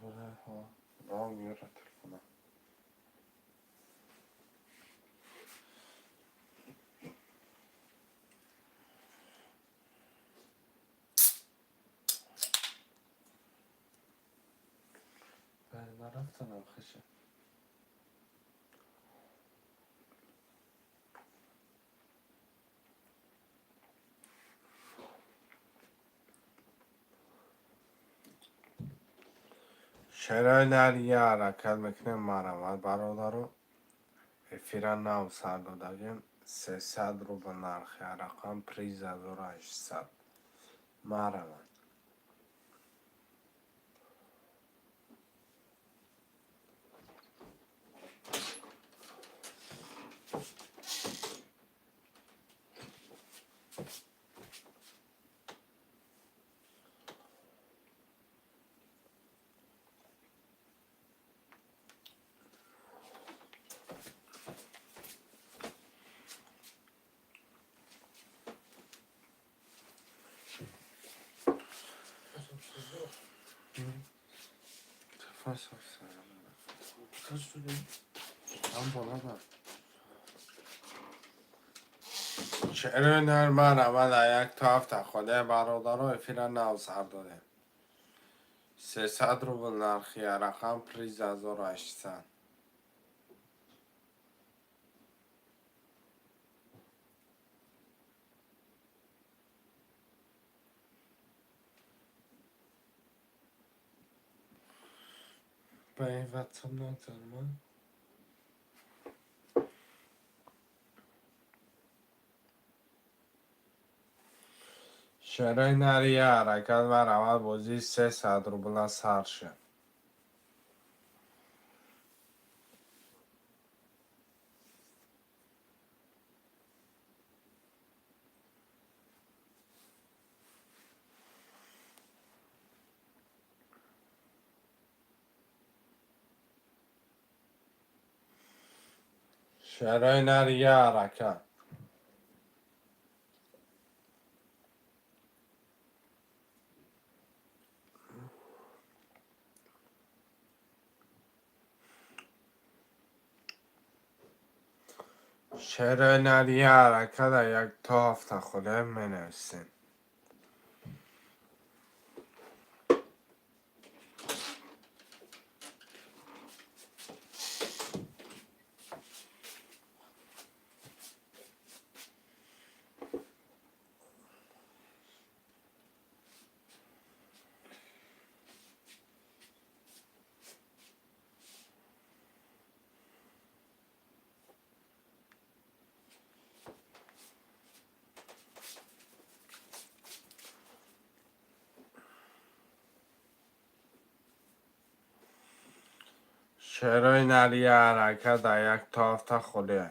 Wrong göre telefona. Ben naraftım arkadaşlar. شرایط حرکت میکنه مرامت برادرو افیران نام سرد دادیم 300 رو به نرخ رقم پریز 1800 مرامت تفاس هم بالا بر شرایط مرامت یک تا هفته خوده برادرو افیران نام سرد دادیم 300 رو به نرخ رقم پریز 1800 به این واتساپ نکنم شرایط حرکت مرامت بازی 300 رو بلند سر شد شرایط حرکت شرایط حرکت یک تا هفته خوده می نویسیم شرایط حرکت یک تا هفته خوده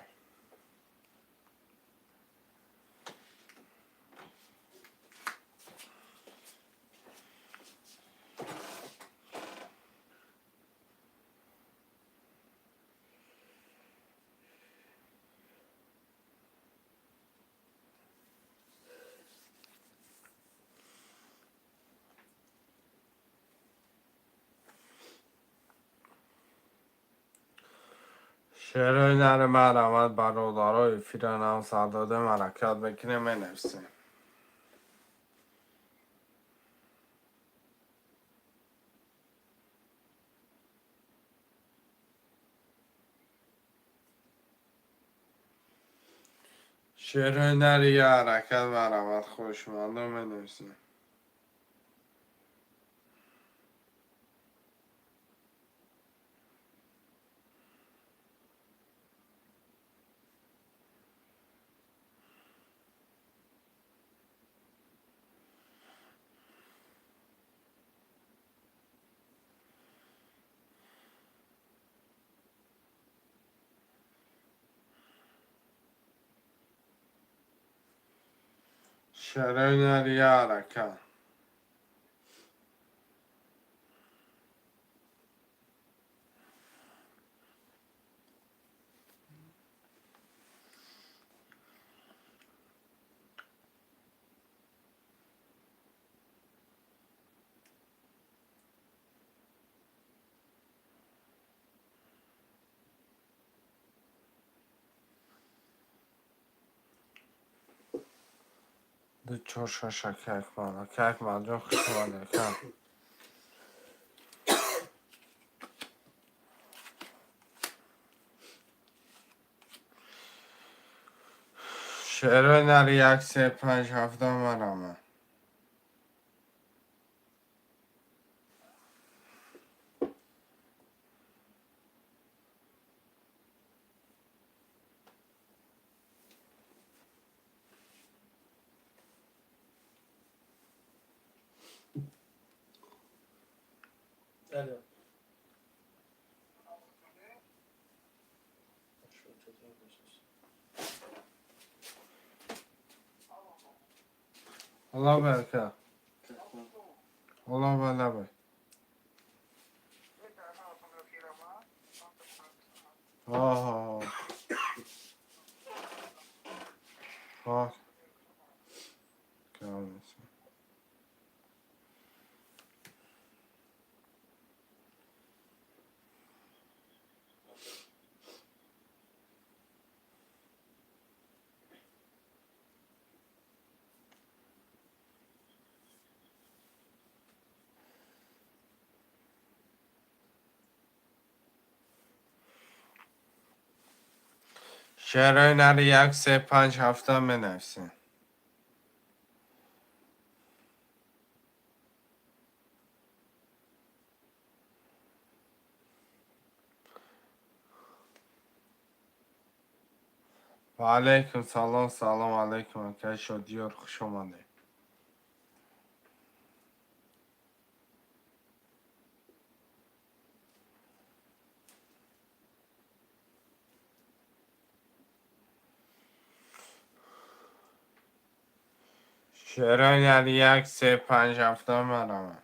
شعرهای نر مرامت برادرای افیران هم سر داده حرکت بکنه می نویسیم شعرهای نر حرکت مرامت خوشمنده می نویسیم شعرهای نر حرکت دو چهار شاشه کک مالا کک مال جون خوش اومده کم شعر نری یک سه پنج هفته مرمه Allah berke. Allah bela be. Ha. Ha. Gelmesin. شعر نری یک سه پنج هفته بنویسین. و علیکم سلام سلام علیکم که شدیار خوش اومده. شعر نری یک سه پنج هفته مرمه.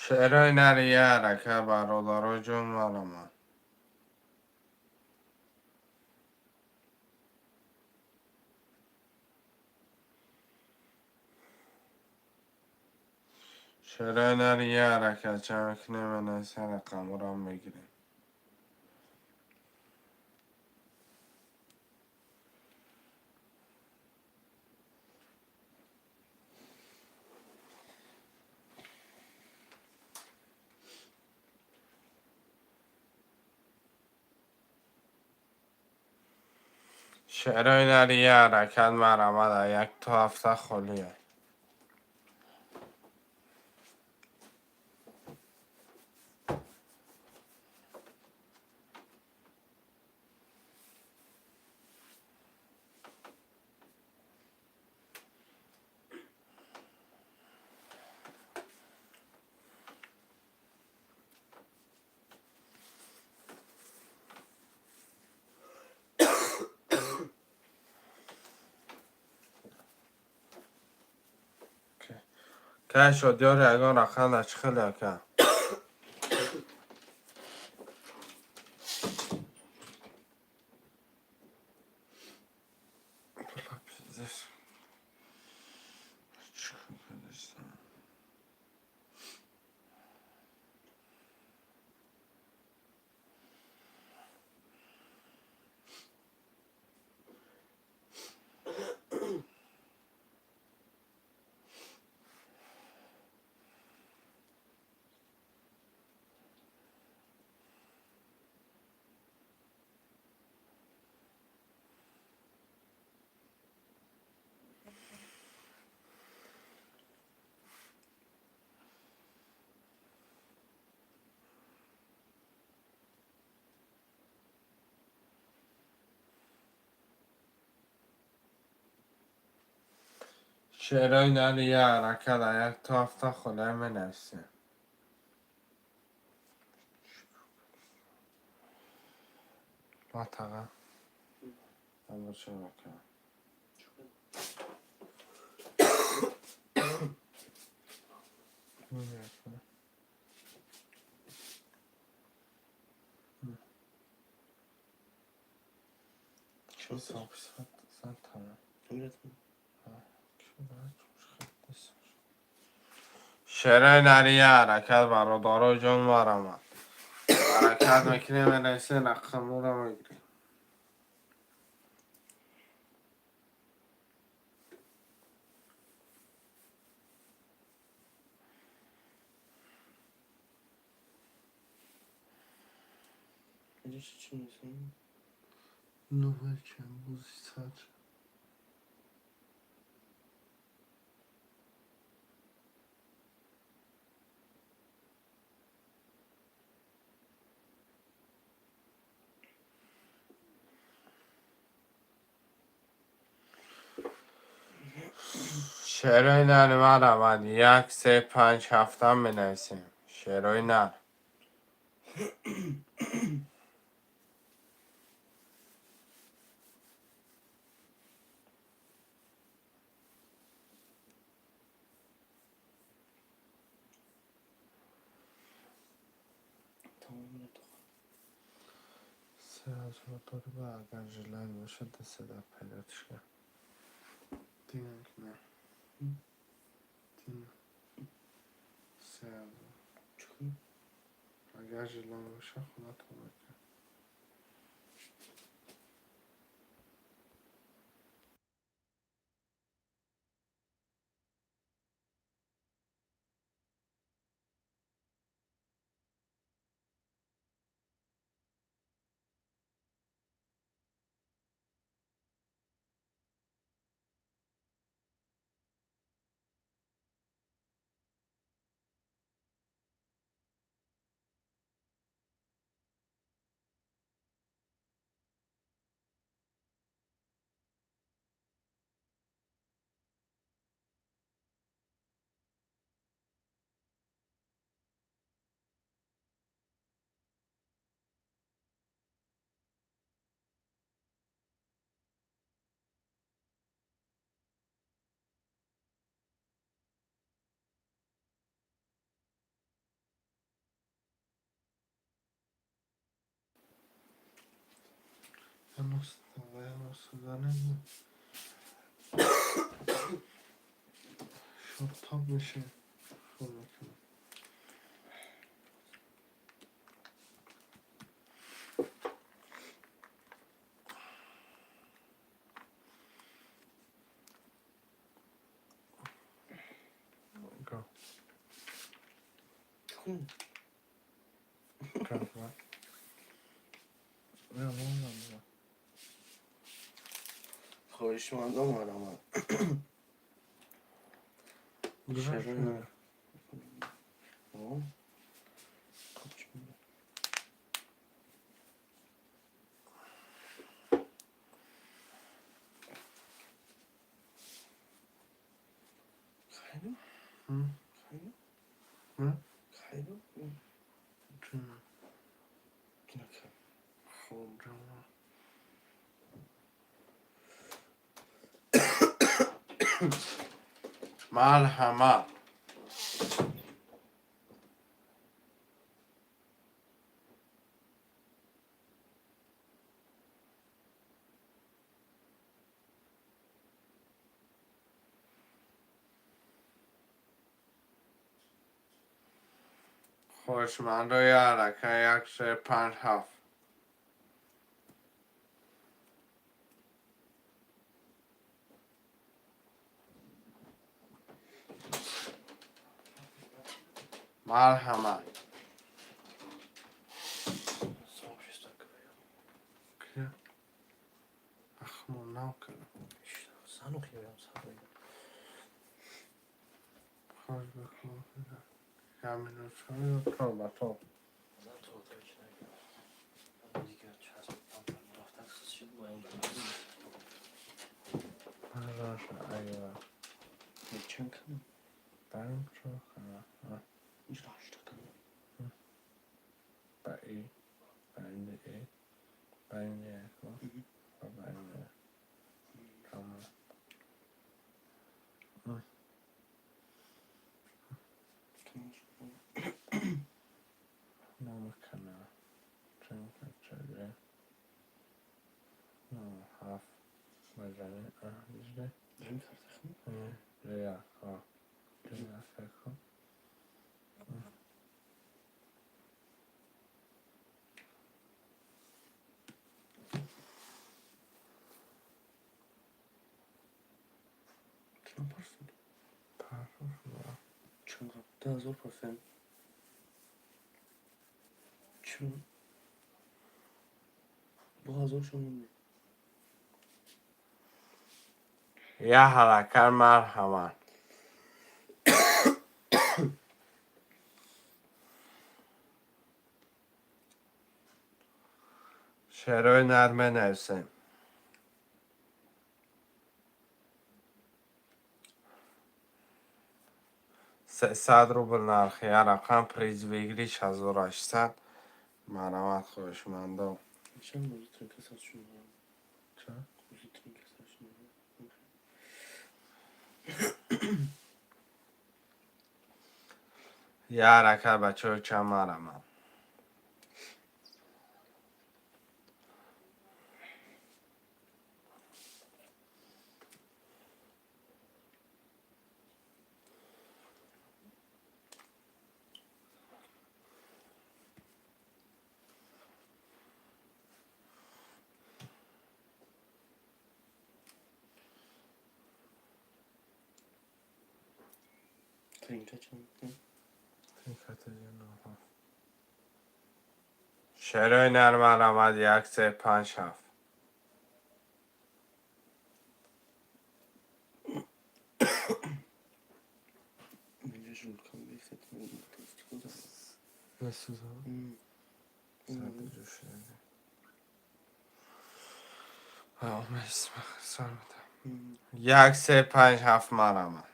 شعر نری یرکه برادر جون مرمه. شعر نری یرکه چمک نمینه سر قمران بگیریم. شعر نری یرکه مرمه در یک تا هفته خالیه. که شد یار یگان رخند اچ خیلی که شعرهای نری یرکه در یک تا هفته خالیه می نویسیم. منطقه امر شبکه شو صافي صار تمام. شعرهای نریه حرکت برادارای جان برآمد. حرکت میکنیم رئیس رقم رو میگیریم. اینجا چی میزنی؟ نوه کم بوزی ساچ. شعرهای نر برآمد. 1 3 5 7 بنویسیم. شعرهای نر. تمام تو سه از موتور با اگر جلال باشه دسته در پیداتش کرد. دیگه نه. دیگه. سه از چون اگر جلال باشه خدا تو بکن. شرطاب میشه. Go. چون Go. What? No. خواهش مندم آدم شعر نه خیلی خیلی نه؟ خیلی چون نکرد خوب جمعه. ملحمه. خوشمندوی حرکه 1 3 5 7. ملحمه. صاف شد که اخمون نو کنم. سانو خیام سانو خوش بخون. همینو چایی تو با تو. زن تو تاش نگم دیگه چسب رفتن شد با این راشه ایوه. چند کنم برم چو خواهد. اینجا هشتا کنم با ای. برنده ای. برنده اکو. و برنده. تمام. بزنه داریم کارت خون. ریا ها ریا فکر کن Kim parsın? پرفور Çın kapta zor parsın. Çın. Bu hazır şunun. یه حرکت مرحمت شعرهای نرمه نویسیم 300 روبل نرخیه رقم پریز بگیریش 1800 مرامت خوشمنده Sen mi uzatın kasas şunu? چه؟ Uzatın kasas şunu. یه حرکت بچه های چند مرامت Trinka çın. شعرهای نرمه مرامت 1 3 5 7 Bence Julkan Bey setmeyi unuttuk. Nasıl Sadece şöyle. Ha, اسم سرمده 1 3 5 7 مرامت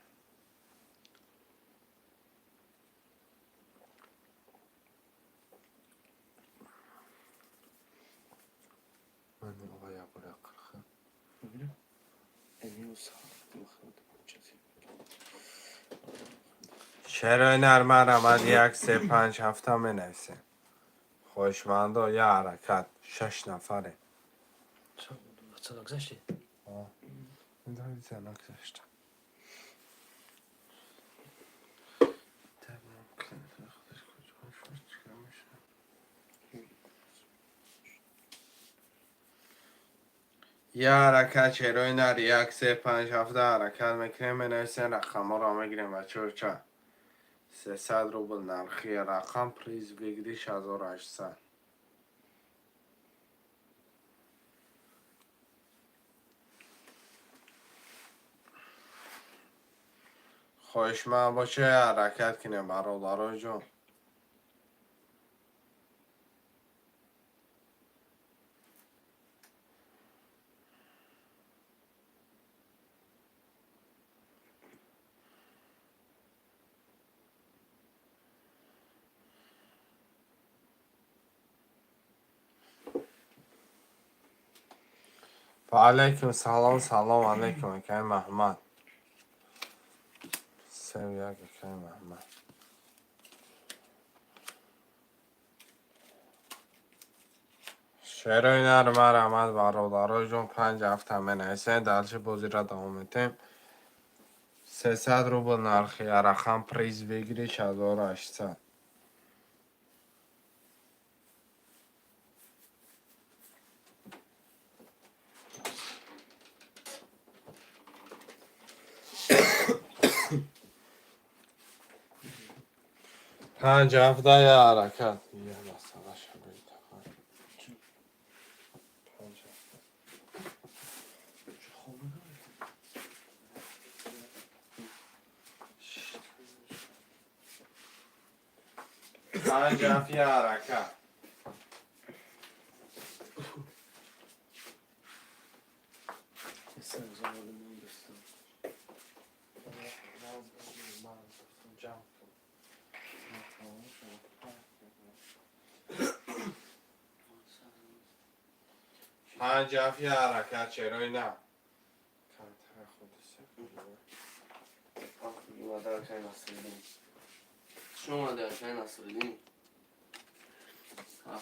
من آقای buraya 40 Öyle. Eni o sağlıklı bakalım. شعرهای نرمه مرامت 1 3 5 7 می نویسیم خوشمنده یه حرکت 6 نفره Co grzeszcie? این داری زنک داشتم یه حرکت شعرهای نر 1 3 5 7 حرکت میکنیم بنویسیم رقم ها را میگیریم بچه ها چه 300 روبل نرخی رقم پریز بگیریش 1800 خوشمند باشه حرکت کنیم برادرای جون و علیکم سلام سلام علیکم اکای محمد سویک اکای محمد شعرهای نرمه مرامت برادرای جون 5 هفته می نویسیم درچه بازی را دوام میتیم 300 روبل نرخی رقم پریز بگیری 1800 5 هفته یه حرکت یه مسئله شده پنج هفته یه حرکت Sen zamanını göster. پنج هفته یه حرکت چرایی نه اومده arkaya Nasreddin. Şu اومده arkaya Nasreddin.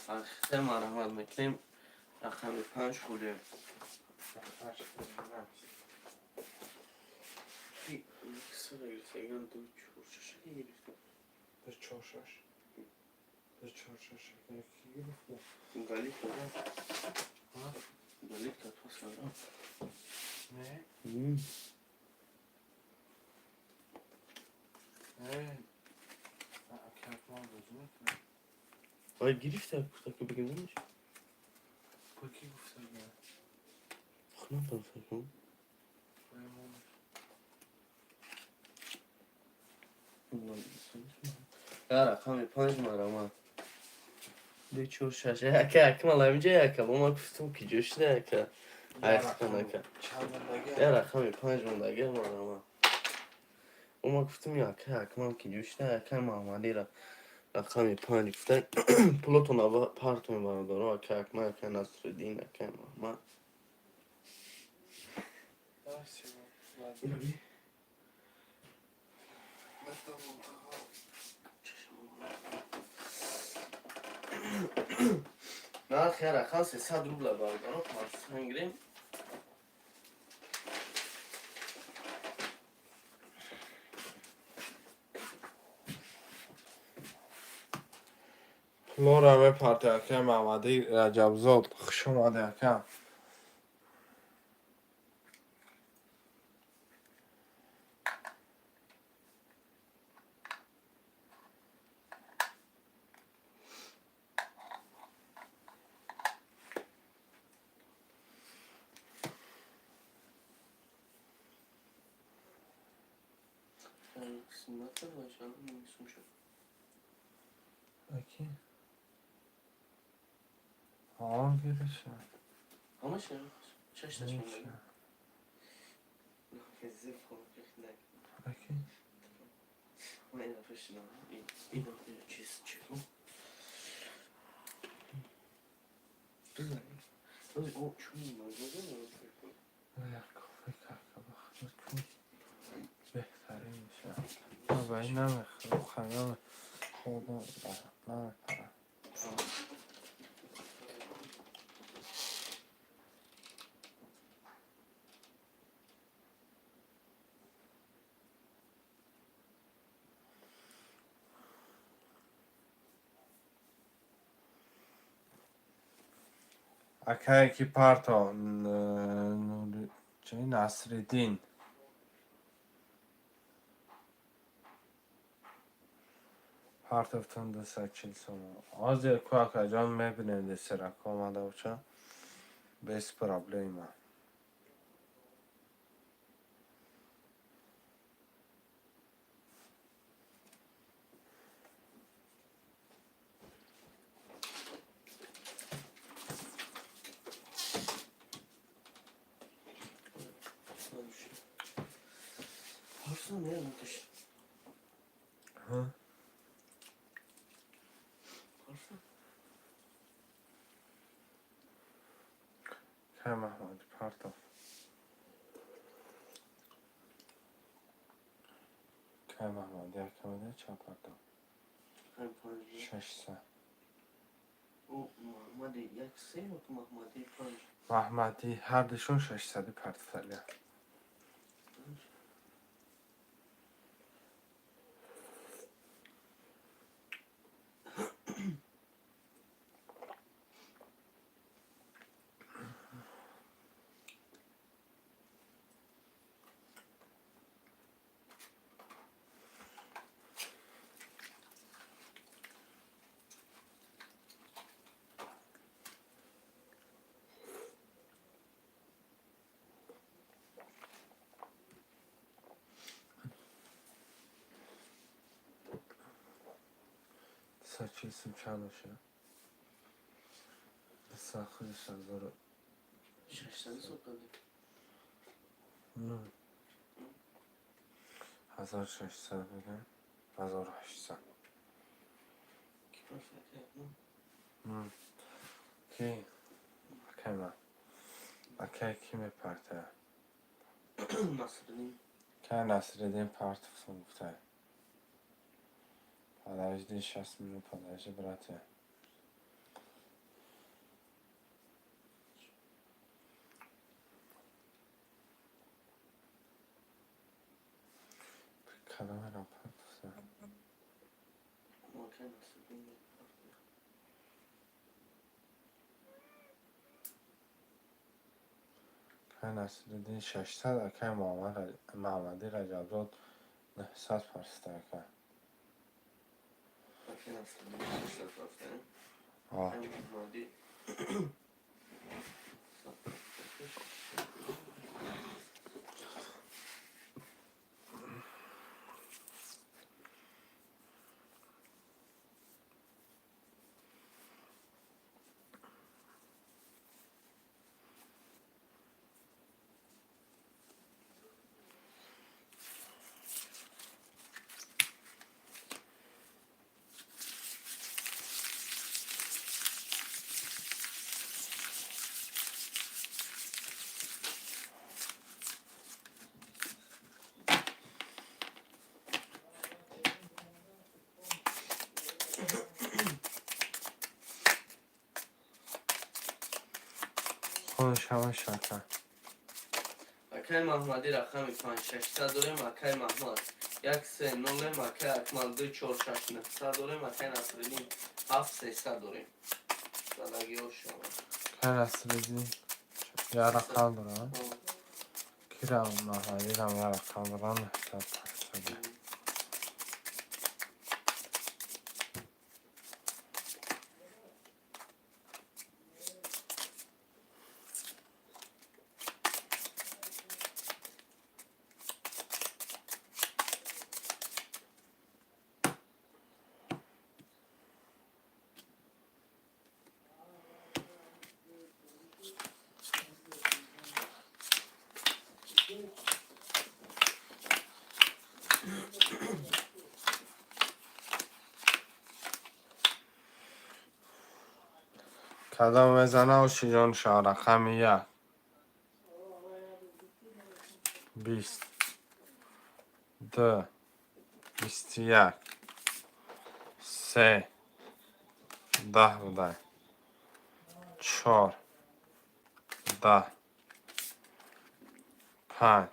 فرخته مرحمت میکنیم رقم 5 خوله İkisi de yükseğen dur çorçaşı geliyor. Bir çoşaş. Bir çoşaş. Galit var. Ha? Galit tatlısı var. Ne? Hmm. Ne? Kağıtma gözünü. Ay giriş de kustaki bir gelmiş. Peki gufta ya. Ne yapalım? Cara, kami panjma rama. De çorçaşı yaka akım alamayınca yaka. Ama kustum ki coştu yaka. Ayaktan yaka. Cara, kami panjma da gelme rama. Ama kustum yaka akım ki coştu yaka mamali ra. Rakami panj gufta. Pluton ava partum var doğru. Yaka akma yaka Nasreddin yaka mama. Yani. نه خیر اخوان 300 روبل بردارم خواست هنگریم Flora ve partiyakı Mehmedi Recep Xoş omadı yaka. kısımda da aşağıda mı şu? Peki. Hangi girişi? Ama şey şaşlaşma. Ne işi? Kezzip falan kekler. Peki. Ne yapıyorsun abi? İyi bakıyor çıkıyor. Güzel. O şunu görüyor musun? Ayakkabı bak. Bakın. Behteriymiş ya. Ama ben ne mi? O kanal. Koda. Ne para. Akayaki Parto. Nasreddin. Part of Thunder Searching sono. Oggi qua che già me bine de sera comoda uça. Bez problema. Parsun ne yapmış? Hı? Parsun. Hemen hadi part of. Hemen hadi yakamada çapardı. Hem panjı. Şaşsa. O Mahmadi yaksı mı ki Mahmadi panjı? Mahmedi her dışın şaşsadı partfelya. Saçılsın çalışı. Sakızı zoru. Şaşsanı sokadı. Hı. Hazar şaşsa bugün. Hazar şaşsa. Kipar fatih yapma. Hı. Ki. Akayma. Akay kime partaya? Nasreddin. Kan Nasreddin part of gufta. Подожди, сейчас мне подожди, братья. اکای نصرالدین اکای نصرالدین 600 اکای محمدی رجبزاد 900 فرسته اکای اکای نصرالدین 600 فرسته آه اکای محمدی خودش همه شکر اکای محمدی رقم 5600 داریم. اکای محمد 130 اکای اکمل 246 900 داریم. اکای نصرالدین 7300 داریم. زدگی ها شما اکای نصرالدین یه رقم دارم کیرم محمدی هم یه رقم دارم 900 فرسته کدام میزنه و شیجان شا رقم 1 20 2 21 3 10 بوده 4 10 5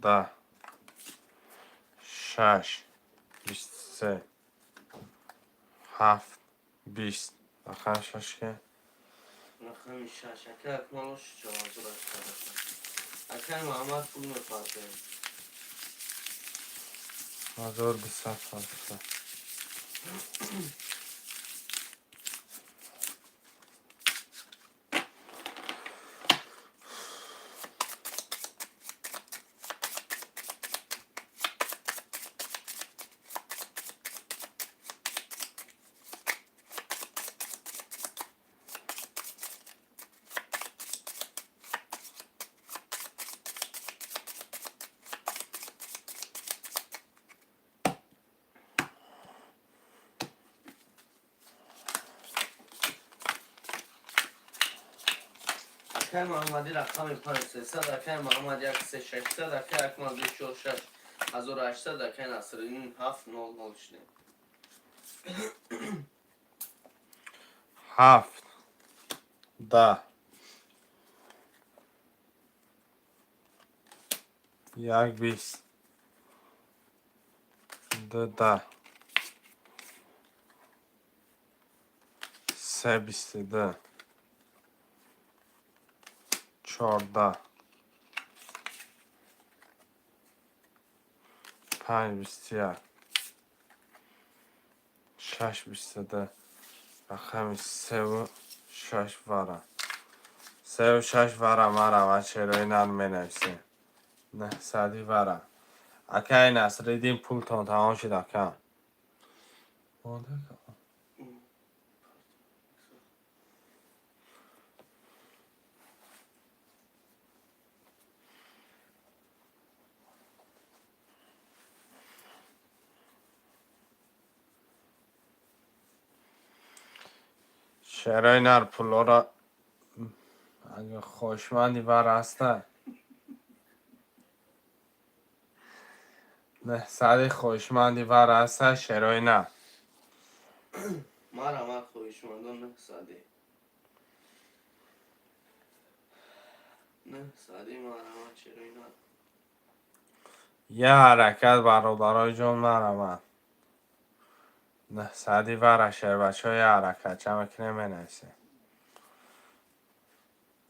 10 6 23 7 20 رقم 6 که رقم 6 اکای اکمل 4800 اکای محمد پول مفرده 1200 فرسته اکای محمدی رقم 5300 اکای محمد 13600 اکای اکمل 246 1800 اکای نصرالدین 7000 7 10 1 20 2 10 3 22 14 5 21 6 22 رقم 3 و 6 واره 3 و 6 واره مرا و چرای نر می نویسه 900 واره اکای نصرالدین پول تان تمام شد اکا چرای نر پول را اگه خوشمندی بر هسته 900 خوشمندی بر هسته شرای نه مرا من خویشمندان 900 مرا من چرا اینا یه حرکت برادرای جان مرا نه سعدی وره شهر بچه های حرکت چه مکنه منیسه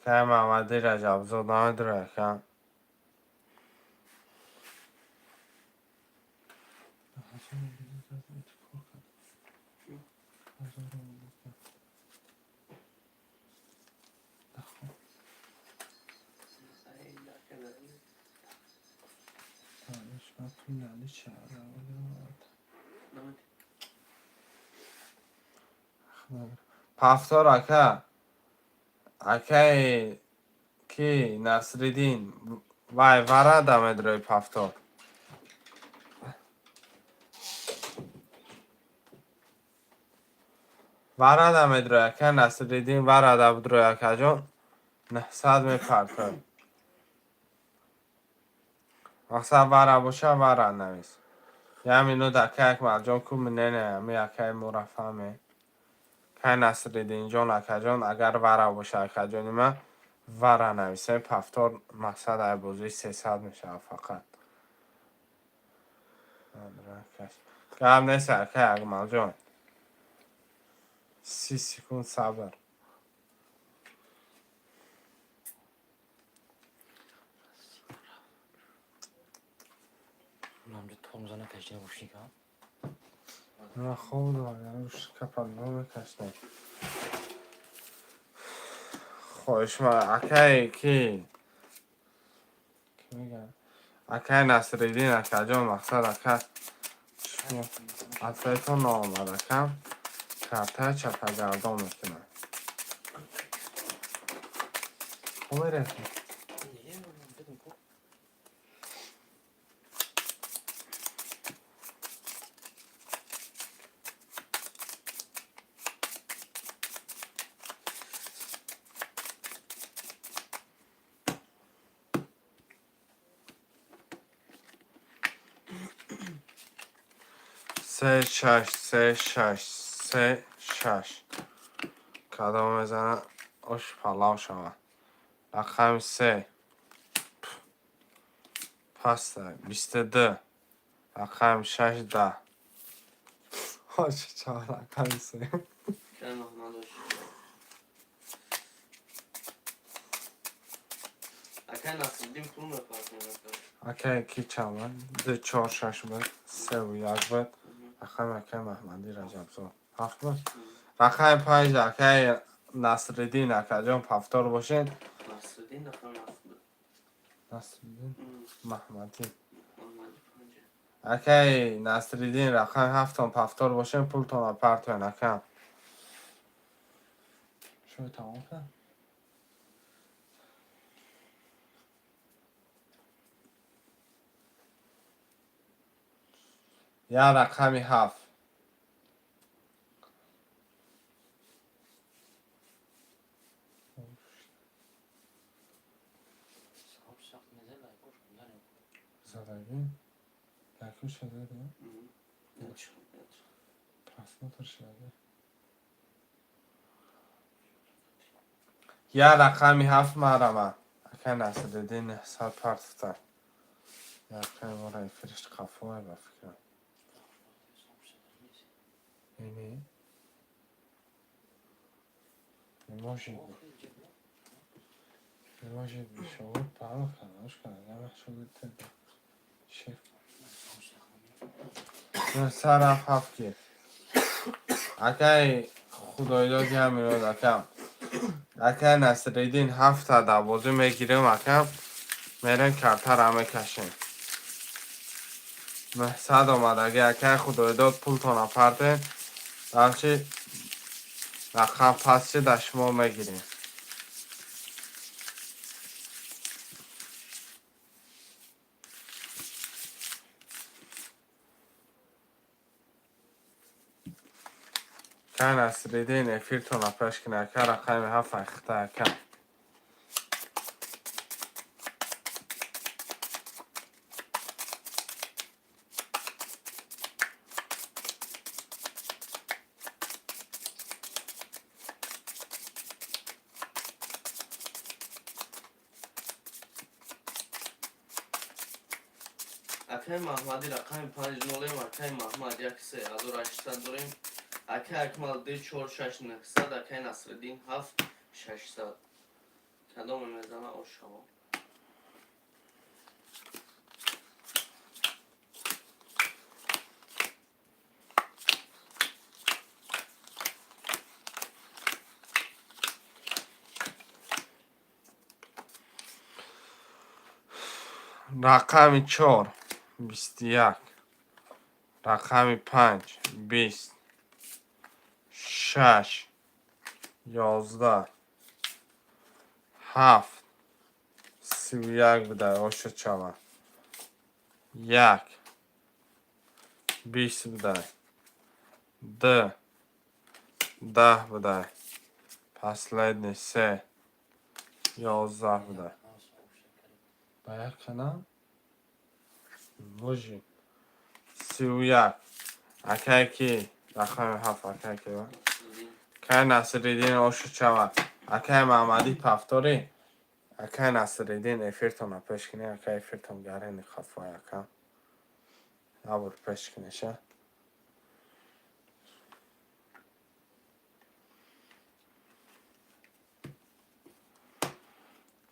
که محمدی رجب زود نامه داره که پفتار اکه کی نصریدین وای وره دمه دروی پفتار وره دمه دروی اکه نصریدین وره دمه دروی اکه جان نه صد می پرتر اصلا وره باشه وره نویس یه همینو دکه یک مرجان کو مننه همی اکه مرفهمه که نصریدین جان اکه جان اگر وره باشه اکه جانی من وره نویسه پفتار مقصد ای بازوی 300 میشه فقط گرم نیست اکه اگمال جان 30 سکون صبر Namca Tomzan'a peşine boşnik ha. نه خوب دارم روش کپنده میکشنه خوش ما اکه کی میگم اکه نصریدین اکه جان مقصد اکه اطفایتون نامد اکم کرته چپه گردان میکنه خوب میره سه شش سه شش سه شش کدام میزنه اش پلاو شما رقم 3 پس 22 رقم 6 10 هاش چهار رقم 3 که محمد اکه نصریدین کنون بپرسیم اکه کی چند 2 4 6 بود 3 و 1 بود رقم اکه محمدی رجب زاد 7 بود رقم 5 اکه نصریدین اکه جان پفتار باشین نصریدین نفر نصریدین محمدی محمد اکه نصریدین رقم 7 پفتار باشین پولتون پرتون اکم شو تمام کنم یا رقمی 7 زدگی یکو شده ده پرسناتر شده یا رقمی 7 مرمه اکه نصریدین صد پرتفتر یا رقمی برای فرشت قفوه بفکرم اینی ایموجی شغل پرو کنش کنه نمه شده تده شیف سرف 7 گیر اکه خدای دادی همین رو دکم اکه نصریدین 7 تا دوازه میگیریم اکم میرن کرتر همه کشیم محصد آمد اکه خدای داد پول تانا پرده درچه رقم پس چه دشما میگیریم که نصریدین افیر تانا پش کنه که رقم 7 اخته اکم Akay Mahmadi rakam 5 nolem Akay Mahmad yak se azor 800 dorim. Akay Akmal 4 900 Akay Nasreddin 7 600. کدام میزنه آشوا رقم 4 21 رقم 5 20 6 11 7 31 بده آشو چاوا 1 20 بده 2 10 بده последний 3 11 بده باید کنم بوجی 31 اکه کی رقم 7 اکه کی با که نصرالدین آشو چاوا اکه محمدی پفتوری اکه نصرالدین افرتون پیش کنی اکه افرتون گره خفای اکه نبور پیش کنی شه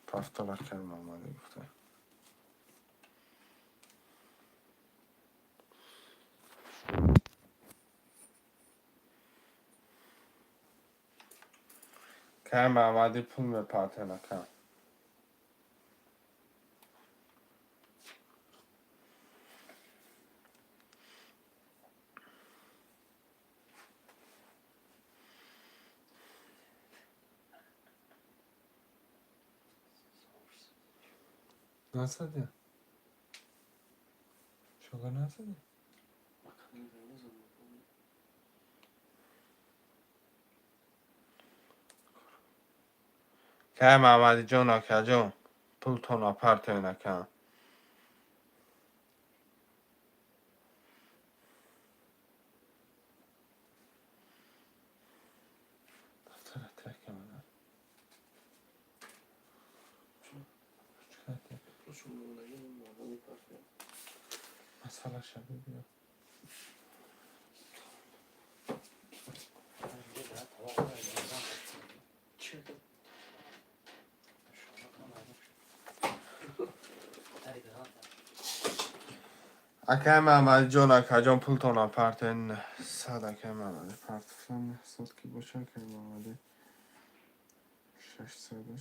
پفتور اکه محمدی گفته که محمدی پول میپاته نکه نسده شوگر نسده که محمدی جون اکه جون پول تون اپرته نکه دفتر ترکه منه چکاته مسئله شبیه بیا اکه محمدی جون اکه جون پول تون اپرته نه صد اکه محمدی پرتفن صد کی باشه اکه محمدی 600 نه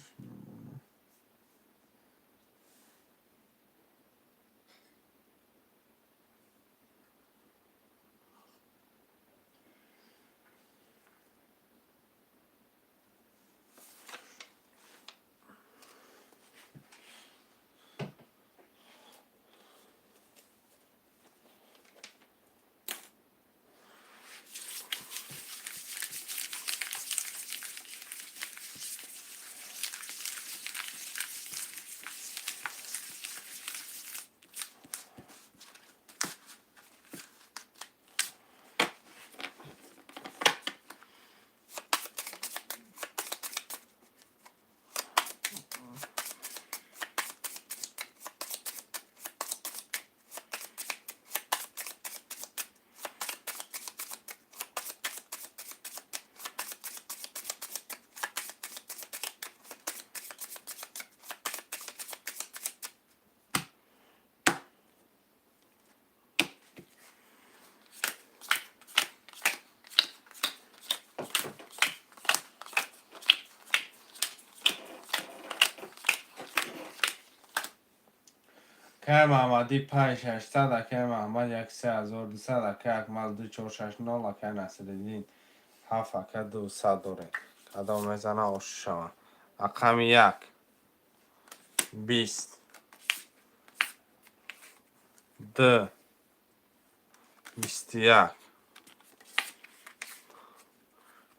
که محمدی 5600 اکه محمد 3200 اکه اکمال 2460 اکه نصرالدین 7 اکه 200 دوره کدام میزنه آشو شوه رقم 1 20 2 21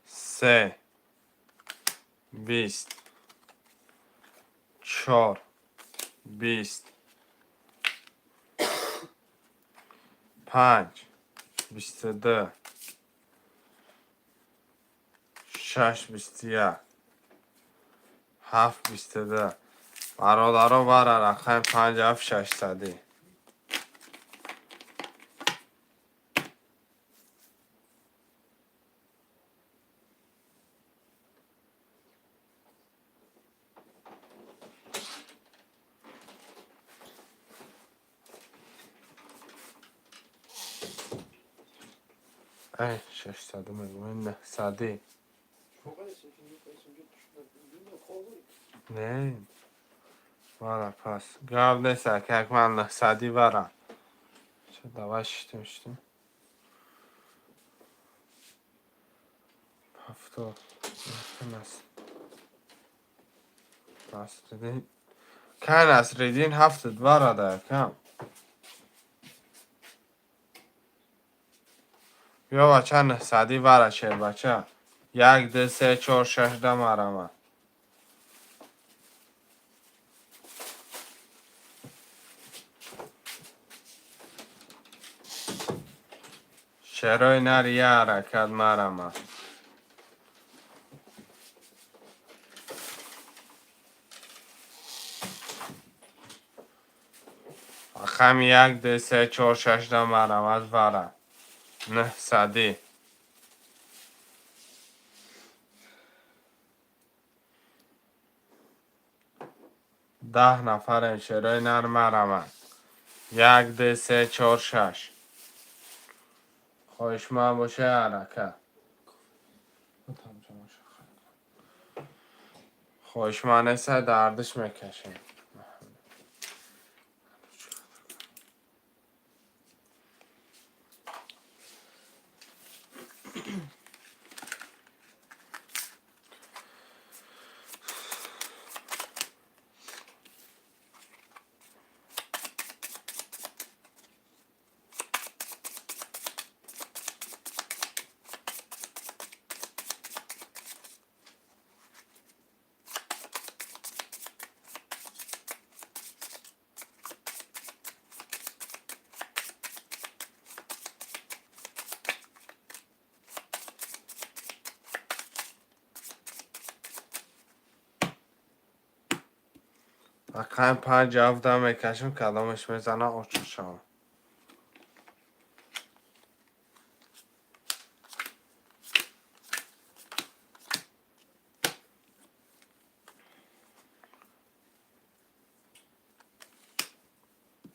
3 20 4 20 5 22 6 21 7 22 برادرها بره رقم 5 600 ای 600 میگم 900 نه وارا پس گرد سکک من 900 وارا چه دواش تمشتم هفتاد نست راست دیدین کن از ریدین 70 وارا ده کم بیا بچه 900 وارا شیر بچه 1 2 3 4 6 ده مرمه شیروی نر یه حرکت مرمه خم 1 2 3 4 6 ده مرمه از وارا 900 10 نفر شیروی نر مرمه 1 2 3 4 6 خواهش من باشه حرکت خواهش من نیسته دردش میکشیم اقیم 5 هفته میکشیم کدامش میزنه آچه شما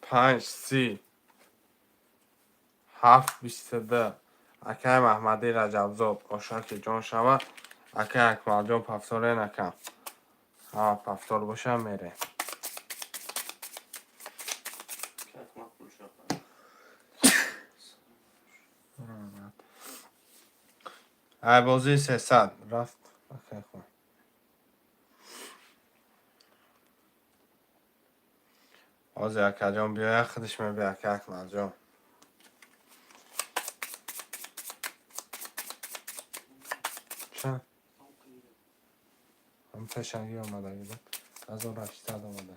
5 30 7 22 اقیم احمدی رجبزاد اشاک جان شما اقیم اکمال جان پفتاره نکم پفتار باشه میره ای بازی 300 رفت اقیم خون بازی اقیم جان بیای خودش میبی اقیم اکمال جان چه؟ هم پشنگی آمده بیده از اون رشتد آمده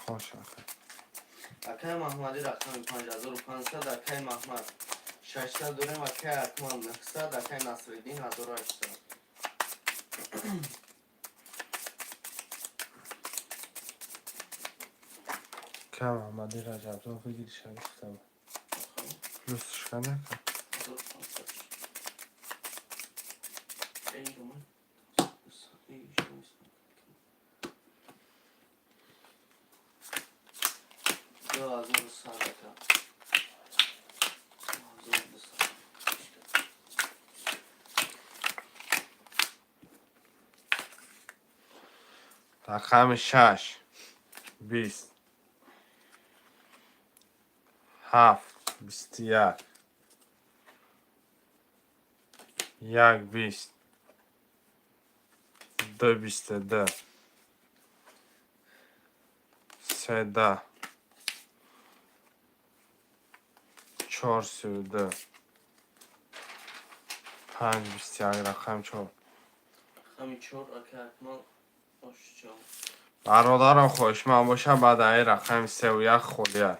خوش اقیم اکای محمدی رقم 5500 اکای محمد 600 داریم اکای اکمال 900 اکای نصرالدین 1800 کم احمدی رجبزاد بگیر شریفته با پلوسش کنه کن 2100 اکا رقم 6 20 7 21 1 20 2 22 3 10 4 32 5 21 رقم 4 رقم 4 اکای اکمال 84 برادرم خوش من باشه بعد این رقم 3 و 1 خولیه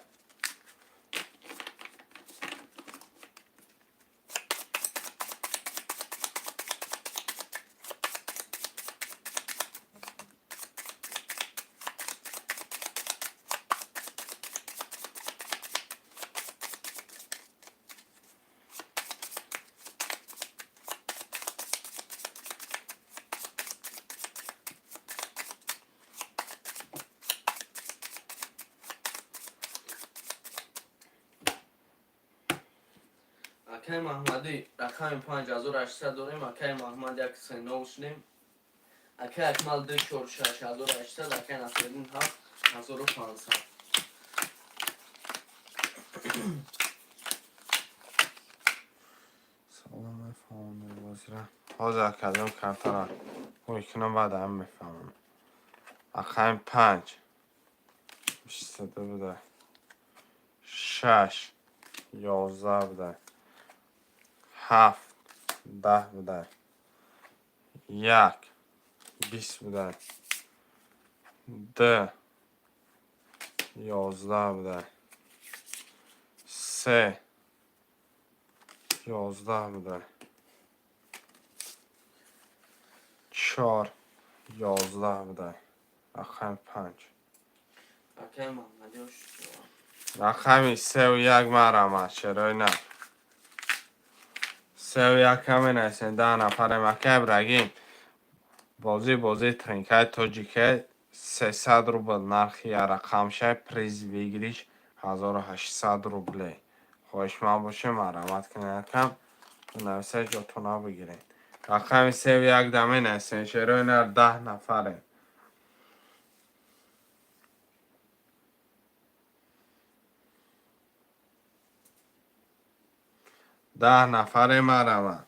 اکای محمدی رقم 5800 داریم. اکای محمد 139 شدیم. اکای اکمال 246 اکای نصرالدین 7500. سلام میفهمم بازیره حاضر کردم کارتا را کنم بعد هم میفهمم رقم 5 22 بوده 6 11 بوده 7 10 بوده 1 20 بوده 2 11 بوده 3 11 بوده 4 11 بوده رقم 5 اکای محمدی رو شد. رقمی 3 و 1 مرمه چرای نه 3 و 1 همه نیستن 10 نفر مکه برگیم بازی ترینکای تاجیکه 300 روبل نرخی رقم شه پریز بگیریش 1800 روبله خواهش من باشه مرمت کنه یکم نویسه جاتونا بگیرین رقم 3 و 1 دمه نیستن چرای نه 10 نفره 10 نفره مرمه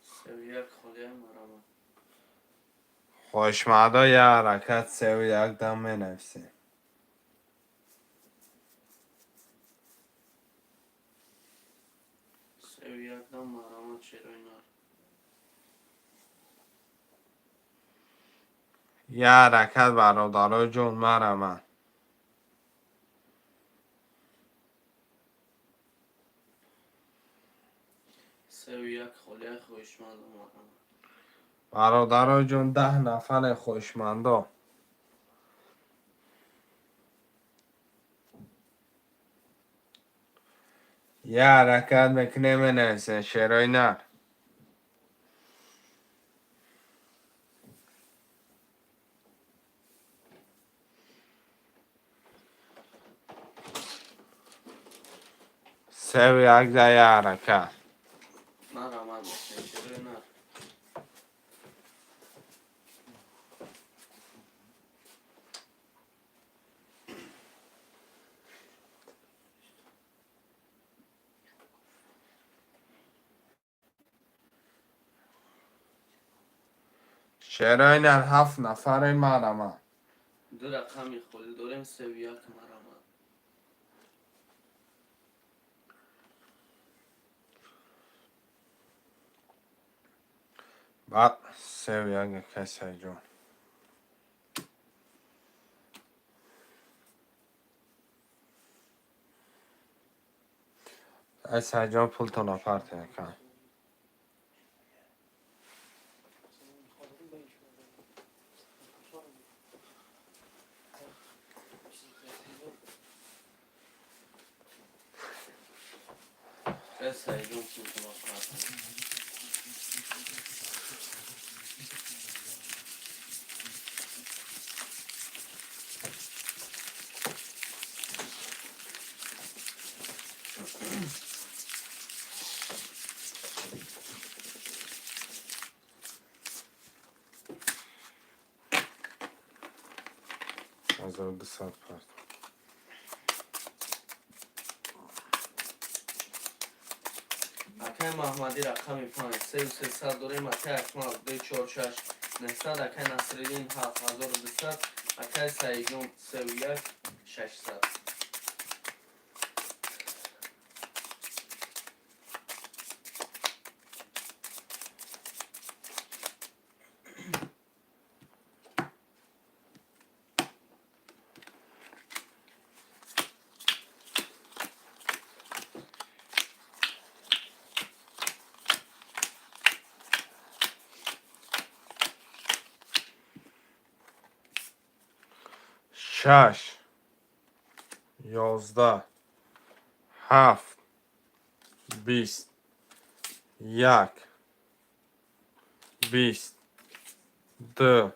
31 خالی مرمه. خوشمعدا یه حرکت 3 و 1 دمه نیستن 31 دم مرمه چرای نار. یه حرکت برادرای جون مرمه 31 خالی خوشمند مرمه. برادرای جون 10 نفر خوشمندا یه حرکت میکنه منیسه شیرای نر سه و یک ده یه حرکت مرمه میشه چرای نار. شیرای نر 7 نفر مرمه دو رقمی خالی داریم 31 مرمه. بعد سه و یک کسی جون ای سجان پول تو نپرت یکن ای سعیدون پول کنم فرد. از او 200 پرت اکای محمدی رقمی 5 3300 داریم. اکای اکمال 246 900 اکای نصرالدین 7200 اکای سعیدون 31 600. شش 11 7 20 1 20 2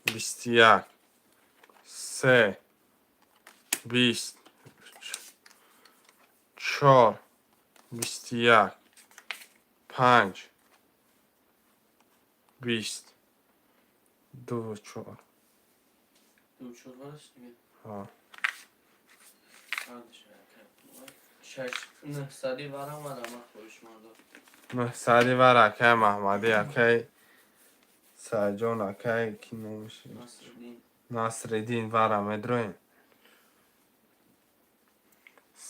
21 3 20 24 21 5 20 24 دو چور varش دیگه ها عادش شش نه سری ورم ورم خوش ماندو محسدی و رکه محمدی اکی سجون اکی کی نمیشه نصرالدین ناصرالدین و رمدروین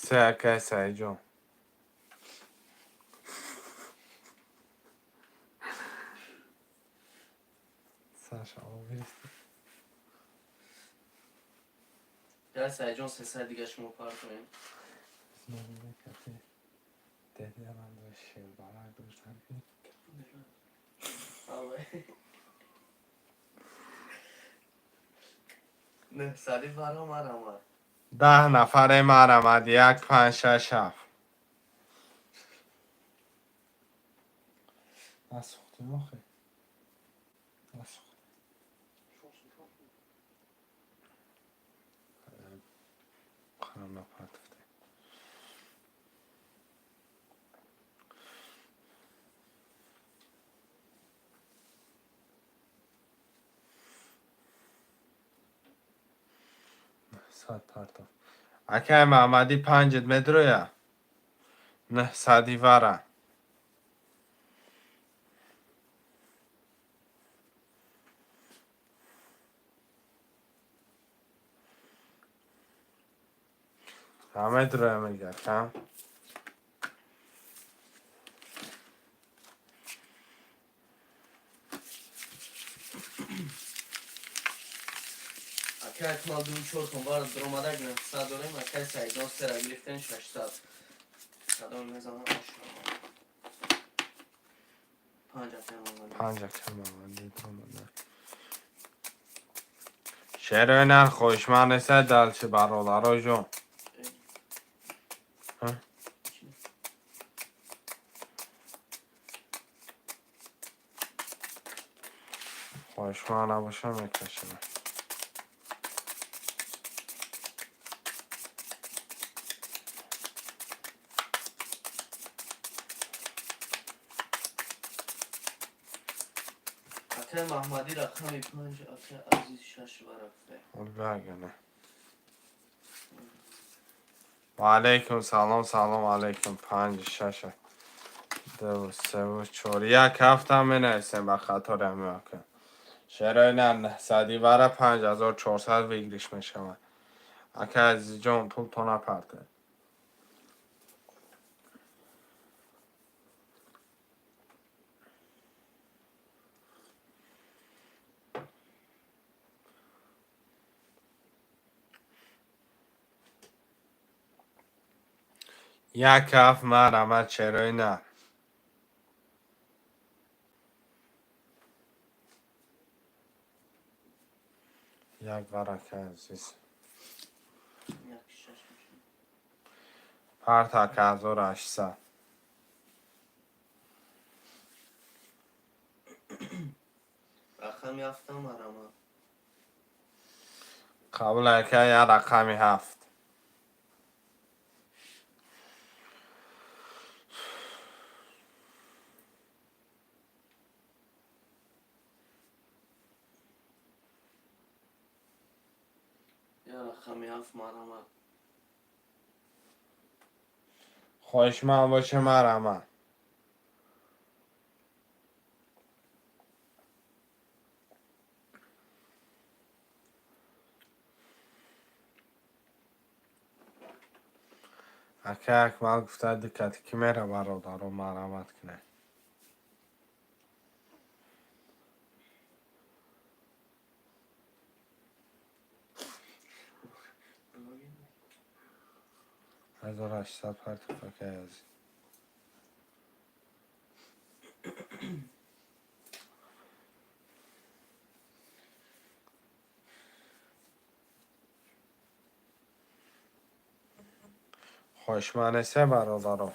سه اکی سجون ساشا بیست یا سعی سه سر دیگه شما پار کنیم مملکتی دیدی من دو شیر بالا دوستان که نه سری ورم ورم 10 نفر مرمد 1 5 6 7 نسوختی مخی نسوختی خانم نپرتفته ساعت پرتف اکه محمدی 5 مترویا نه سادی وارا همه درویا میگه کم اکه اکمال دو چور کن بار درومده گرم سا داریم اکه سعی سر گرفتن 600 صدا میزنم آشنا 5 اکه مانده 5 اکه محمدی درومده شعر خوشمن است دلچه برادرای جون خوشمن نباشه میکشم اکه محمدی رقمی 5 اکه عزیز 6 برفته بگنه و علیکم سلام علیکم 5 6 2 3 4 یک هفته می نویسیم به خاطر امیاکم شعرهای نه سادی وره 5400 ویگریش می شود اکه عزیز جان پول تو نپرده یک هفت مرمت شعرهای نه یک برکه عزیز یک 6 میشه پرت اکه 1800 رقمی هفتم ورم قبل اکه یک رقمی هفت یا رقمی هفت مرم خوشمن باشه مرمت اکه اکمل گفته دکتی که میره برادر و مرمت کنه هزار و 800 پرت فکر از خوشمن سه برادر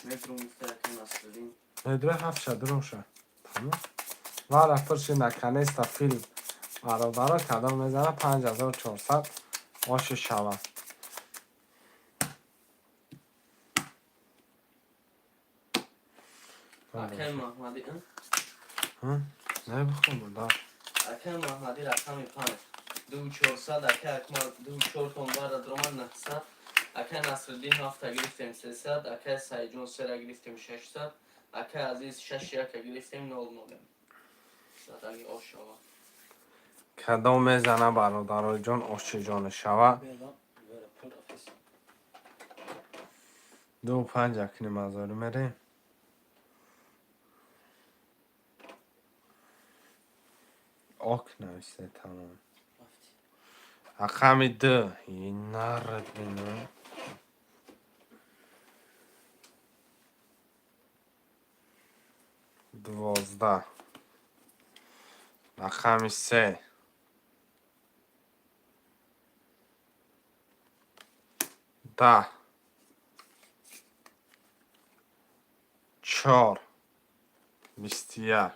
مترو مستحکم نصرالدین مدره 7 روشه تمام و رفترش نکنیست فیلم برادرها کدام میزنه 5400 آش شود اکه محمدی نه بخون بودار اکه محمدی رقم 5 2400 اکه اکمال 24 تنبار درمان 900 اکه نصرالدین 7 گرفتیم 300 اکه سعیجون 3 گرفتیم 600 اکه عزیز 6 یک گرفتیم 00 صدقی آش شود کدام میزنه برادرای جان آش جان شود Bela, vera pul ofis. 25 اکنی مزاری میریم آک نویسته تمام Afti. رقم 2 این نرد بینم 12 رقم 3 10 4 21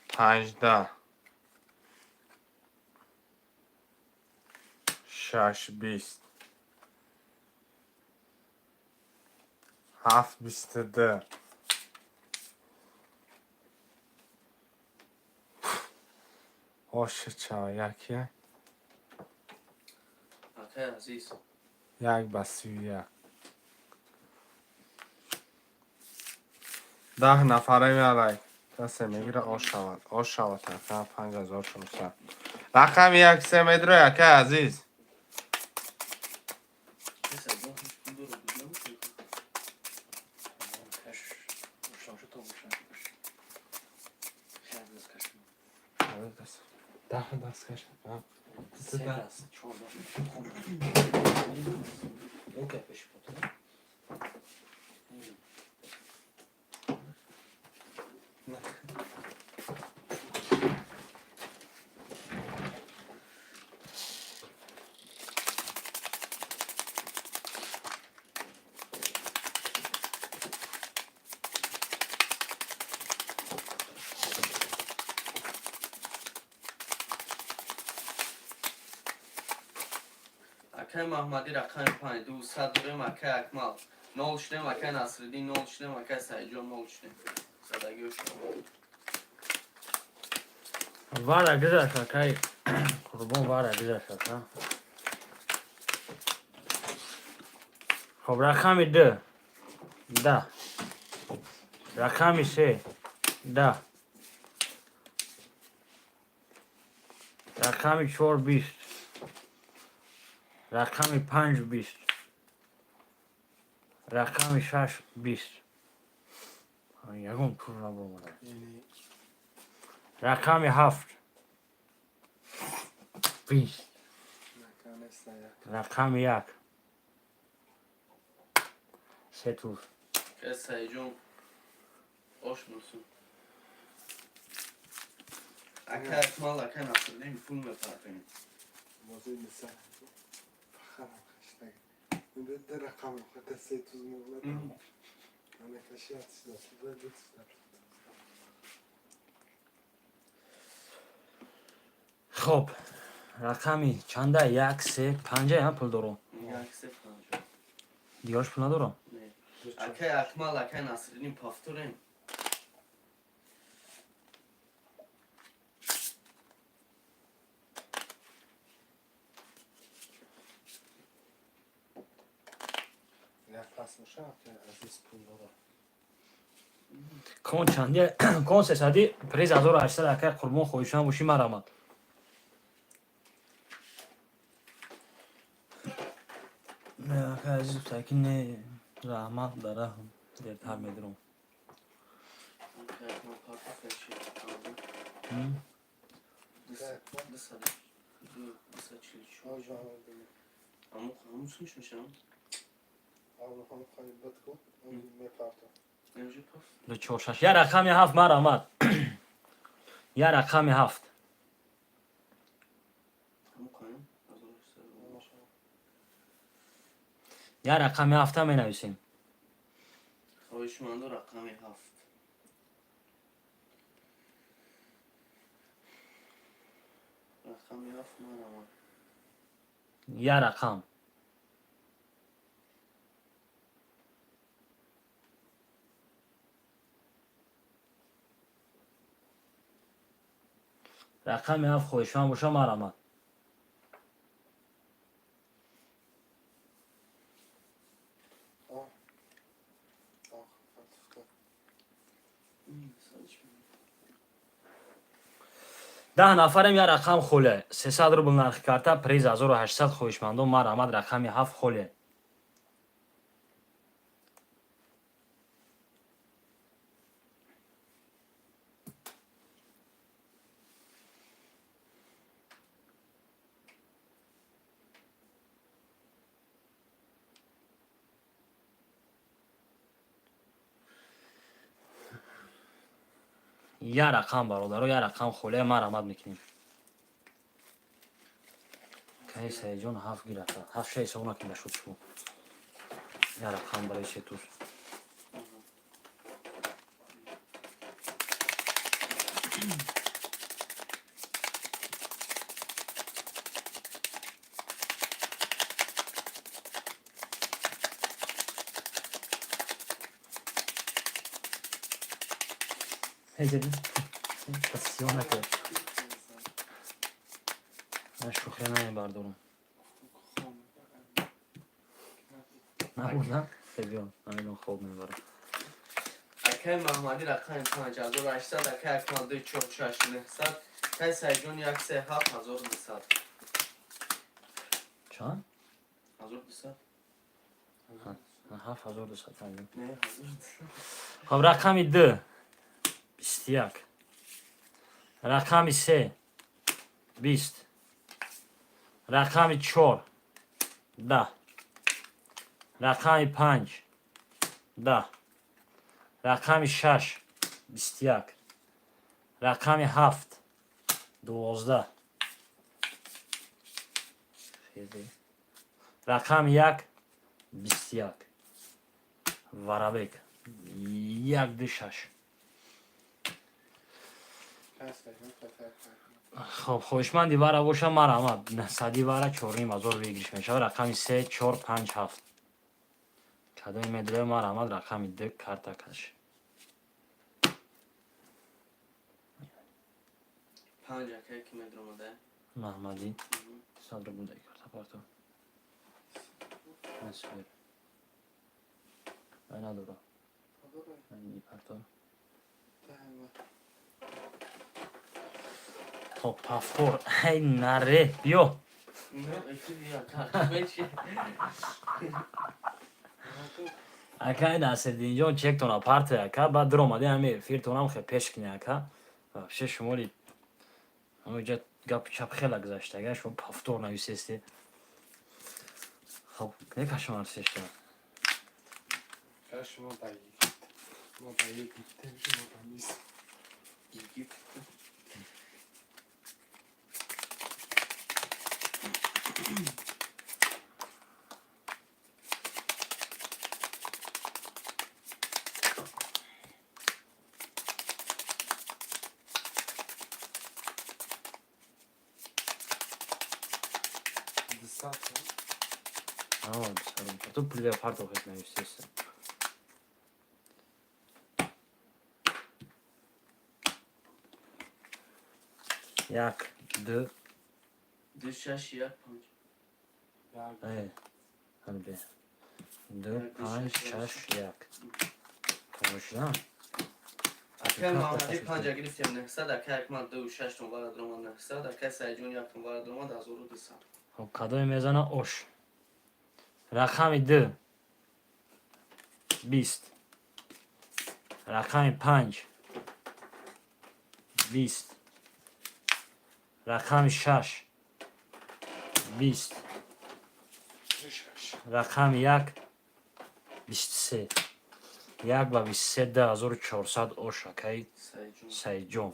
15 6 20 7 22 آش چا یکیه اکه عزیز یک بسیویه 10 نفره میاره کسی میگیره آش شود تقریبا 5600 رقم 1 3 مدره یکه عزیز سعیجون هیچ پول رو بودم Kaş. Uşam şu tom uşam. Şerdiniz kaşım. 10 دست کشه Sedas. Çorba. Yok yapış foto. اکه محمدی رقم 5 200 داریم اکه اکمال 0 شدیم اکه نصرالدین 0 شدیم اکه سعیجون 0 شدیم صدقی آش شود Vara güzel şakay. Kurban vara güzel şaka. خب رقم 2 10 رقم 3 10 رقم 4 20 رقم 5 20 رقم 6 20 یکم پول نبرم رقم 7 20 رقم 1 سه tur که سعیجون آش مرسون اکه اکمال اکه نصرالدین پول میپرفیم موضوع مثال فخرم خشتگ ده رقم خود سه توز مولد انا کشیات شده ده خب رقمی چنده 1 3 5 هم پول دارم یک سه پنجا دیگرش پول ندارم نه اکه اکمال اکه نصرالدین پافتوریم نفس میشه که عزیز پول داره کون چنده کون 300 پریز 1800 اکه قربان خودشان باشی مرامت نه اکه عزیز تاکین نه رحمت داره دیرتر میدارم اکه اکمال پارتا فلشی دو سد چلی چون آجا هم بینیم امو خاموش میشم آبو هم خواهی بد کن میپرتم نمیشه پاف دو چهار شش یه رقم 7 مرامت یه رقم 7 امو کنیم از اون سر یا رقم 7 می نویسیم. خواهشمند رقم 7. رقم 7 مرحمت. یا رقم رقم 7 خواهشمند باشه مرحمت. ده نفریم یا رقم خوله 300 روبل نرخ کرده پریز 1800 خواهشمندم مرحمت رقم 7 خوله. یا رقم برادر یا رقم خوله مرحمت میکنیم. که سیجون 7 گیرفته 7 شیء سونا که بشود شو یا رقم برای چطور هیدی پسیون نکرد من شوخی نمی بردارم نبود نه؟ خیلیون من خوب میبرم. اکای محمدی رقم 5800 اکای اکمال 246900 اکای سیجون 137,200 چند؟ 1200 7200 نه 1200 خب رقم 2 21 رقم 3 20 رقم 4 10 رقم 5 10 رقم 6 21 رقم 7 12 رقم 1 21 ورابک 1 2 6. خب خوشمندی برا باشه مرحمت نصدی برا 4,000 بگیرش میشه رقم 3 4 5 7 کدوم میدره مرحمت رقم 2 کارتا کش 5 اکای که مدرمده محمدی صدر بوده کارتا پارتو نسبیر من ندارم من این پارتو خب پافور ای نره بیو نه اکی بیا کارتا چی اکا ناصر دینجان چک تون آپارت اکا بعد در اومده همه فیر تونم خیلی پیش کنی اکا بخشه شمالی همه جا گپ چپ خیلی گذاشته اگه شما پافتور نویسیستی خب یک شما رسیشته شما باید ما باید گفتیم شما باید تو پلیده آپارت خیلی نویسیستی یک دو 2 6 1 5 ای هنبه 2 5 6 1 کنوشیدم اکای محمدی 5 گرفتیم 900 اکای اکمال 2 6 تون بارد رومان 900 اکای سیجون 1 تون بارد رومان 1200 خب کدوم میزنه اوش رقم 2 20 رقم 5 20 رقم 6 20 رقم 1 23 1 و 23 10400 اوش اکی سیجون سیجون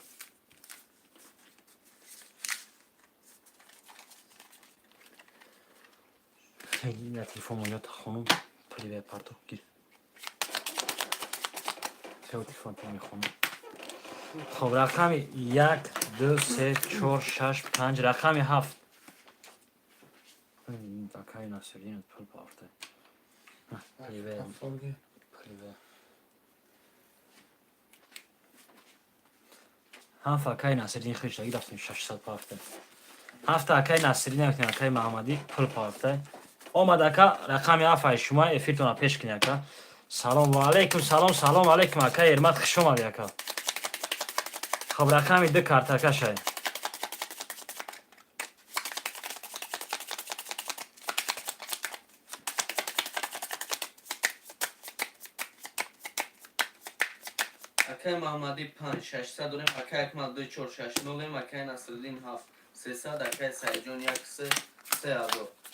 این تلفن موجود خانم پریوه پارتو گیر خیلی تلفن تو میخونم خب رقم 1 2 3 4 6 5 رقم 7 دکای ناصرین پل پافته پریوه Folge. پریوه هم فکای ناصرین خیشتگی رفتیم 600 پافته هفت اکای ناصرین نمیتونیم اکای محمدی پل پافته آمد اکا رقم 7 شما افیرتون پیش کنی اکا سلام علیکم سلام علیکم اکای ارمت خوش اومدی اکا خب رقم 2 کارت اکا شای Akay Mahmadi 5 600 داریم Akay Akmal 2 4 6 0 Akay Nasreddin 7 300 Akay Saidjon 1 3 3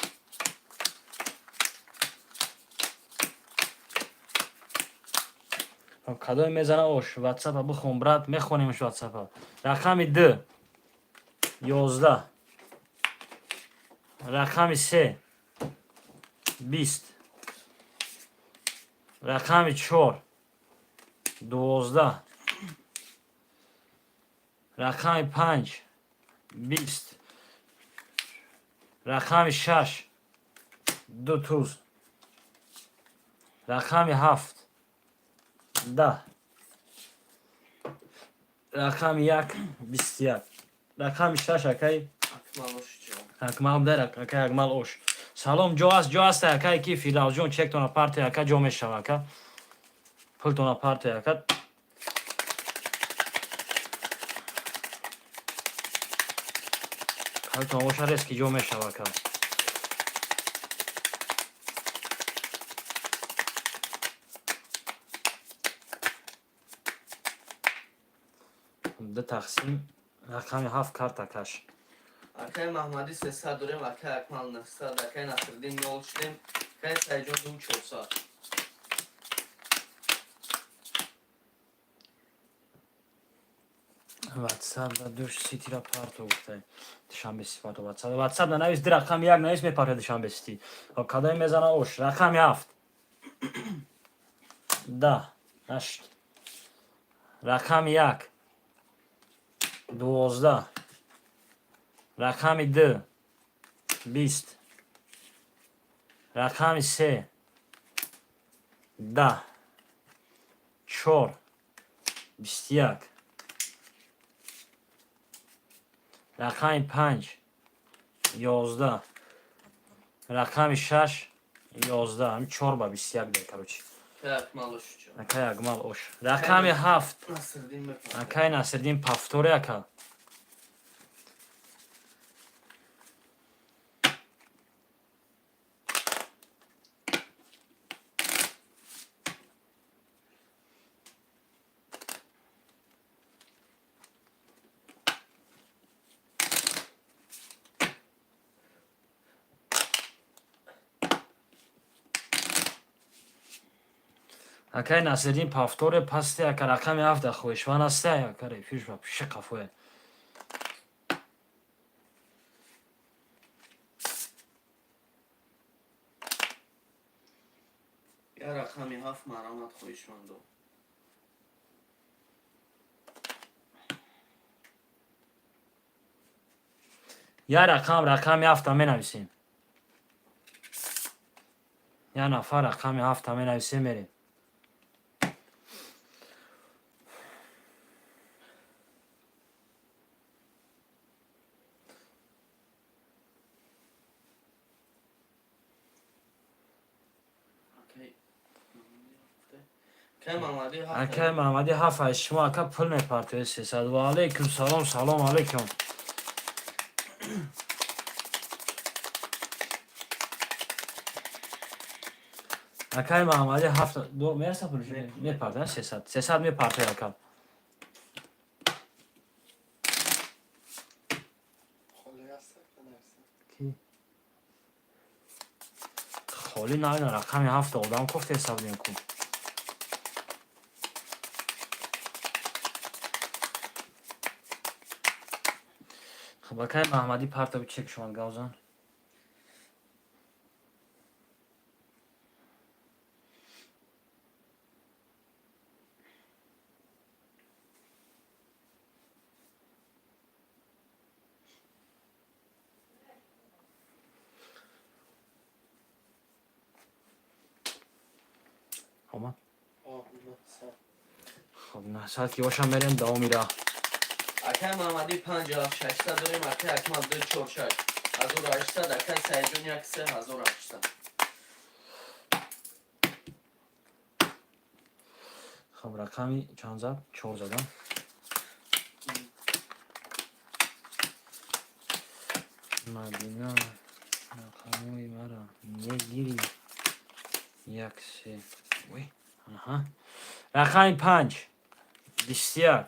کادوی میزنه اوش واتساپ بخون برات میخونیمش واتساپ رقم 2 11 رقم 3 20 رقم 4 12 رقم 5 20 رقم 6 2 توز رقم 7 10 رقم 1 21 رقم 6 اکای Akmal Oşcu اکمال در اکای اکمال اوش سلام جو است اکای کی فیراز جون چک تون پارت اکا جو میشه اکا پول تون پارت اکا حال تون اوش رس کی جو میشه اکا ده تقسیم رقم 7 کارت اکاش Akay Mahmadi 300 داریم Akay Akmal 900 Akay Nasreddin 0 شدیم Akay Saidjon 2 400 واتساپ دا دوش سیتی را پارتو گفته دوشنبه سی پارتو واتساپ دا نویس دی رقم 1 نویس می پارتو دوشنبه سیتی خب کادای میزنه اوش رقم 7 10 8 رقم 1 12 رقم 2 20 رقم 3 10 4 21 رقم 5 11 رقم 6 11 همین 4 با 21 ده کروچی Akay Akmal Oşcu اکای اگمال اوش رقم 7 Nasreddin Mepa اکای ناصرالدین پافتوری اکا اکای ناصرالدین پافتوری پسته اکا رقم 7 خویش وان استه اکا ریفیش با پیش قفوه Ya rakami 7 maramat خویشمندو یا رقم 7 می نویسیم یا نفر رقم 7 می نویسیم میریم Akay Mahmadi 7 اکای محمدی 7 شما اکا پل می پارتوی 300 و علیکم سلام علیکم اکای محمدی 7 دو میرسه پولش می پارتوی 300 می پارتوی اکا خالی هست که نرسه کی خالی نه رقم 7 آدم گفت حساب کن خب اکای محمدی پارتوی چک شما گوزن آمد. آه نه سر. خب نه ساعت که باشم بریم دامی را. اکای محمدی 5600 داریم، اکای اکمال 246 1800، اکای سعیدون یک 3800. خب رقمی چند زد؟ 4 زدم. مدینه رقمی مرا نگیری 1 3 وی آها رقم 5 21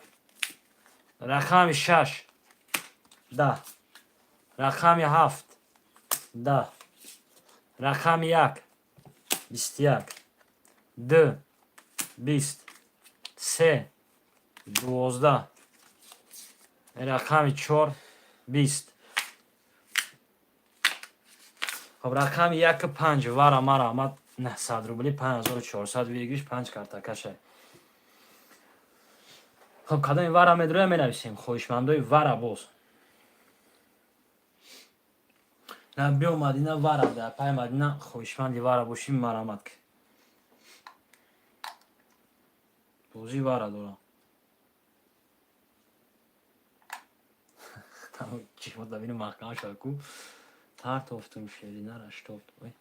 رقم 6 10 رقم 7 10 رقم 1 21 2 20 3 12 رقم 4 20. خب رقم 1 5 وارا مرا آمد 900 روبلی 5400 ویگیش 5 карта каше. خب کدام وارا میدروی می نویسیم خویشمندوی وارا باز. نه بیو مدینه وارا ده پای مدینه خویشمندی وارا باشیم مرامت که بوزی وارا دورا. تمام چشمات ببینیم محکم شد کو تر توفتم شیری نرش توفت وی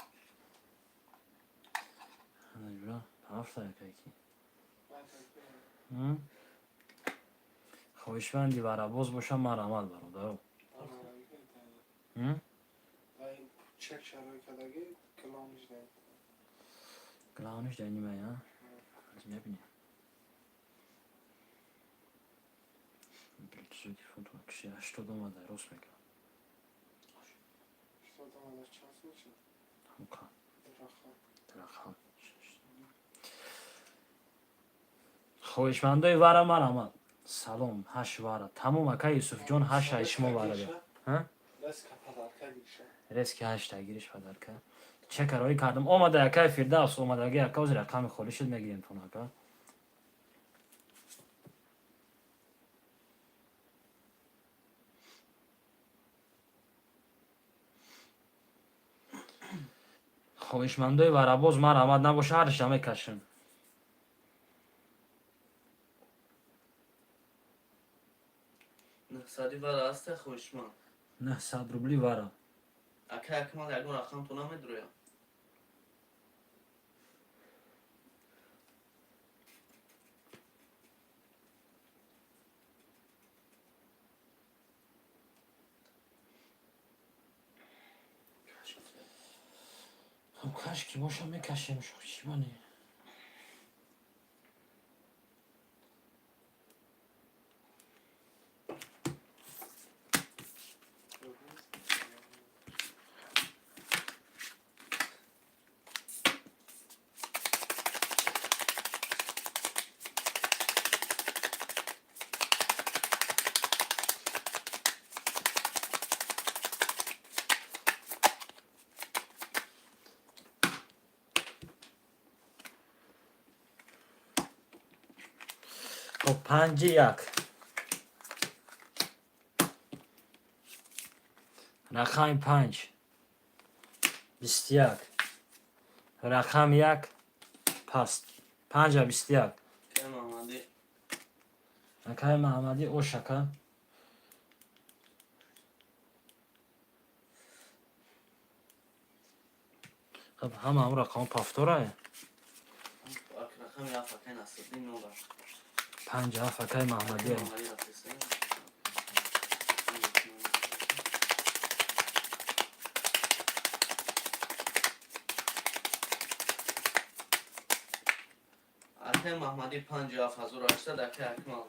هنجورا هفته یکی خویشمندی وارا باز باشم مرامت برادر. چک شرایطدagi کلامش داریم. کلانش دنیمه یا از نبینیم بلتزوی فوتو کشی 80 اومده راست میکنم شما در چاس میشه. همکان درخان خویشمندای وارا مرامت سلام هش وارا تمام اکای یوسف جان هش ایشما وارا ده ها دست کپادار کردیشه. ریسک هش تگیرش پدر که چه کارایی کردم اومده اکای فردوس اومده اگه اکاوز رقم خالی شد میگیم تو نکا خویشمندای وارا باز مرامت نباشه هرش همه کشم 900 وارا است خوشمند. 900 روبلی وارا اکای اکمال یکون رقم تو نمیدرویم. خب کاش که باشم میکشیم خویشمندی خب 5 1 رقم 5 21 رقم 1 پست 5 21 اکای محمدی اکای محمدی او شکا خب همه هم رقم پافتوره رقم یافت اکای نصدین نوبر 5 7 اکای محمدی محمدی رفیسه. اکای محمدی 5800 اکای اکمال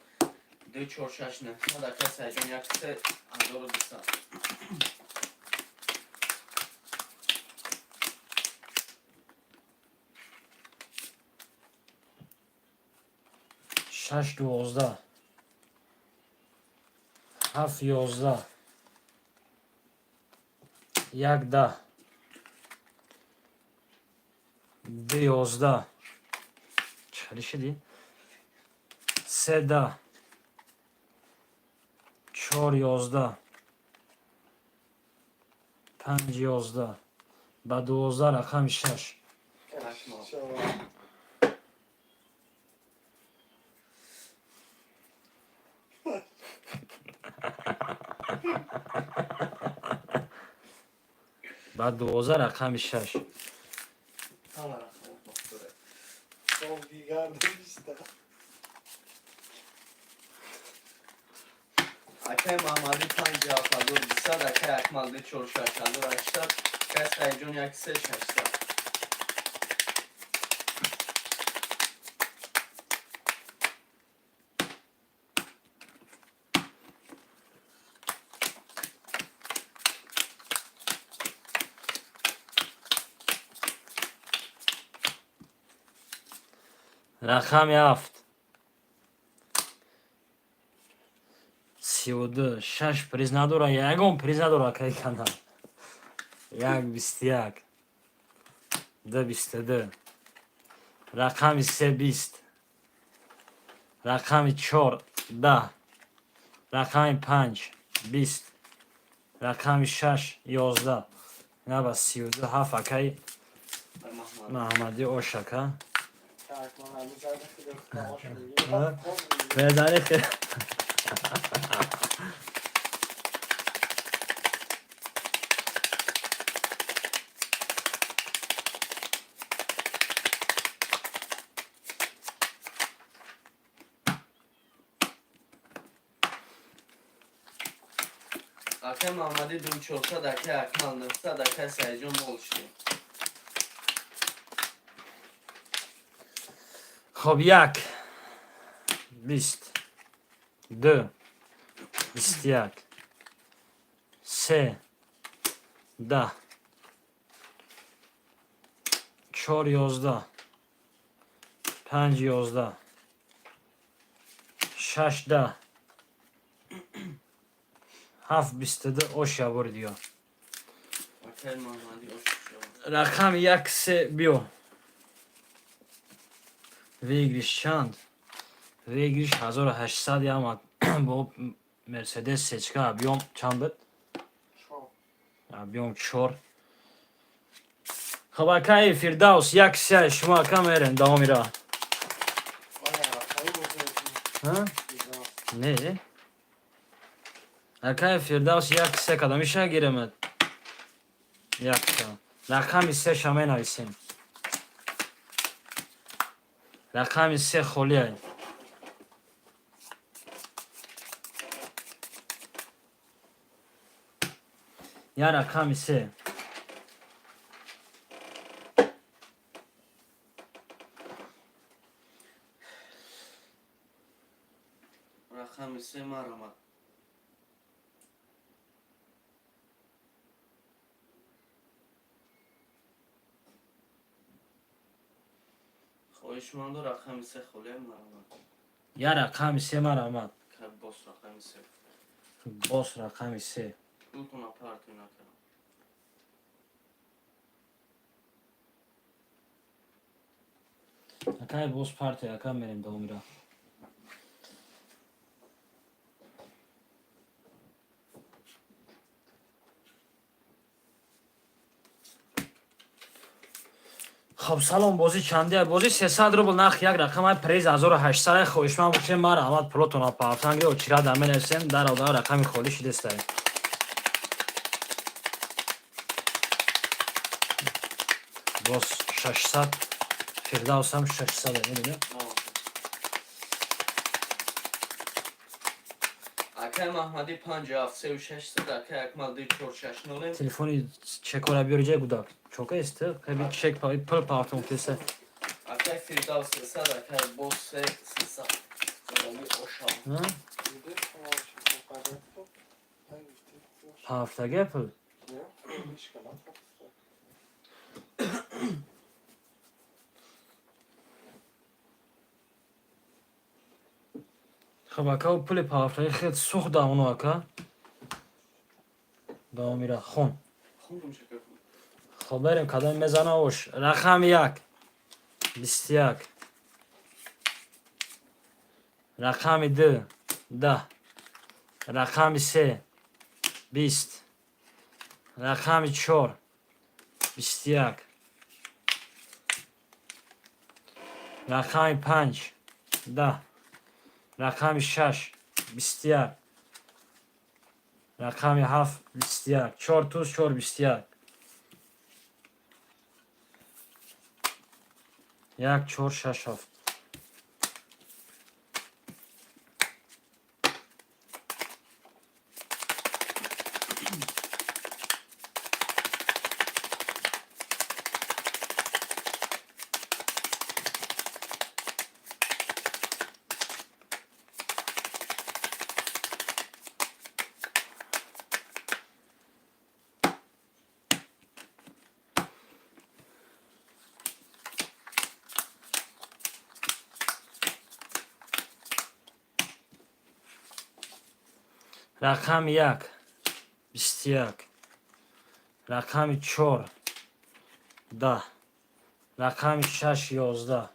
246 900 اکای سعیدون یک 3200. شش 12 7 11 1 10 2 11 چخلی شدی 3 10 4 11 5 11 با 12 رقم 6 اکمال شما ба 12 рақами 6. Ҳама рақам пафтуре. Son gigardım işte. Акай Маҳмадӣ 5 ҷаваб 200, акай Акмалдӣ 4 80, акай Саиҷон 1 3 800. рақами 7 32 6 приз надора, ягон приз надора акай канал. 1 21 2 22 рақами 3 20 рақами 4 10 рақами 5 20 рақами 6 11 ина ба 32 7 акай Маҳмадӣ Ошака. Kalkman abi zaten kırıkta hoş oluyor. Mezane xir. Акай Маҳмадӣ 2400, акай Акмал 900, акай Саиҷон 0 Хоб 1 20 2 21 3 10 4 11 5 11 6 10 7 22 Oşa vur diyor. Акай Маҳмадӣ Ошака. Rakam 1 3 bio. Вигриш чанд? Вигриш 1800 ямад бо Мерседес сечка объем чанд буд? Çok. Объем 4. Хоб акай Фирдавс 1 3 шумо ака мерен давом мера. Bayağı rakamı bozuyorsun. Ха? Güzel. Не. Акай Фирдавс 1 3 кадам иша гиремад. 1 3. Рақами 3 шама нависем. рақами 3 холия. Я рақами 3. Рақами 3 марамад. Хоҳишманду рақами 3 холия марамад. Я рақами 3 марамад. Кай бос рақами 3. Бос рақами 3. Пултона партия накард. Акай бос партия ака мерем давом мера. خب سلام بازی چندیه بازی 300 روبل نخ یک رقم های پریز 1800 خوشمن باشه ما رحمت پلوتون اپ افسانگی و چرا دامن هستن در اون رقم خالی شده است. باز 600 فردوس هم 600 میبینه. Акай Маҳмадӣ 5736, акай Акмалдӣ 460. Телефони чекора биорҷай гудак. Чока есть? Хаби чек пай пул пафтон кесе. Акай Фирдавс 300, акай Бос 300. Золи Ошал. Bir de tamam şimdi toparladık. Hangisi? Пафтага пул. Ne? Bir kanal kapısı. خب ака пули пафтага хел сух давно ака. Давом мира хун. Хундум шакар. خب بریم کدام میزنه اوش رقم 1 21 رقم 2 10 رقم 3 20 رقم 4 21 رقم 5 10 رقم 6 21 رقم 7 21 4 توز 4 21 یک چهار شش هفت. رقم یک 21. رقم 4 10. رقم 6 11.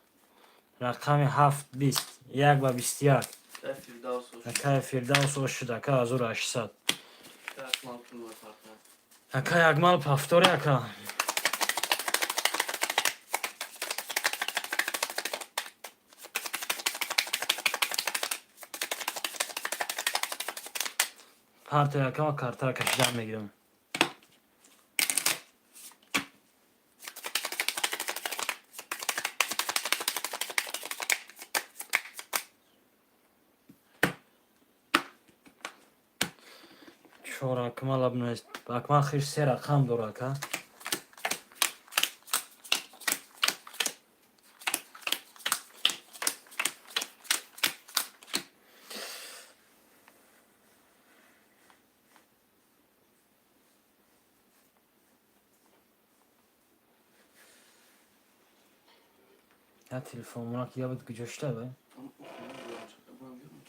رقم 7 20. 1 و 21. ده فیردوس و شد. اکای فیردوس شد اکا 1800. ده اکمال پول و پرتن. اکا یک مال پافتوری اکا. پارت اکا کارتر کشیدن میگیرم. چهار اکمال ابنویست. اکمال خیش 3 رقم داره اکا. یا تلفن اونا که یابد گجاشته بای. Tamam, okuyayım, diyorum, şaka yapıyorum.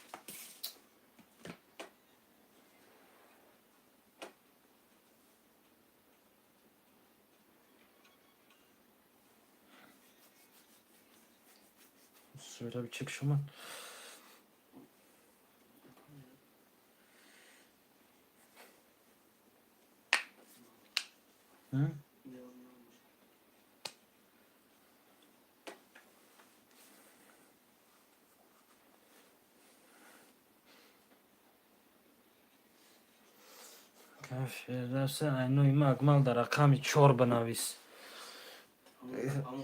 Söyle bir çık şunu. Hı? Derse aynı magmal da rakamı çor banavis. Ama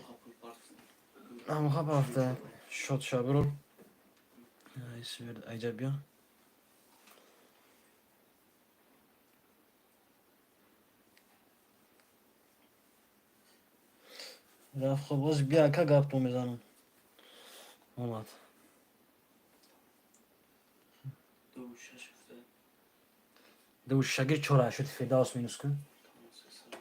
kapı parçası. Ama hafta şot şabrol. Ay acaba ya. رفت خب باز بیا که گپ تو میزنم اومد دو شش هفته. دو شگیر چرا شد فداس مینوس کن Tamam, sesler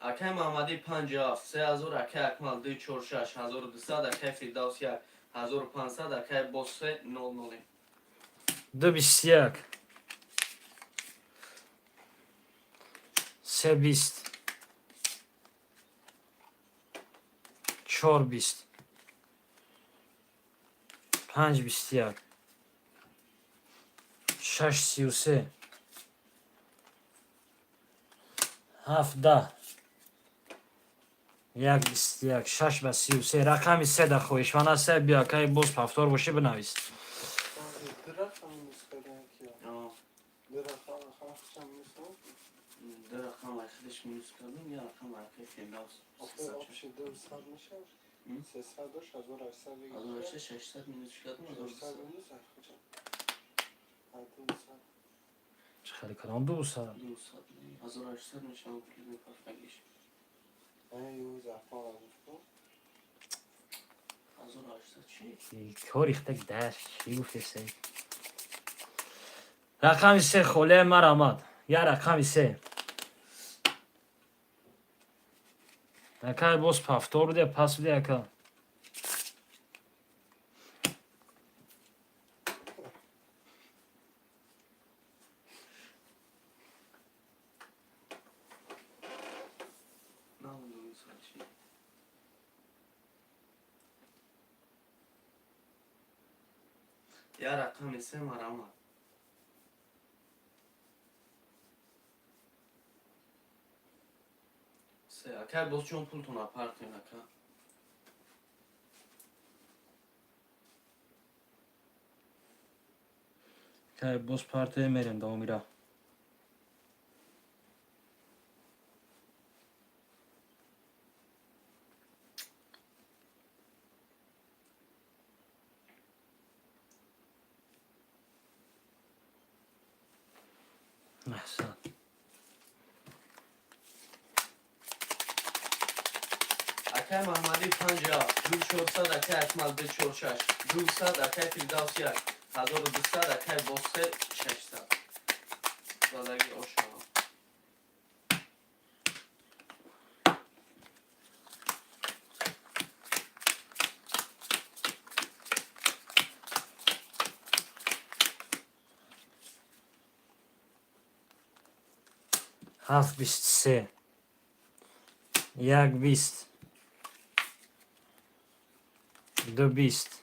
اکه محمدی 57 3000 اکه اکمال 246 1200 اکه فیردوس 1 1500 اکه بوسه 00 دو بیست یک سه بیست چهار بیست پنج بیست یک شش سی و سه هفت ده یک بیست یک شش و سی و سه رقمی سه ده خویش وانا سه بیا که باز پفتار باشه بنویس درخم نسخه که Tamam. درخم خواهشم نسخه ده رقم arkadaş minus kaldım ya rakam arkadaş Firdevs. آخه آخشه 200 میشه 300 داشت 1800 دیگه Az önce 600 minus çıkardım az önce. 600 نیست کجا 200 چه خیلی کلام دو سر 200 az önce 800 میشم پول پرفنگش. من یه زفا گفتم Az önce 800 چی؟ کاری خطک داشت چی گفتی سی رقم سه خوله مر آمد یا رقم سه اکا باز پفتار بوده پس بوده اکا نه اون 200 چی؟ یا رقم سه مرامت. سه اکر باز چون پول تون اپارت نکن. که باز پارت میریم دو میره احسن. Akay Mahmadi 50, 2400 Akay Akmal 246, 200 Akay Firdavs 1, 1200 Akay Bosre 600. Zadagi oşama. هفت بیست سه یک بیست دو بیست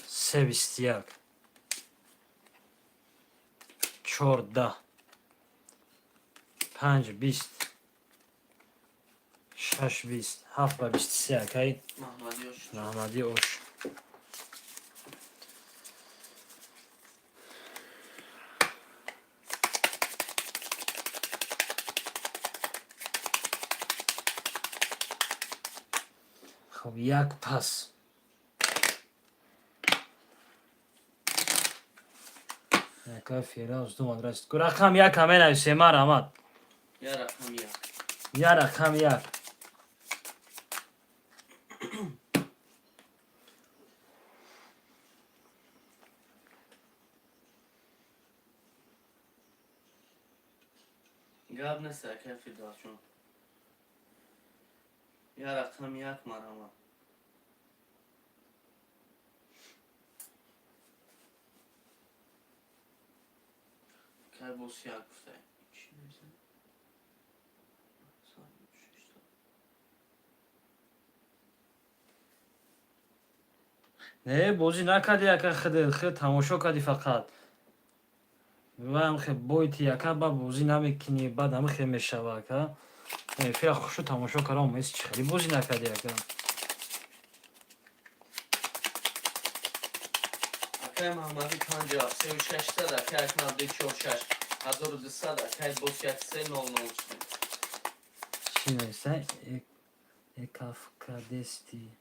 سه بیست یک چهار ده پنج بیست شش بیست هفت با بیست سه اکی Mahmadi oş. رحمدی اوش خب یک پس یکای فیراز دو مدرست که رقم یک همه نویسه ما رحمت Ya rakam ya. یا رقم یک Gab nese Akay Firdavs çon. Ya rakam yak marama. Akay Bos yak kustay. نه بازی نکردی یکا خود تماشا کردی فقط و هم خیلی بایتی یکا با بازی نمیکنی بعد هم خیلی میشوه که فیل خوشو تماشا کردم میست چی خیلی بازی نکردی یکا Akay Mahmadi 50, 3600 Akay Akmal 246, 1200 Akay Bos yak 300. چی نیسته؟ کافکا دستی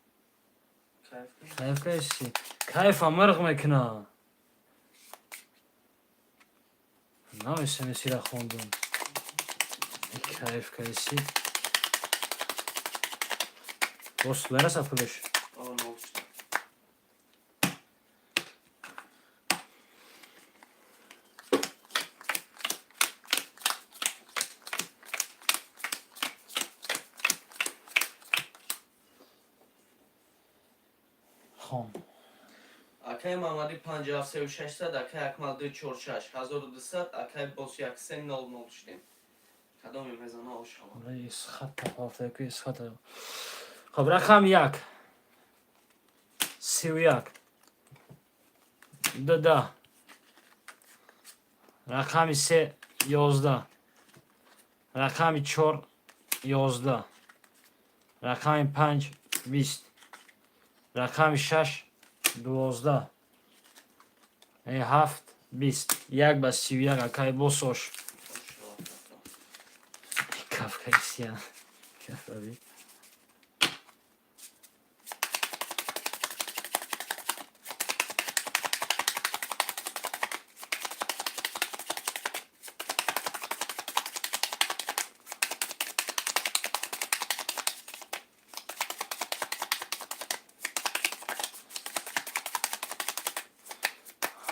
Kayf. کیف کشی کیف مرغ میکنه نمیشه میسی را خوندم کیف کشی دوست لرسه پولش O ne oluştu? خون Akay Mahmadi 50, 3600 Akay Akmal 246, 1200 Akay Bos yak 300 oluştu. Kadam mezana oşama. رئیس خط پافته که خط خب رقم یک 31 دو ده رقم 3 11 رقم 4 11 رقم 5 20 رقم 6 12 7 20 یک با 31 اکای بوسوش کافکایسیان کافی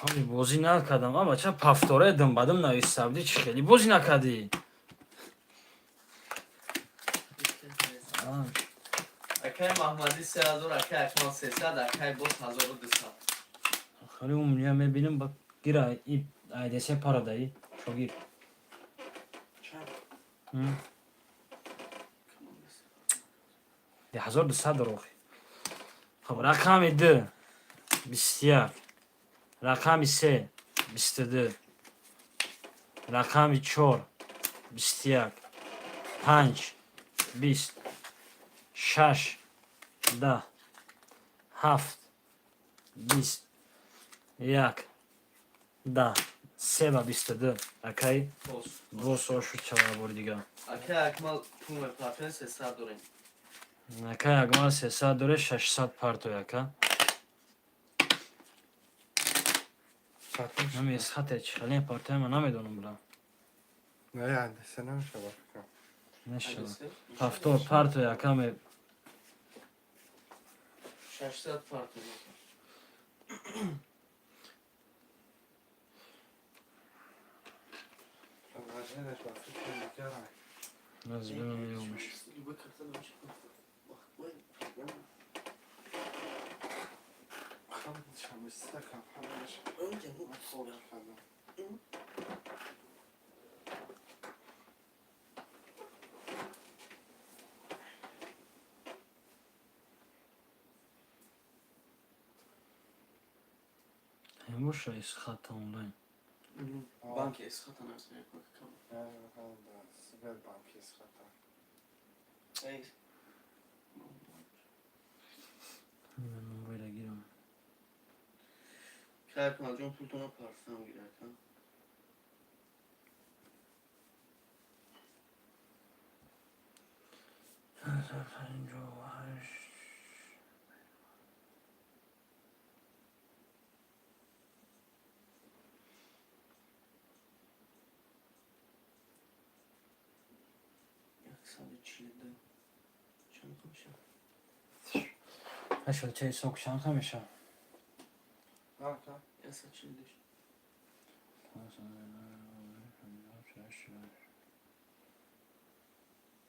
حالی بازی نکردم اما چه پفتاره دم بدم نویستم چی خیلی بازی نکردی Akay Mahmadi 3000 Akay Akmal 300 Akay Bos 1200. خیلی اونیا میبینم با گیره ای ایدسه پارادایی شو گیر ده 1200 روخی خب رقم 2 21 رقم 3 22 رقم 4 21 5 20 6 10 7 20 1 10 3 و 22 اوکی Bos. دو سوشو چرا بور دیگه Akay Akmal pul ve parfen 300 dorin. اوکی اگمال 300 دوره 600 پارتو یکا Nami esxate chikhalin partiya man namedonum bula. نه یعنی سه نمیشه بکنم. Neshava. Paftor parto yakame 600 parti. واجهش وقتی که میکردم az bilmem iyi olmuş. خمسة مستكم حمش مفهوم خدم Boş ver esxate online. Bank esxatan arasına yapmak. سبب بانكي سخطة Ey. Ben numarayla gireyim. Kayıp alacağım pultona parfüm girerken. Sadece çilede. Çanı konuşalım. Aşağı çay soğuk şanka mı şan? هاكا Yasa çilede.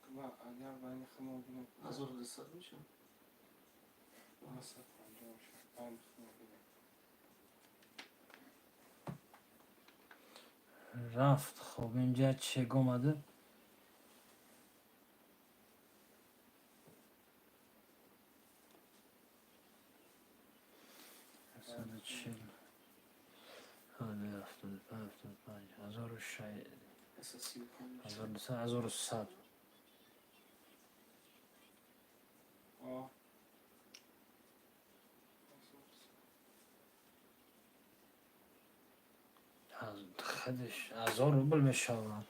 كما أجار بين خمو بنا Az orada sarmışım. ما صف عندهم شعبان خمو بنا رفت خب اینجا چه گمده؟ صد چل هاده 75 Yasa sil konmuş. 1100 آه خدش 1000 روبل میشود.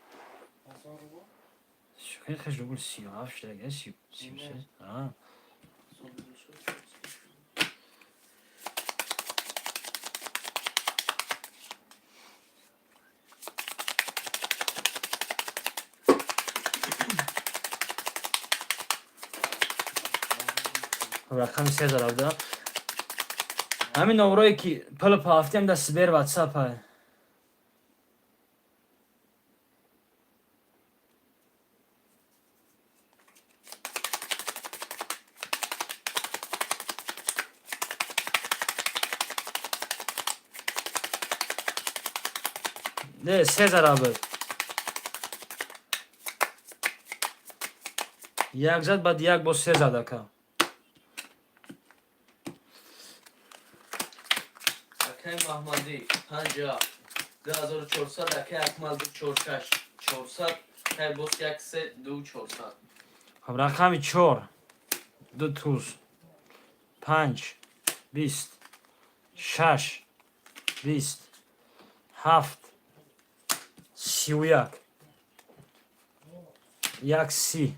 هزار و خیلی خیلی روبل 37 شده 36 آه Sonra da şöyle. رقم 3000 بوده. همین نمرایی که پل پافتی هم دست بیر واتساپ های. نه 3000 بود. یک زد بعد یک با 3 زده که. Akay Mahmadi 50 2400 Akay Akmaldi 46 400 Akay Bosyak ise 2400 خب رقم 4 2000 5 20 6 20 7 31 یک 30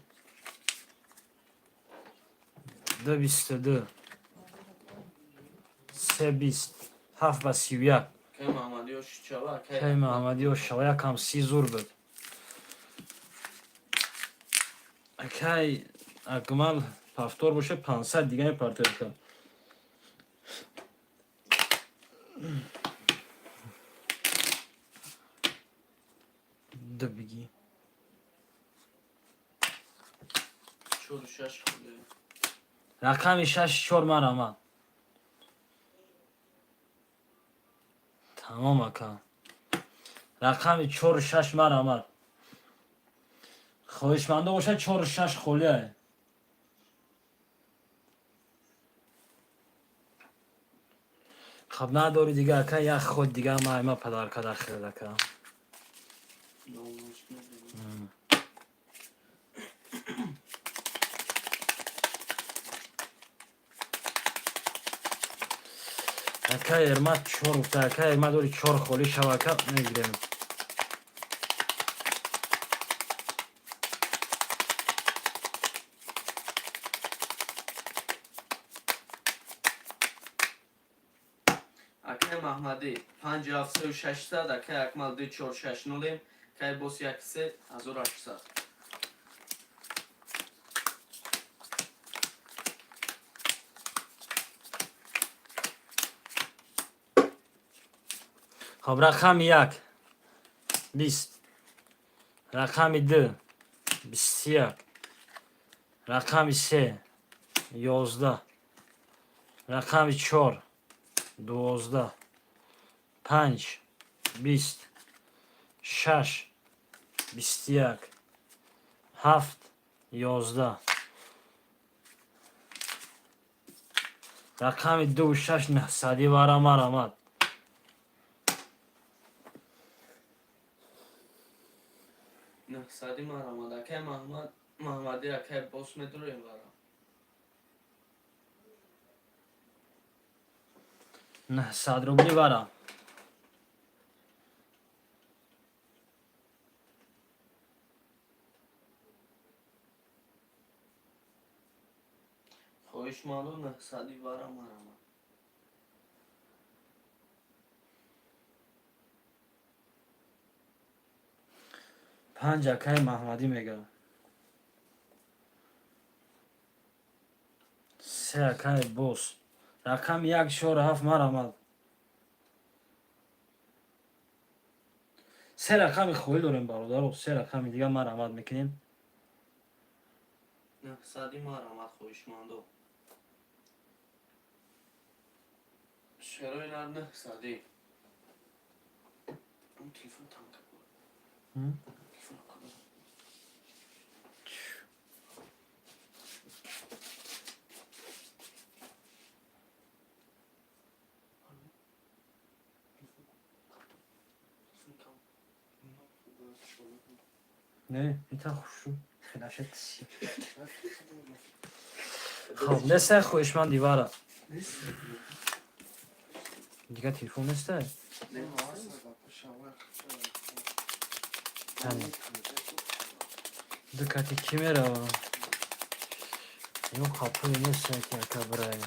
2 22 3 20 7 و 31 Akay Mahmadi o şu çava Akay کی محمدی و شما یکم 30 زور بود کی اکمال پفتور باشه 500 دیگه پارتر کن دو بگی Çoğu şaş kalıyor. رقم 6 4 من آمد تمام اکا رقم 4 6 من آمد خواهشمنده باشه 4 6 خولیه خب نداری دیگه اکا یک خود دیگه ما پدر کده خیلی اکا Ne olmuş ne olmuş. اکا ارمت 4 اکا اکا ارمت دوری 4 خولی شوکه نگیریم Акай Маҳмадӣ 57600, акай Акмал 2460, акай бос 1800. خب رقم 1 20. رقم 2 21. رقم 3 11. رقم 4 12. 5 20. 6 21. 7 11. رقم 2 6 900 برام آمد. Наҳсади марамад акай Маҳмадӣ акай бос медурем барам. 900 рубли برام. хоҳишманду 900 барам марамад. پنج اکای محمدی میگه. 3 اکای بوس. رقم 1 4 7 مار آمد. 3 رقم خوبی داریم برادر. 3 رقم دیگه مار آمد میکنیم. 900 марамад хоҳишманду. чаро инар 900? Он телефон танка буд. Телефон кадом? نه ایتا خوش شد. خلاشت سی. خب نسته خوش من دیواره. دیگه تلفن نسته. دکتی کی میره؟ اینو کپوی نسته که برای.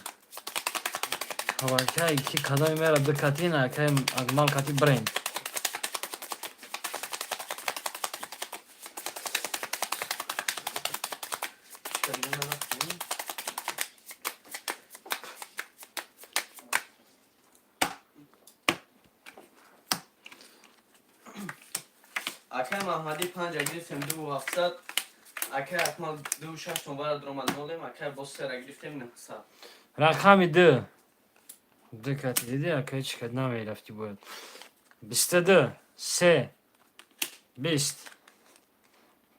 خب اگه کی کدام میره دکتی نه که اگمال کتی برین. акай Маҳмадӣ 5 гирифтем 2700. акай Акмал 26 бара дуромад нолем. акай бос 3 гирифтем 900. رقم 2 دکتی دیدی اگه چی کد نمیرفتی باید. 22 3 20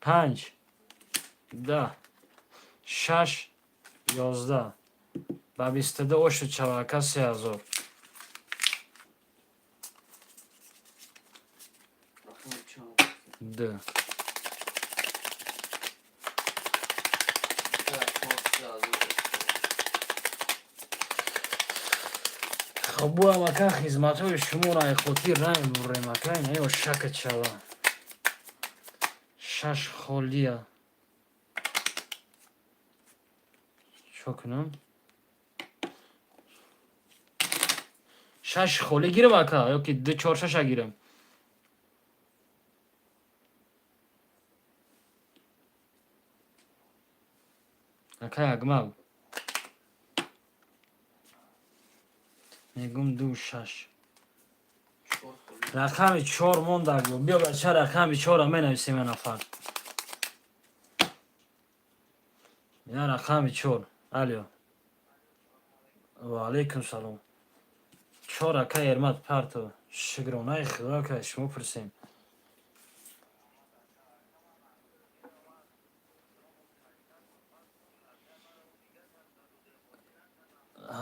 5 10 6 11 با 22 اوشو چواکا 3000. рақами чанд? 2 акай Акмал 3000. خب بو هم اکا خیزمت های شما را خاطی رنگ بریم اکا این ایو شک چوا 6 خالیه چو کنم 6 خالی گیرم اکا یا که 2 4 6 گیرم اکا اگمال میگم 2 6 رقم 4 مونده بیا بچه رقم 4 می نویسیم نفر یا رقم 4 الو و علیکم سلام 4 اکا ارمت پرتو شگرانه خدا که شما پرسیم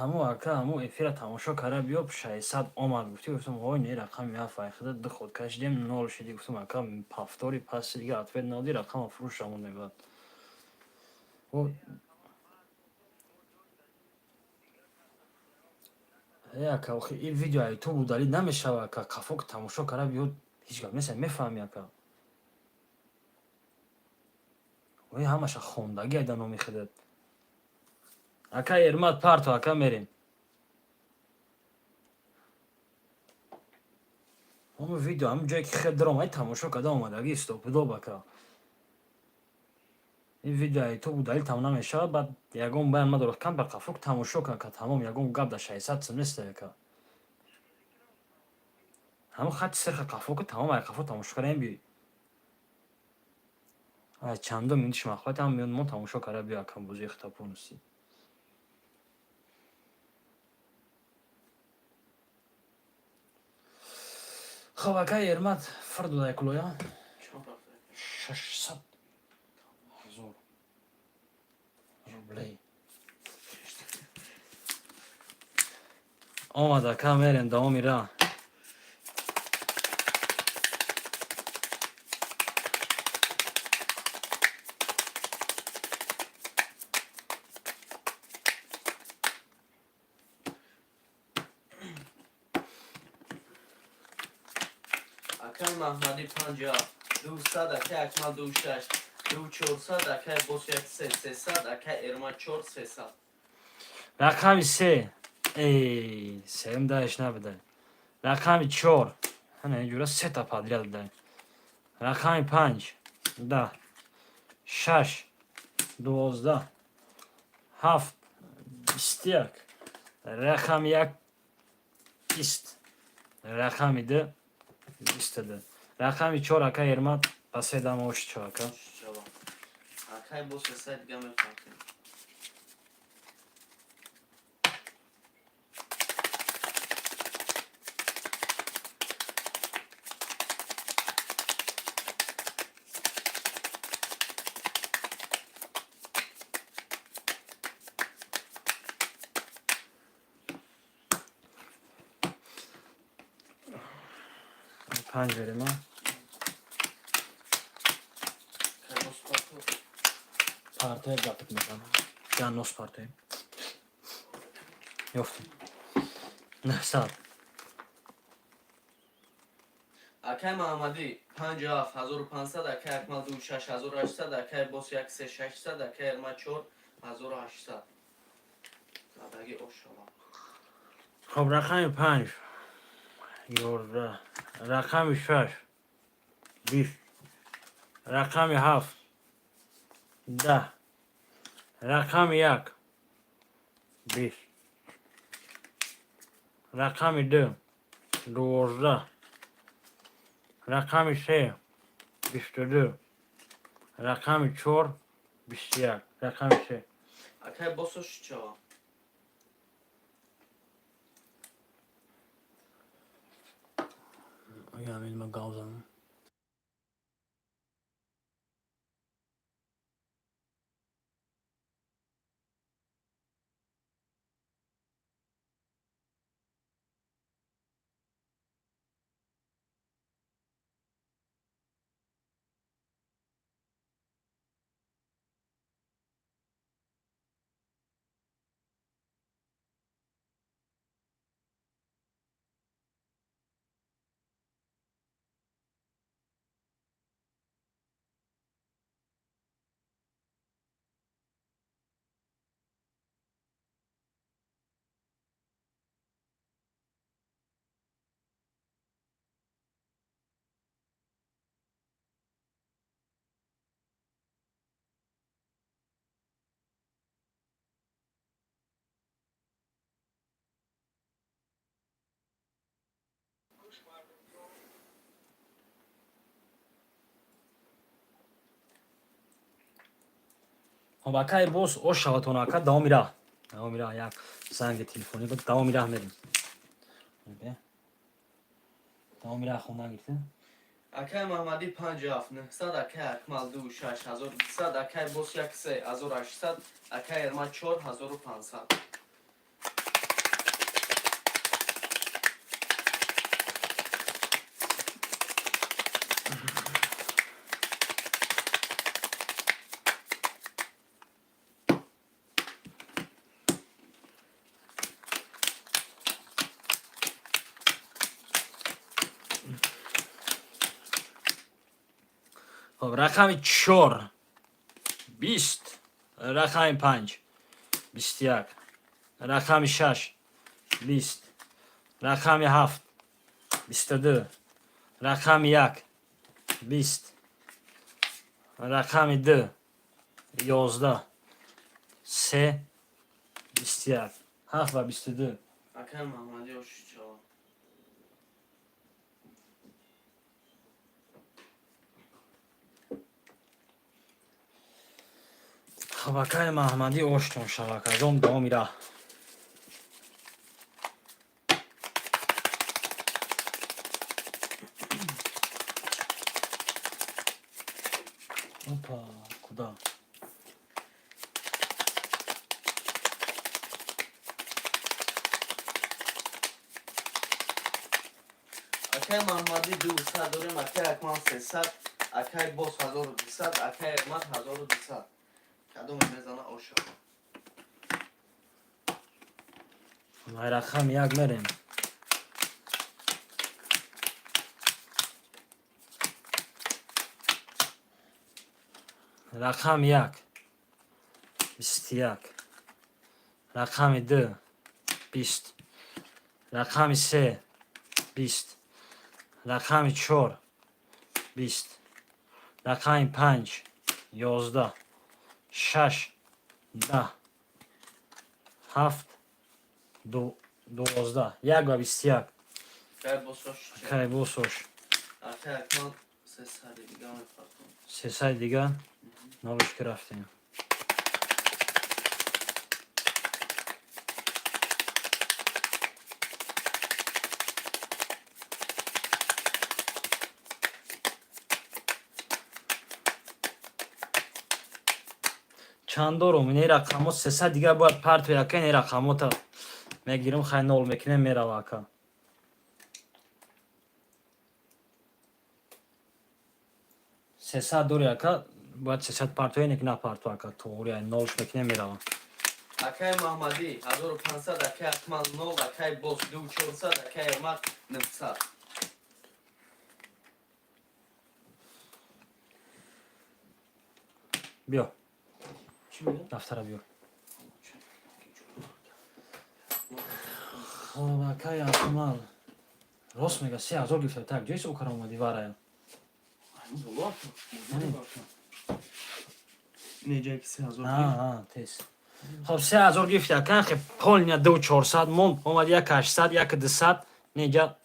همو اکا همو افیر تماشا کرده بیا 600 آمد گفتی گفتم آقای نه رقم یا فایخده دو خود کشیدیم 0 شدی گفتم اکا پفتاری پس دیگه اطفال نادی رقم فروش همون نگاد و اکا اخی این ویدیو های تو بودالی نمیشه اکا کفاک تماشا کرده بیا هیچ گفت نیست میفهمی اکا و همش خوندگی ایده نامی خودت اکا ارمت پرتو اکا میریم همون ویدیو همون جایی که خیلی درامایی تماشا کرده آمدگی استاپیدو بکا این ویدیو ایتو بود دلیل تمام نمیشه بعد یگون بیان ما درست کم بر قفوک تماشا کرد که تمام یگون گب در 600 سم نیست که همون خط سرخ قفوک تمام ای قفوک تماشا کردیم بی چند دو منتش مخاطی هم میون ما تماشا کرده بیا کم بوزی اختپونسی خب اکای ارمت فرد دای کلویا 600 هزار روبلی آمده که میرین دوام میره اکای محمدی 50 200 اکای اکمال 26 2400 اکای بوس 300 اکای ارما 4 300 رقم 3 ای سیم دایش نبوده رقم 4 هنه اینجورا 3 تا پادریل داده رقم 5 10 6 12 7 21 رقم 1 20 رقم 2 22 رقم 4 اکای ارمت پس دم اوش چه اکا اکای بوس 300 دیگه میفرقیم پنج بریم ها اکای بوس پاتو پارتای گپت میکنم جانوس پارتای یفتیم نه سال اکای محمدی 57 1500 اکای اکمال 26 1800 اکای بوس 600 اکای ارما 4 1800 دادگی اوشالا خب رقم 5 11 رقم 6 20 رقم 7 10 رقم 1 20 رقم 2 12 رقم 3 22 رقم 4 21 رقم 3 اکای بوسش چا Ja, will man grausam. Обакай бос ошаватонака давомира. Давомира як занги телефони гуфт давомира мерим. Давомира хона гирте. اکای محمدی 57 900 اکای اکمال 26 1200 اکای بوس 3 1800 اکای ارما 4 1500 خب رقم 4 20 رقم 5 21 رقم 6 20 رقم 7 22 رقم 1 20 رقم 2 11 3 21 7 و 22 اکای محمدی اوش چاوا خب اکای محمدی اوشتون شوک از اون دو میره اوپا کدا اکای محمدی 200 داریم اکای اکمال 300 اکای باز 1200 اکای احمد 1200 کدوم میزنه اوشا مای رقم 1 میریم رقم 1 21 رقم 2 20 رقم 3 20 رقم 4 20 رقم 5 11 6 10 7 12 1 و 21 اکای باز اوش چاوا کای بوسوش اکای اکمال 300 دیگه میفرستم 300 دیگه نالش که رفتیم چند دارم این رقم 300 دیگه باید پرت و یکن این رقم تا میگیرم خیلی نول میکنه میره واکا 300 دور یکا باید 300 پرت و اینک نه پرت واکا توری نولش میکنه میره اکای محمدی 1500 اکای اکمال 0 اکای باز 2400 اکای احمد 900 بیا چی میگه؟ دفتر بیار خب اکای احمال راست میگه 3000 گفته تک جایش او کار اومدی واره اینه جایی که 3000 ها تیس خب 3000 گفت یکن خب پول نیا 2400 موند اومد یک 800 یک 200 اینجا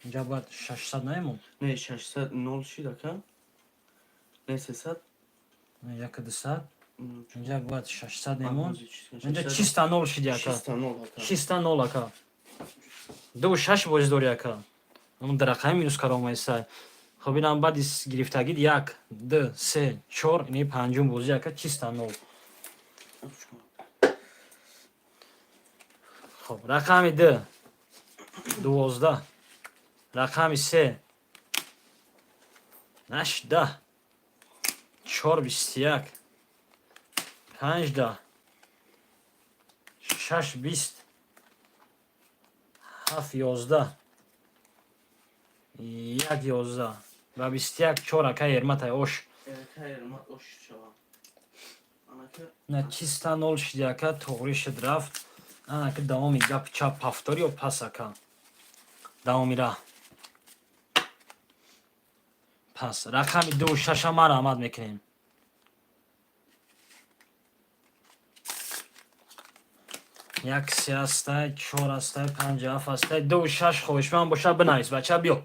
اینجا باید 600 نیمون نه 600 0 شید اکا نه 300 یک 200 اینجا باید 600 نیمون آموزی اینجا چیستا نول شد یکا 600 اکا چیستا نول اکا 26 باید دور یکا اون در رقم مینوس کار اومد سای خب اینم بعد گرفتگی 1 2 3 4 اینی پنجم بوزی یکا چیستا نول خب رقم 2 12 رقم 3 18 4 21 15 6 20 7 11 1 11 و 21 4 اکای ارمتای اوش اکای احمد اوش چاوا انا که نه چیستا نول شد یکا توغری شد رفت انا که دوامی گپ چپ پفتاری و پس اکا دوامی را پس رقم 2 6 ما را آمد میکنیم یک 3 است 4 است 5 7 است 2 6 خوش من باشه بنویس بچه بیا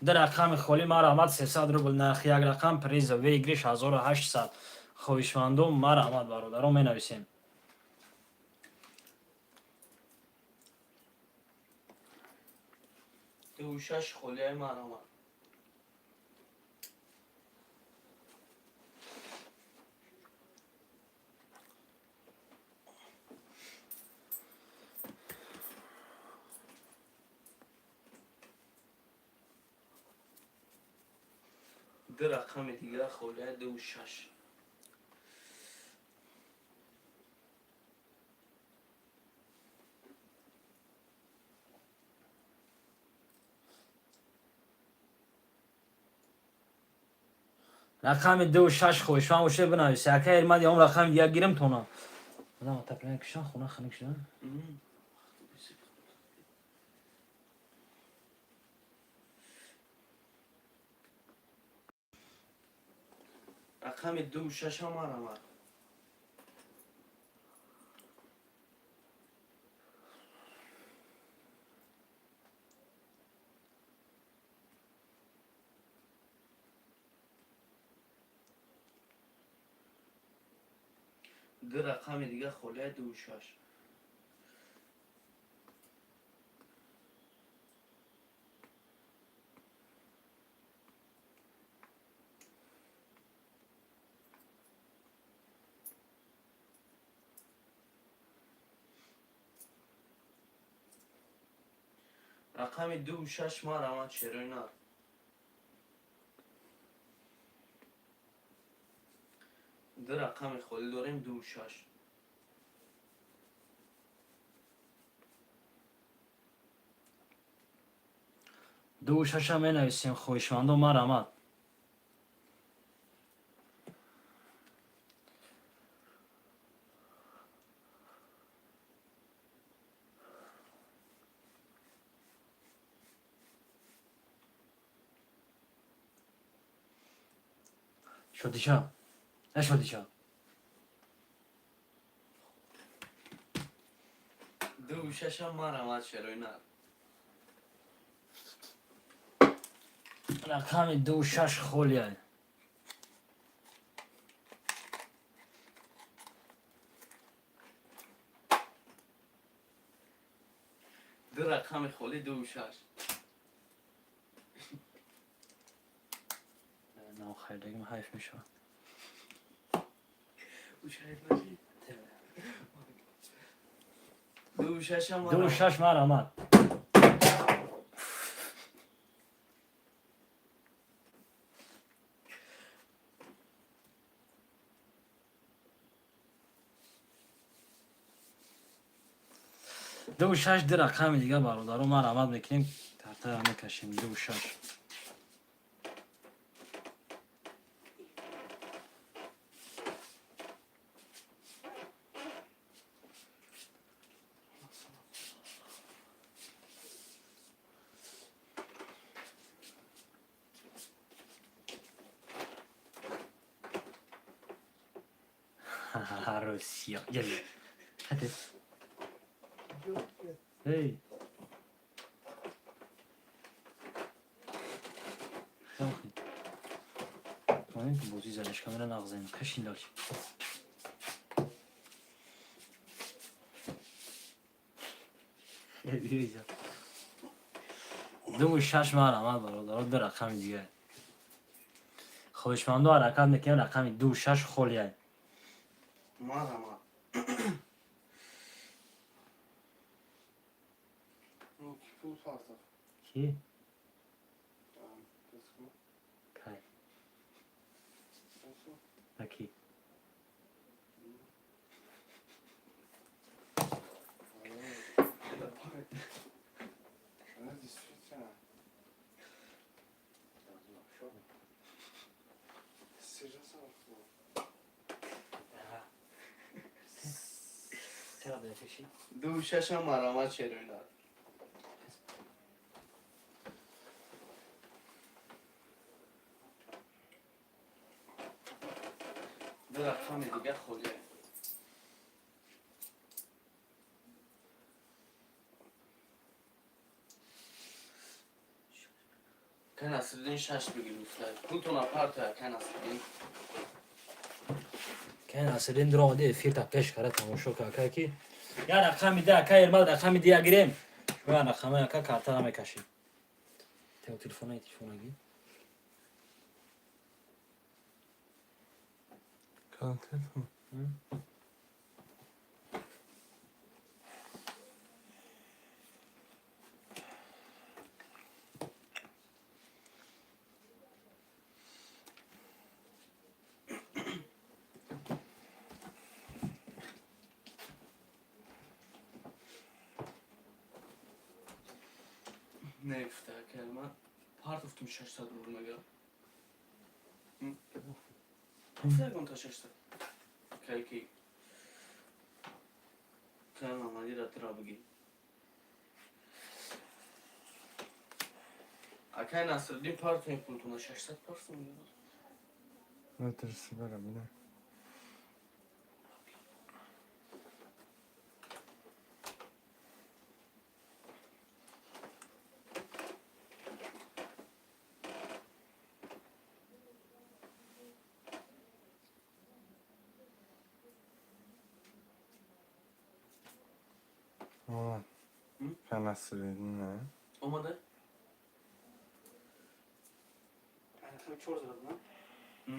در رقم خالی ما را آمد 300 روبل نرخ یک رقم پریز ویگریش 1800 خویشمندم ما را آمد برادرم می نویسیم 26 خلیه من آمد دو رقم دیگه خلیه 26 رقم 2 6 خوش من باشه بنویس یک ارمد یا رقم دیگه گیرم تو نه آدم تپلین کشان خونه خنک شدن رقم 2 و 6 هم آرامد. دو رقم دیگه خالی 2 و 6. رقم 2 و 6 ما آرامد شیروینار. دو رقم خالی داریم 2 و 6. دو و شش هم بنویسیم خویشمند و مرمت. شدیشا نشدیشا 2 و 6 هم ما آرامد شیروینار. رقم 2 و 6 خولیه. دو رقم خالی 2 و 6. نه خیلی دیگه حیف میشه. او شاید نشید. 2 و 6 هم 2 و 6 مرمت. دو و 6 در رقم دیگه برادران مرمت میکنیم. ترتیب میکشیم 2 و 6. روسیا گلی hadi hey خیلی کنیم که بوزی زدش کاملا نغزیم کشین داشت دو و 6 مرمت برادران در رقم دیگه خوشمندو حرکت میکنیم رقم 2 و 6 خولیه ما آرامد. Pul farkı. کی؟ Kısmı. کی؟ Nasıl? نکی Она действительно. Сейчас چرا بنفشی؟ 2 و 6 هم آرامد شیروینار. دو رقم دیگه خالی. که نصرالدین 6 بگیر افتاد. پولتون آپارت که نصرالدین. که ناصرین درآمده فیل تپش کرده تماشا که کی یا رقم ده که ارمال رقم دیگه گیریم شما رقم که کارت هم میکشیم تلفن گی Kanka. نه افتاد که من پارت افتم 600 رو مگه. افتاد کن تا 600. که آمدی را ترا بگی. اکه نصرالدین پارت این پولتون 600 پارت میگه. Ötürüsü böyle bir de. Aa. Hı? Fena sürüyordun ne? Olmadı. Ayakkabı çok zor lan. Hı.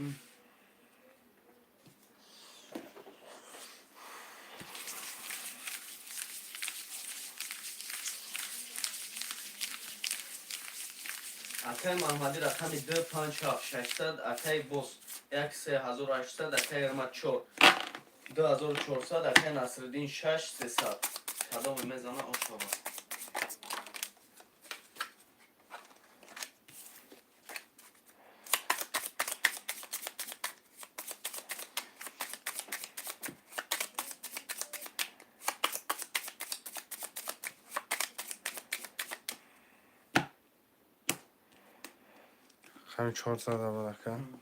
Akay Mahmadi rakami 2,5-800, akay boz 1,800, akay Ermat 2,400, akay Nasreddin 6,300. Kadam mezana aşağı. Hem çorsa da bırakın.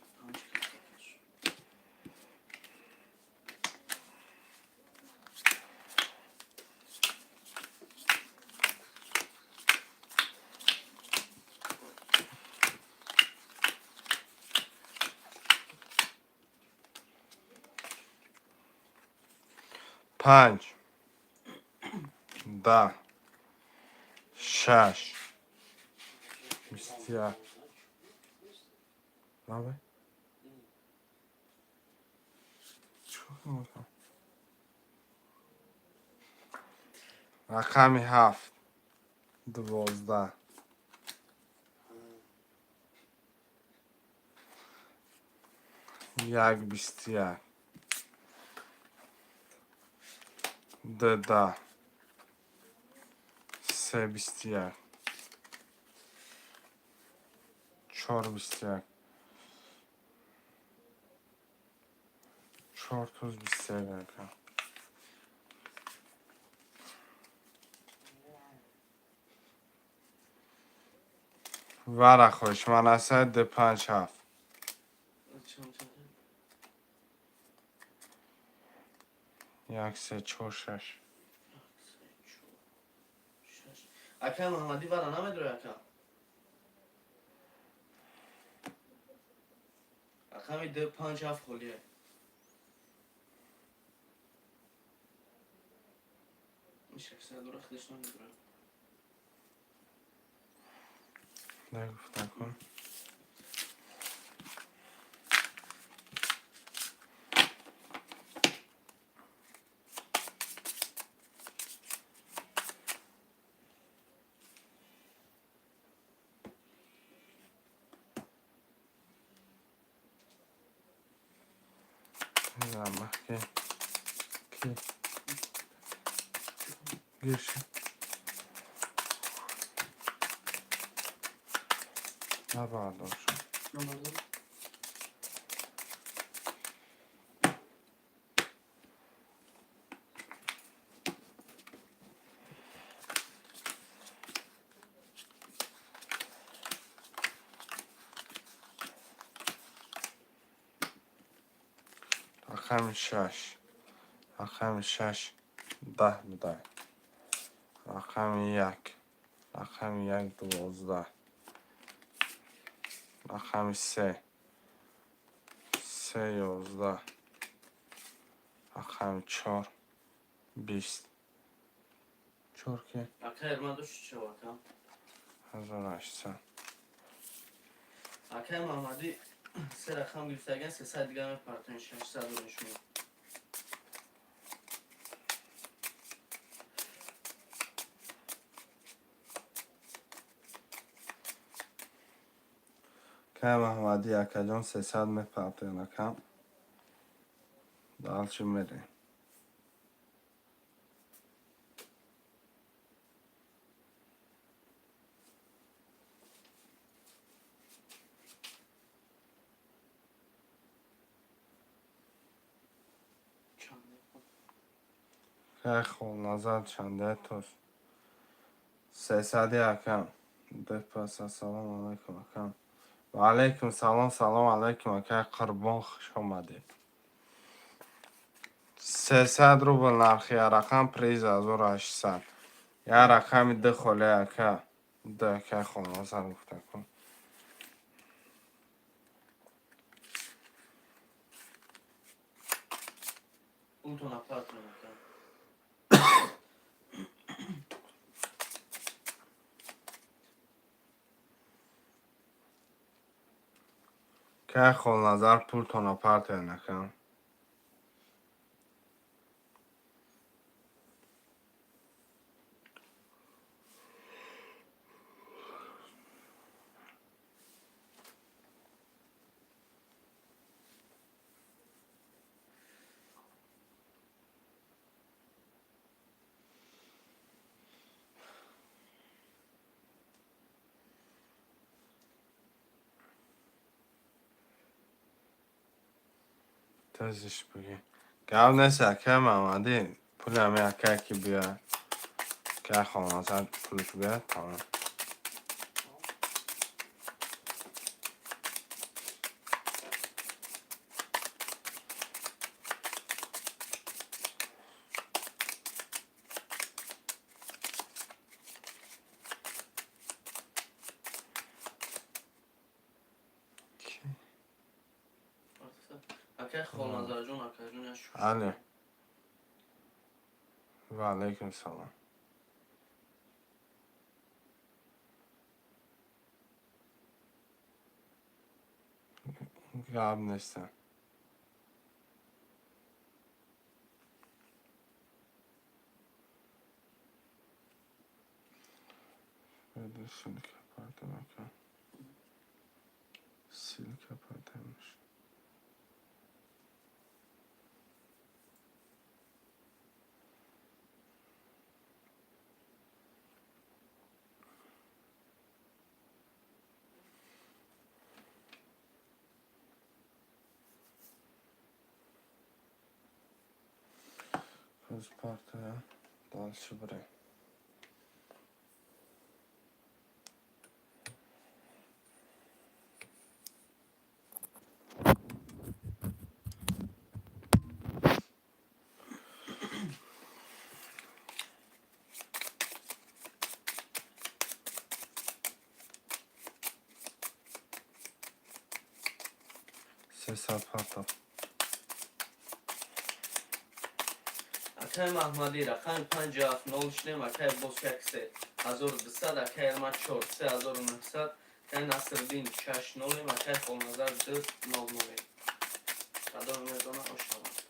پنج ده شش بیست نبه رقمی 7 12 1,21 2 3,21 4,21 4,21 ورق خوش من اصد 5 7 1 3 4 6 Akay Mahmadi var ana mı duruyor akay? Akay 2,5 خلیه. میشه که دور خودش نمیدونه. نگفتم کن Ama ki gir. Ne bağlı olsun? رقم 6 رقم 6 10 بوده رقم 1 رقم 1 12 رقم 3 3 11 رقم 4 20 4 که Akay Ermat 3 akay. 1800 Akay Mahmadi سه رقم گرفتگن 300 دیگه هم پارتن 600 رو نشون. که محمدی اکا جان 300 میپرده نکم دالچه میره که خوب نظر چنده توست 300 اکم بپرسه سلام علیکم اکم و علیکم سلام سلام علیکم اکای قربان خوش آمدید 300 روبل نرخی رقم پریز 1800 یا رقم ده خوله اکا ده اکای خونه سر گفته کن اون تو نپرت نمیکنم که خول نظر پول تانا پرت نکن تازش بگی گاو نیست اکای محمدی پول همی اکای که بیا که خول نظر پولش بیا تمام اکه خول نظر جون اکه جون یا شوش علی و علیکم سلام گاو نیست بده سیلک پرت نکن سیلک پرت نمیشه Kız partıya dalşı buraya. Ses parta. اکه محمدی رقم 57 نیم اکه بوسککسه 1200 اکه ارمت 4 3900 اکه نصردین 6 نیم اکه خول نظر 2 9 نیم قدر میزانه خوش آمد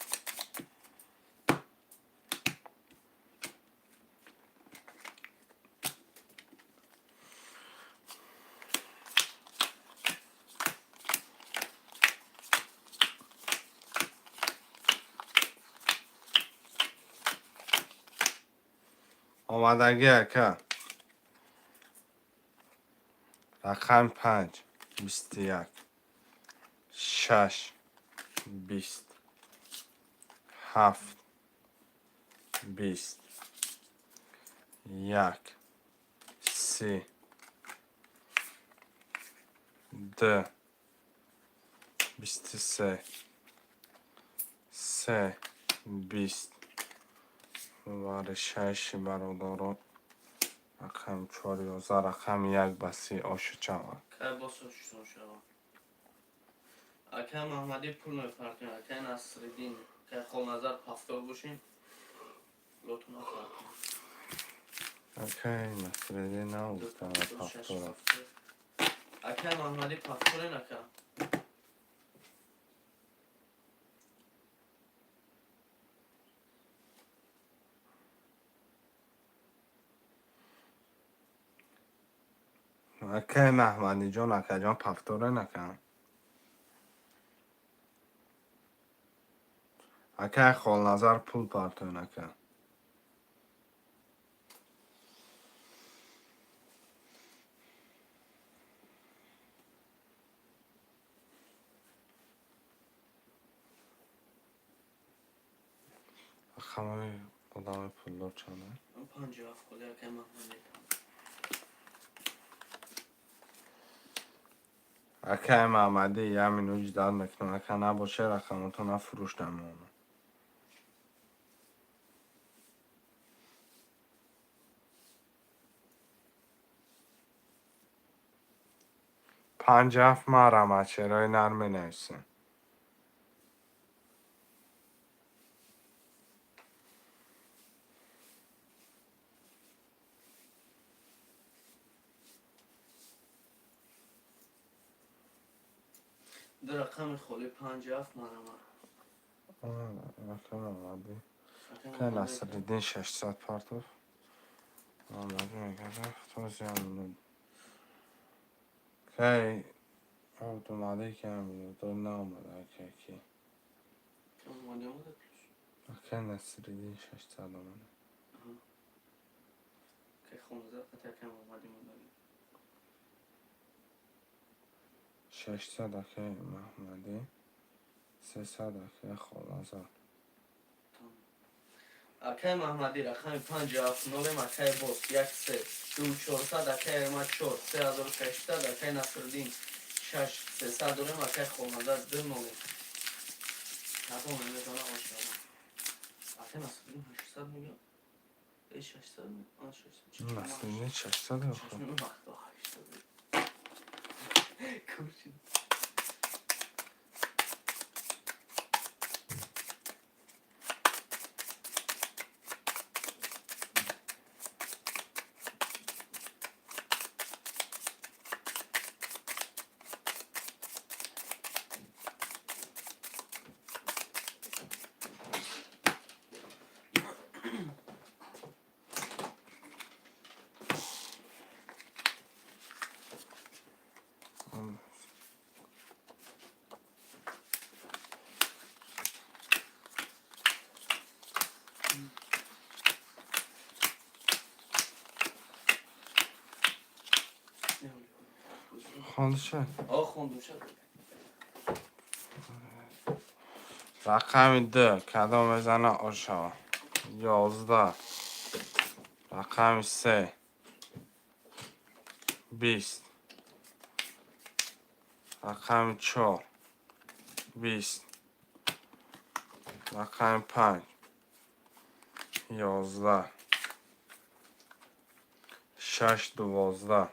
آمدگی اکا رقم 5 21 6 20 7 20 1 3 2 23 3 20 وار 6 برادران رقم 4 11 رقم 1 بسی آشو چما اکه بوسوشتون شما اکه محمدی پول میپرتون اکه نصردین اکه خول نظر پفتور بوشین لطفا پرتون اوکی مسئله نبودم پافتورم اکه محمدی پفتوره نکه اوکی محمدی جان اکا جان پافتوره نکن اکا خول نظر پول پارتو نکن خمه قدام پول چانه 57 خوله اکه محمدی اکه محمدی یه همین وجداد میکنم اکه نباشه رقمتو نفروش نمونه 57 مرمت چرای نرمه نیستن در رقم خالی 57 مرمه اکه محمدی که اکه نصرالدین 600 پارتوف محمدی میگه توزی همونو که اوتومالی که همونو دو نامده اکه کی اومده اومده اکه نصرالدین 600 آمده که 15 قطعه کم اومده اومده 600 اکه محمدی 300 اکه خالازار اکه محمدی رقم 57 نولم اکه باست 1 3 2 400 اکه ارما 4 3600 اکه نصرالدین 6 300 دارم اکه خالمزار 2 نولم تمام میزنه آشنا اکه نصرالدین 800 میگه 600 آن 600 نصرالدین 600 اخو کورچی خانده شد خوندم شد رقم 2 کدام بزنه آشا 11 رقم 3 20 رقم 4 20 رقم 5 11 6 12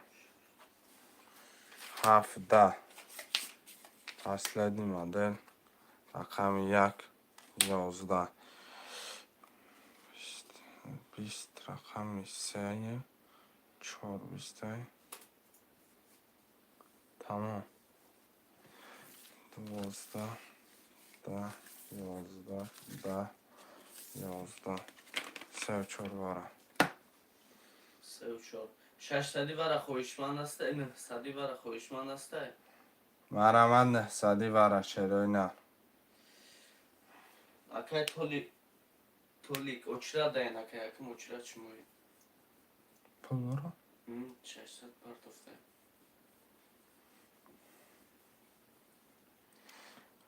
17 اصلی مدل رقم 1 11 20 رقم 3 4 20 تمام 12 10 11 10 11 3 و 4 باره 3 و 4 600 برای خویشمند است این 900 برای خویشمند است مرمند 900 باره چرای نه اکه تولیک اچرا داین اکه اکه اچرا چموی پول برو 600 پارتوفته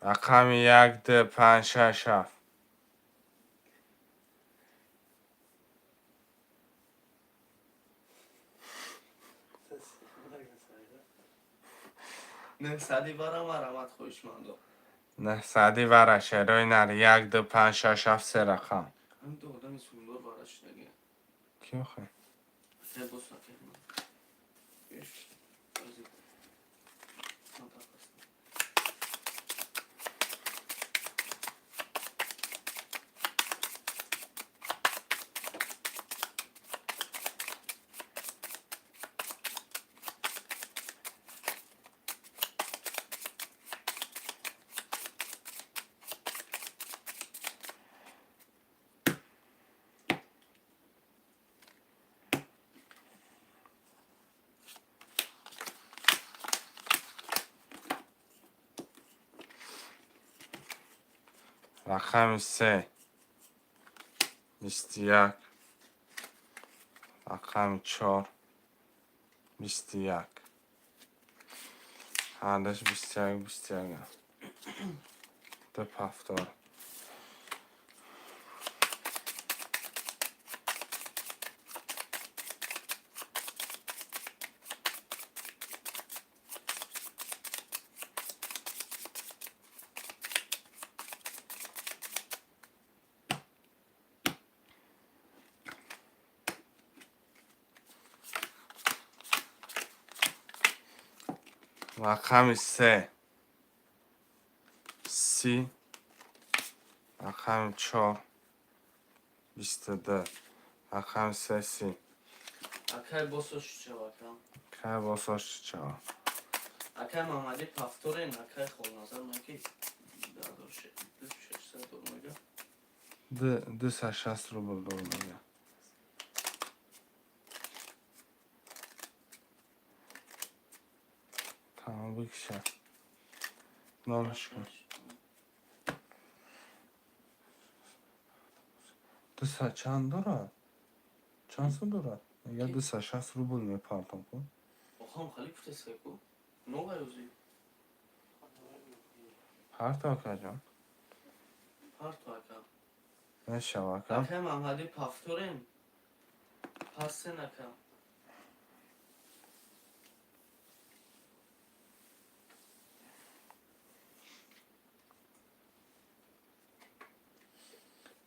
رقم 1 2 5 6 7 900 برای مرمت خویشمند 900 باره چرای نه 1 2 5 6 7 3 رقم هم دو آدم سوندور بارش نگه کی آخه اکه بس اکه بیش بازی رقم 3 21 رقم 4 21 هردش 21 21 دو 70 رقم 3 30. رقم 4 22. رقم 3 30. Akay bosoş çavakam. که باساش چا Akay Mamadi paftorin akay xolnazar maki. Daha doğrusu düz şeşse durmaga. 260 روبل دور میگه. tamam بکشه نامش کن 200 چند داره؟ چند سو داره؟ یا 260 روبل میپردم کن Oxam xali putesek bu. Nova yozi. پرتا کجان Parto akam. نشوا کم Akay Mamadi paftorin. Passen akam.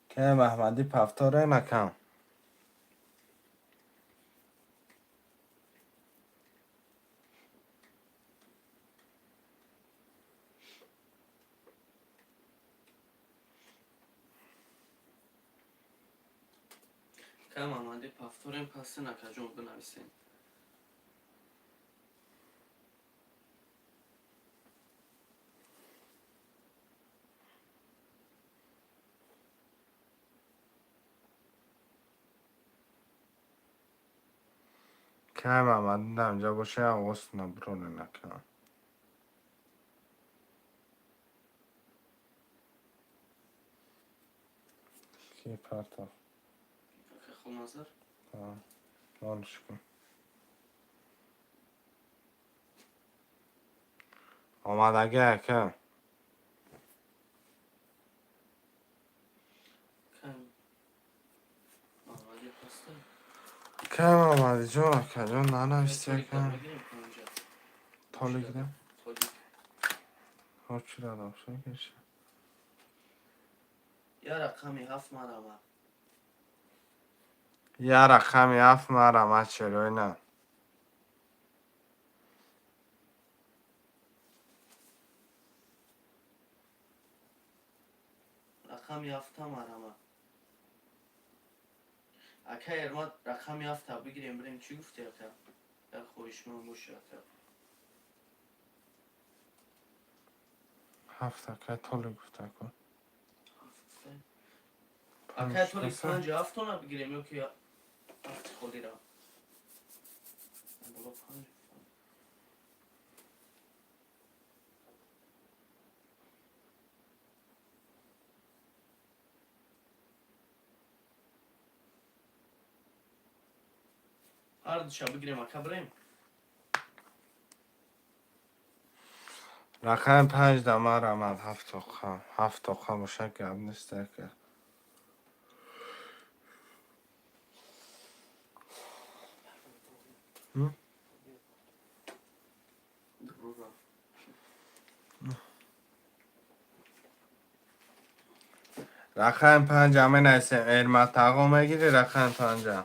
که محمدی پفتاره نکم Akay Mamadi paftorin passen akajon binavisin. که محمدی نمجا باشه آقاست نبرونه نکم کی پرتا Akay xolnazar. مالش کن آمدگه که Akay Mamadi pasta. که محمدی جان که جان ننوشته که Bigireyim konca. تالی گیرم Tolik. هرچی را داشته کشه Ya rakami haf marama. یه رقمی 7 مرم از چروی نه Rakam yafta marama. Akay ermat rakam yafta bigireyim bireyim çi gufti akay. Ya khoishman bosh akay. 7 که تالی گفته کن Akay tolik panj haftona bigireyim yok ya. Haft khodi ra. Bolo panj. Ardışa bigireyim akay bireyim. رقم 5 دمر آمد 7 تخم 7 تخم باشه گب نیسته که Durura. رقم 5 همه نیسته ارمت تقا میگیری رقم 5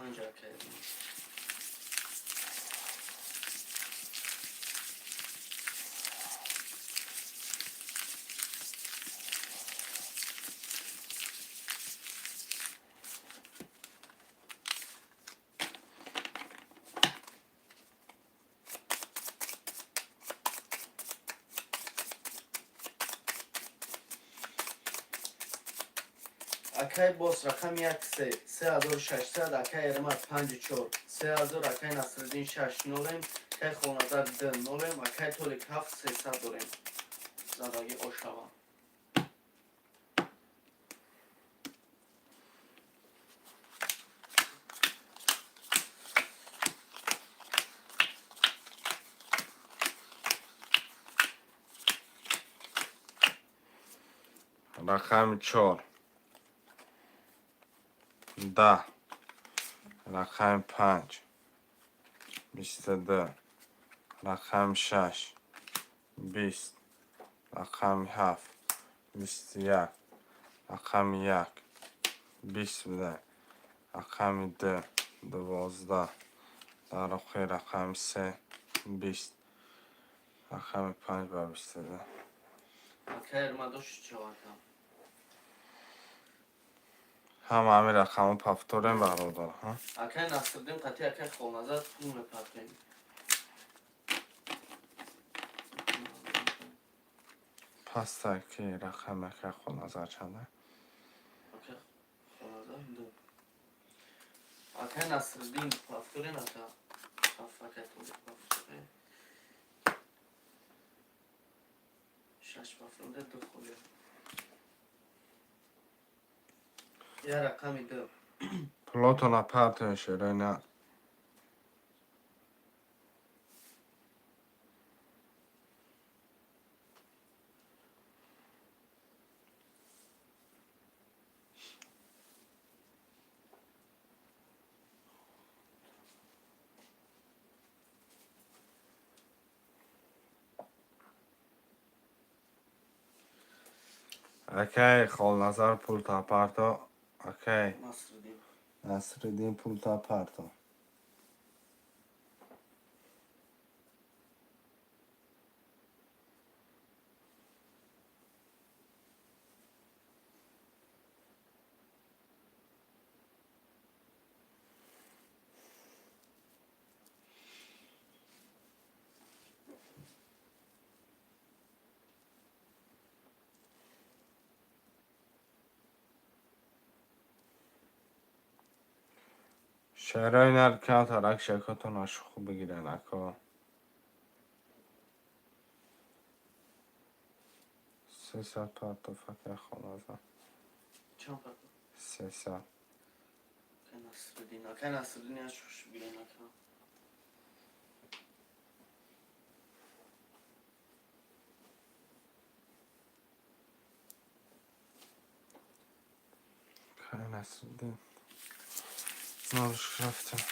Anca akay. Akay boss rakam yak 3600 akay ermat 54 3000 akay Nasreddin 6 nolem akay xonadar 2 nolem akay tolik 7 300 dorem zadagi oshava رقم 4 10 رقم 5 22 رقم 6 20 رقم 7 21 رقم 1 22 رقم 2 12 در آخر رقم 3 20 رقم 5 با 22 اکا ارمداش چواتم هم همین رقم پفتوریم برادر ها اکا نصردین قطعی اکا خونازد خون پفتیم پس ترکی رقم که خود نظر چنده اکا خونازد دو اکا نصردین پفتورین اکا پفتورین پفتورین شش پفتورین دو خوله یه رقمی دو پلاتونا پرتون شده نه اوکی خال نظر پول تا پرتا اوکی نصردین نصرالدین پول تا پرتا شهرهای نرکن ترک شکاتون اشخو بگیرن اکا 300 پرتا فکر خال نظر چند پفتور 300 اکا نصردین اکا نصردین یا شوش بیرین اکا اوکی نصرالدین نارش رفتم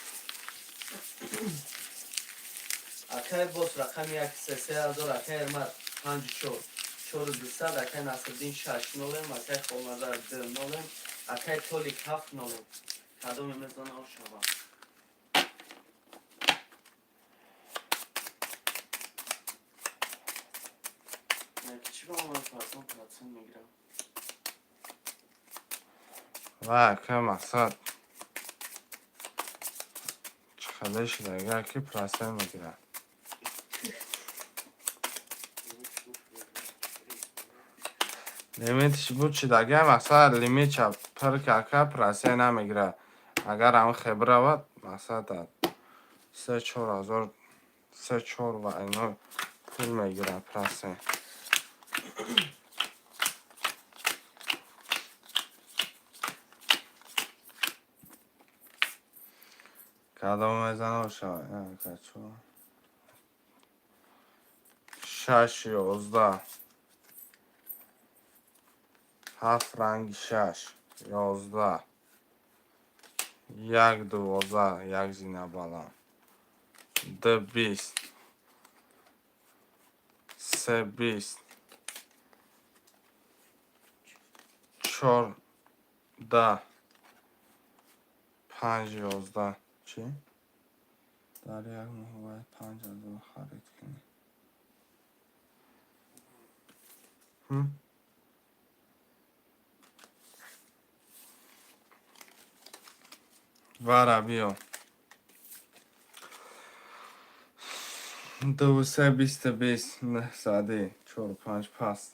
اکا باز رقم یک سه هزار اکا ارمد 54 4200 اکا نصردین 6 نولم اکا خونازد 2 نولم اکا تولیک 7 نولم کدوم میزان او شما چی با من پرسون میگیرم و که مقصد چقدر شده اگر که پرسه میگیرن لیمیتش بود شد اگر مقصد لیمیت چه پر که پرسه نمیگیره اگر همه خبره بود مقصد داد 3-4 هزار 3-4 و اینا پول میگیره پرسه کدام میزنه و شاید 6 11 7 رنگ 6 11 1 12 1 زینه بالا 2 20 3 20 4 10 5 11 چی؟ در یک ماه باید 5 هزار خرید کنی وره بیا 2 3 20 20 نه ساده 4 5 پس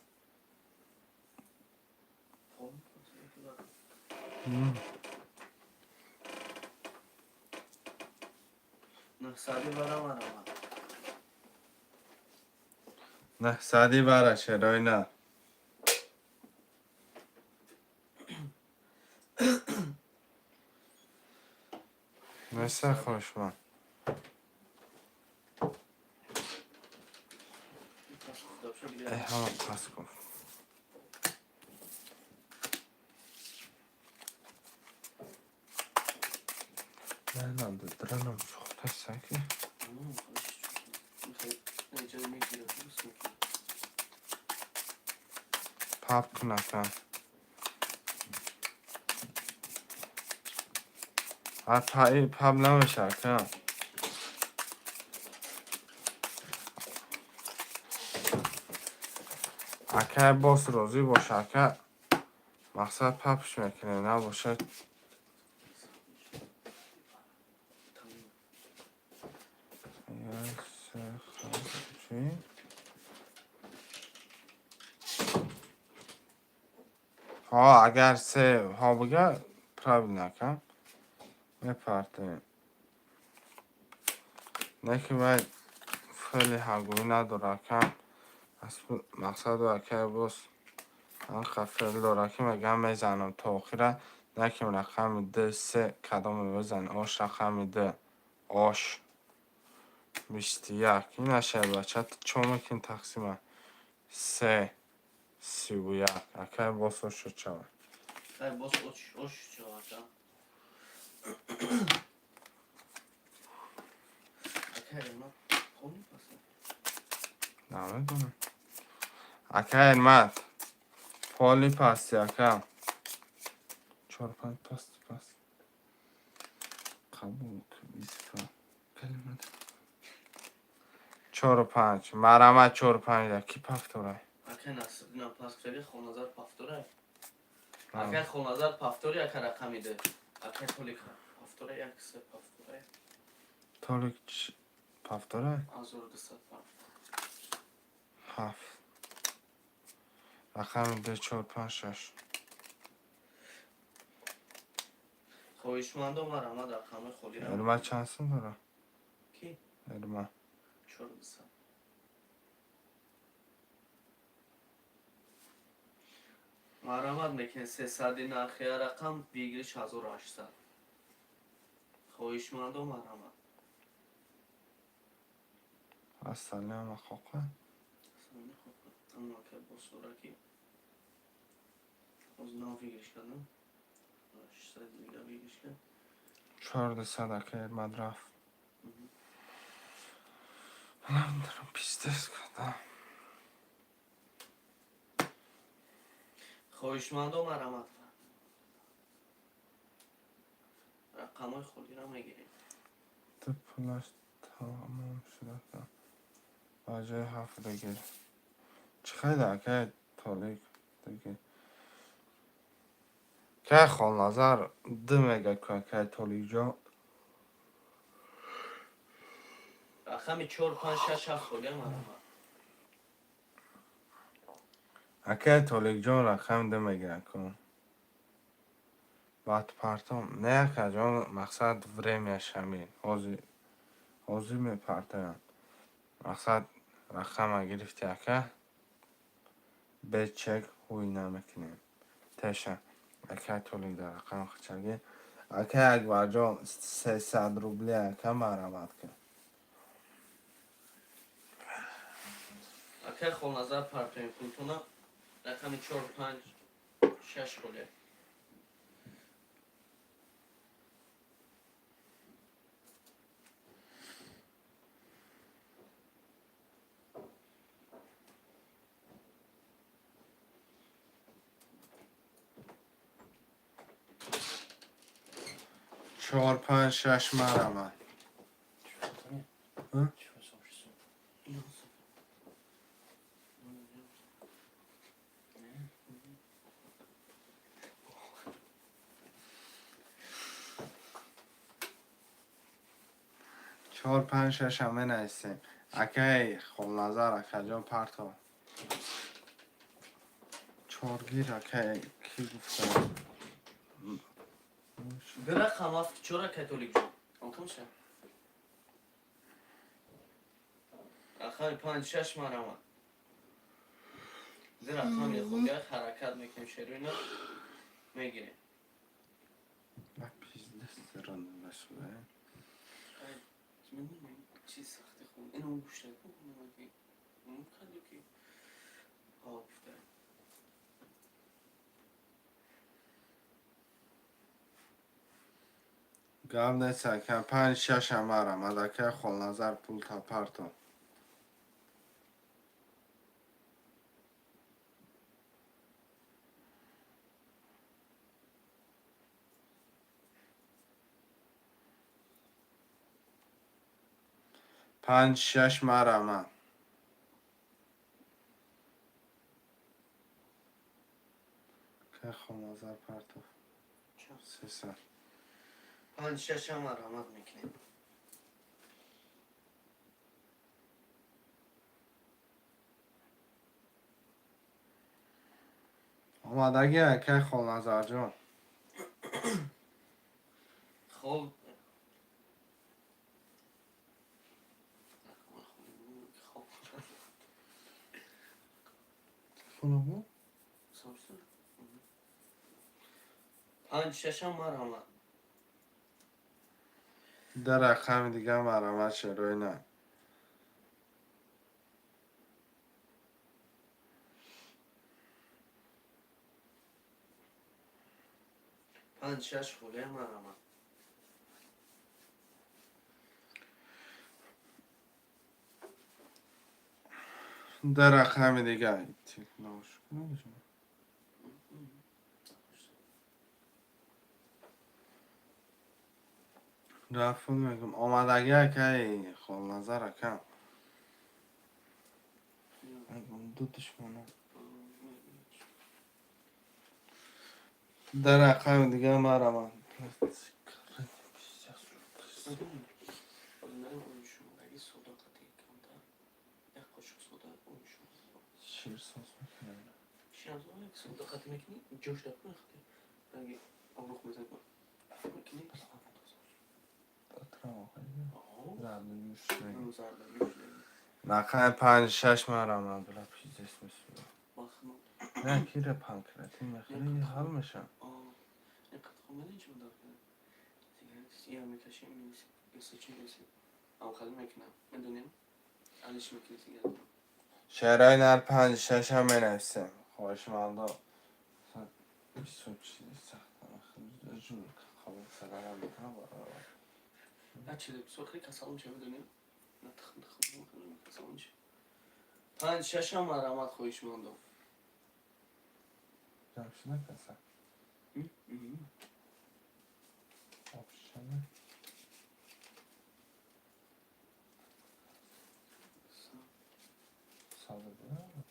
نه سادی برام آره نه ساده بره شرای نه مثل خوش من ای همه پس کن نه نه درنم سخته سکی پاپ کنه پب نمیشه که اکه باز روزی باشه که مقصد پپش میکنه نباشه چی؟ ها اگر سه ها بگه پرابل نکن میپرده نه که باید خیلی هنگوی نداره که مقصد و که باز من خفیل داره که میگم میزنم تا آخره نه که رقم ده سه کدام بزن آش رقم ده آش 21 این اشه بچه چون میکن تقسیم 3 31 اکه باز شد چه Ay boş oş çağırsa. Akar mı? Konu pası. نمیدونم اکه علمت پالی پستی اکه 4-5 پس قبول که 4-5 مرمت 4-5 ده کی پفتوره Akar nasıl? Ne pastoru xonazar pastoru. Akar xonazar pastoru akar rakamidir. Akar tolik pastoru yaksı pastoru. تولیک پفتوره Azor kısa pastoru. 7 رقم ده 4-5-6 Xo'ishmanda Umar Ahmad raqami xo'lira. علمت چند سن داره Ki علمت chor kısa. Umar Ahmad mekan 300 narxiya raqam bigirish 1800. Xo'ishmanda Umar Ahmad. اصلا هم خواه Ama ki bu sonraki o zaman bigirish kardam. 800 میگه bigirish kard. 4 صدقه علمت رفت نمیدونم پیستست کردم Xo'ishmanda Umar Ahmad. Raqamay xo'lira میگیریم. تو پولش تمام شده که واجه 7 دیگه چقدر که تولیک دیگه که خال نظر دو میگه که تولیک جا رقمی 4 5 6 7 خورده Umar Ahmad. اکه تولیک جان رقم دو میگه کن بعد پرتام نه که جان مقصد وریمیش همین حوزی میپرتم مقصد رقم گرفتی اکه به چک هوی نمیکنیم تشه اکه تولیک در رقم خچگی اکه اک برجا 300 روبلی اکه مرمت کن Akar xonazar partoyim pultuna raqami 4 5 6 خورده. چهار 5 6 مرمت چهار 5 6 همه نیستیم اکه خل نظر اکه جان پرتو چهارگیر اکه کی گفته Gra xamaf çora katolik. Anlamışsın? Raqami 5 6 marama. Gra xami xo'ga harakat میکنیم شروینا میگیریم. بک پیزده سرانده بشوه چی سختی خون اینو گوشته کن نمکی اون کندو که آب افتاد گام نیست که 5 6 مرمت اکه خل نظر پول تا پرتو 5 6 مرمه که خونازر پرتو 300 5 6 هم مرحمت میکنیم. آمادگی که خونازر جان خب خونو 5 6 هم مرحمت. در رقم دیگه مرمه چرای نه 5 6 خوله مرحمت. در رقم دیگه رفت میگم آمادگی که خون نظر کم دو دشمنه در رقم دیگه مرمه شیر ساز میکنه صداقت میکنی جوش دار نخوری اگه آبروخ میزن میکنی رقم 5 6 مرمه بلا پیز اسم نه کیره پانکراتی میخوری حال میشم سیاه میکشیم میسی چی میسی او خیلی میکنم میدونیم علش میکنی سیگار شعرهای نر 5 6 هم مینویسیم خوش مالدا بیسو چیزی سخت خیلی جور خواب سرم هرچی بسیار خیلی کسالون چه میدونیم نه تخم میکنیم کسالون چه 5 6 هم مرحمت خویش ماندم جمشی نکسه آبشنه ساده بودم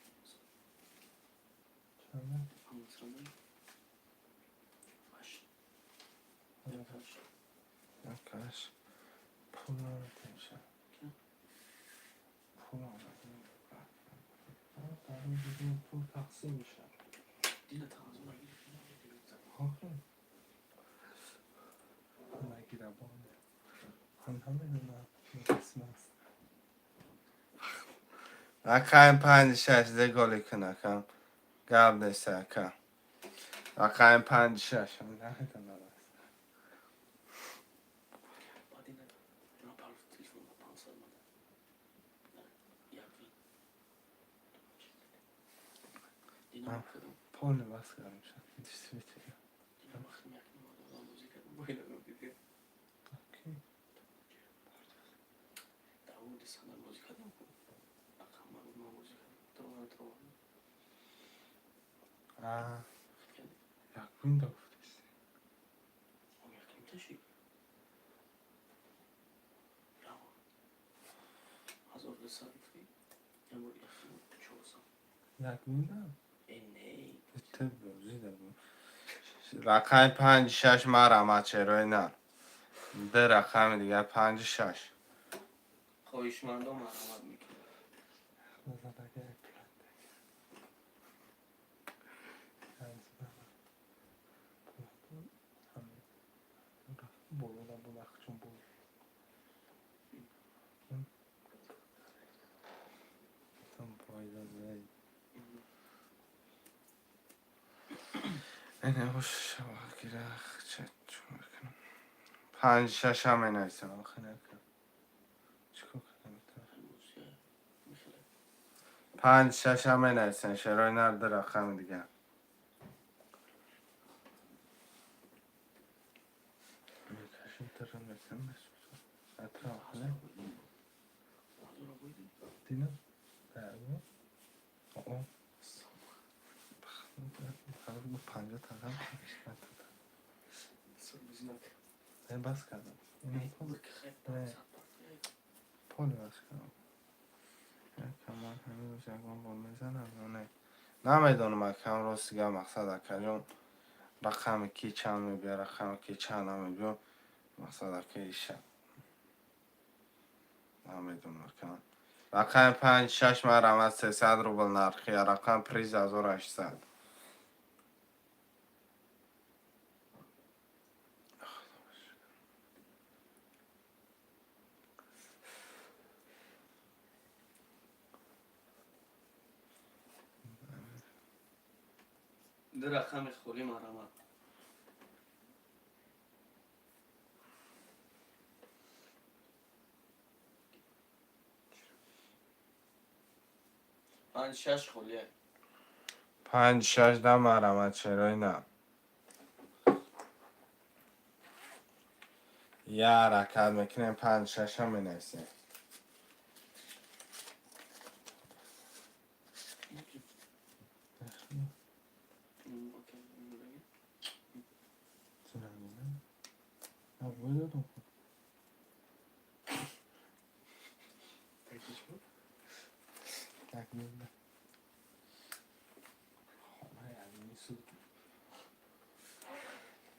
چنه نکش پول نمیشه پول نمیشه پول تقسیم میشه دیگه تقاضا نگیریم آخه نگیره بانه هم همینه قسم است رقم 5 6 ده گلی کنه کم گرد نیسته کم رقم 5 6 هم نه کنه بعدی نه اینا پارف تلفن با 500 مده یک وی دینا مخدم پول بس کردم شد دیستریتی دینا مخدم یک نماد آدم موزیک باید رو دیدیم اوکی داود سندر موزیک دارم اقام ما موزیک دارم تو آه یک ویندو گفتیستی اون یکیم تشی یا هزار صرفی یا مور یکیم 400 یک ویندو نه اتر بوزیده بود رقم 5 6 مرمه چرای نه ده رقم دیگه 5 6 خواهش مندم مرحمت میکنم اینه خوش شبه گیرخ چه چون کنم 5 6 هم این ایسان آخه نکنم چکو کنم 5 6 هم این ایسان شرای نرده رقم دیگه میکشیم ترم میکنم بسوزم اطراف نه دینا درمه آه خیلی با 50 تقم کنشت این بس کردم پول بس کردم نمیدونم اکم راستگه مقصد اکریون رقم کی چند میبیه رقم کی چند نمیبیه مقصد اکریشه نمیدونم اکم رقم 5-6 مرمت 300 روبل نرخی رقم پریز 1800 دو رقم خوری مرمت 5-6 خولیه 5-6 ده مرمت چرای نه یه حرکت میکنیم 5-6 هم مینویسیم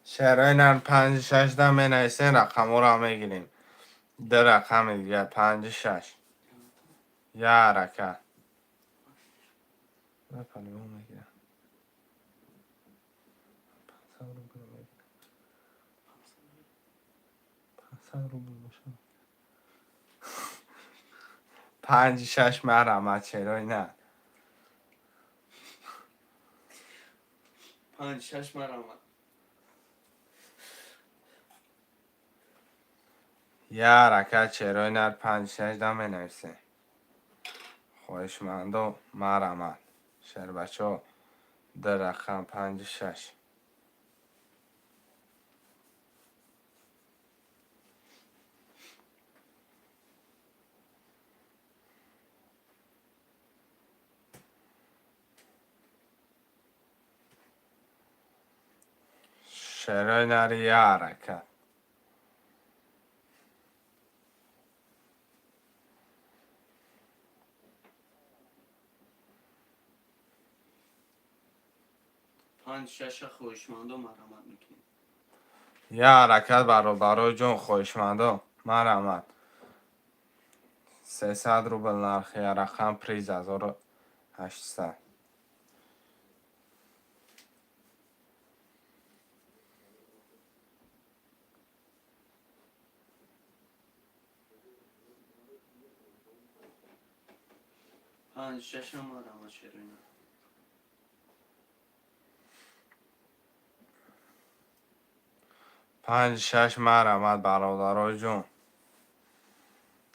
شعرهای نر 5-6 ده مینویسیم رقم رو هم میگیریم ده رقم دیگه 5-6 یه حرکت نه پلیمون میگیرم 5-6 مرمت چرای نه 5-6 مرمت یه حرکت چرای نر 5-6 ده مینویسیم خواهشمند و مرمت شعر بچه ها ده رقم 5-6 شعرهای نر یه حرکت 5-6 خوشمند و مرمت میکنیم یه حرکت برای جون خواهشمند مرمت 300 روبل نرخی رقم پریز 1800 5-6 مرمت شیرینه 5-6 مرمت برادرای جون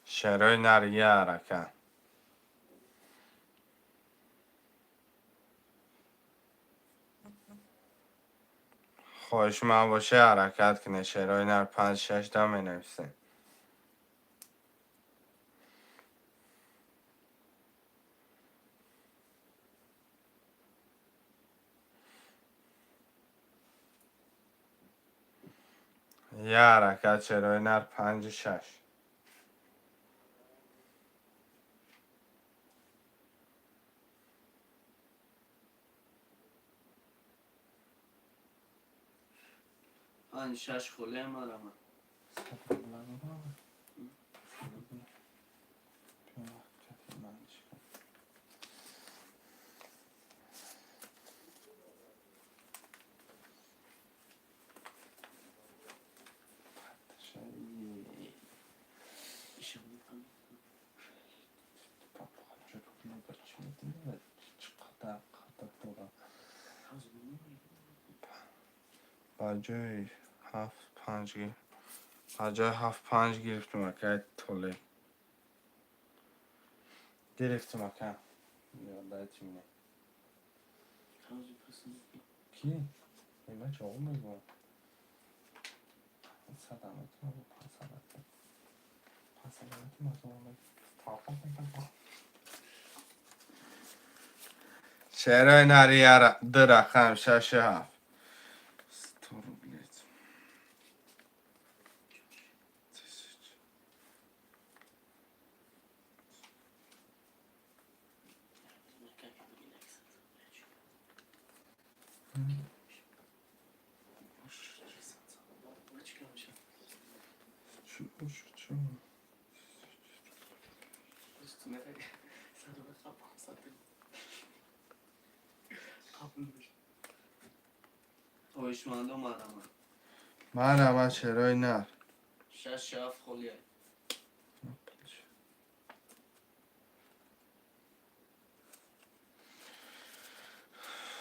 شعرهای نر یه حرکت خواهشمند باشه حرکت کنه شعرهای نر 5-6 ده مینویسیم یه حرکت شعرهای نر 5-6 5-6 خوله مرمت بجای 7-5 گیر بجای 7-5 گرفتم اکه طوله گرفتم اکه یادت میینه کی؟ این بچه آقا میگم شعرهای نری ده رقم 6-7 هوشمندم آرام. مرحبا چرای نر. شش شاف خولیه.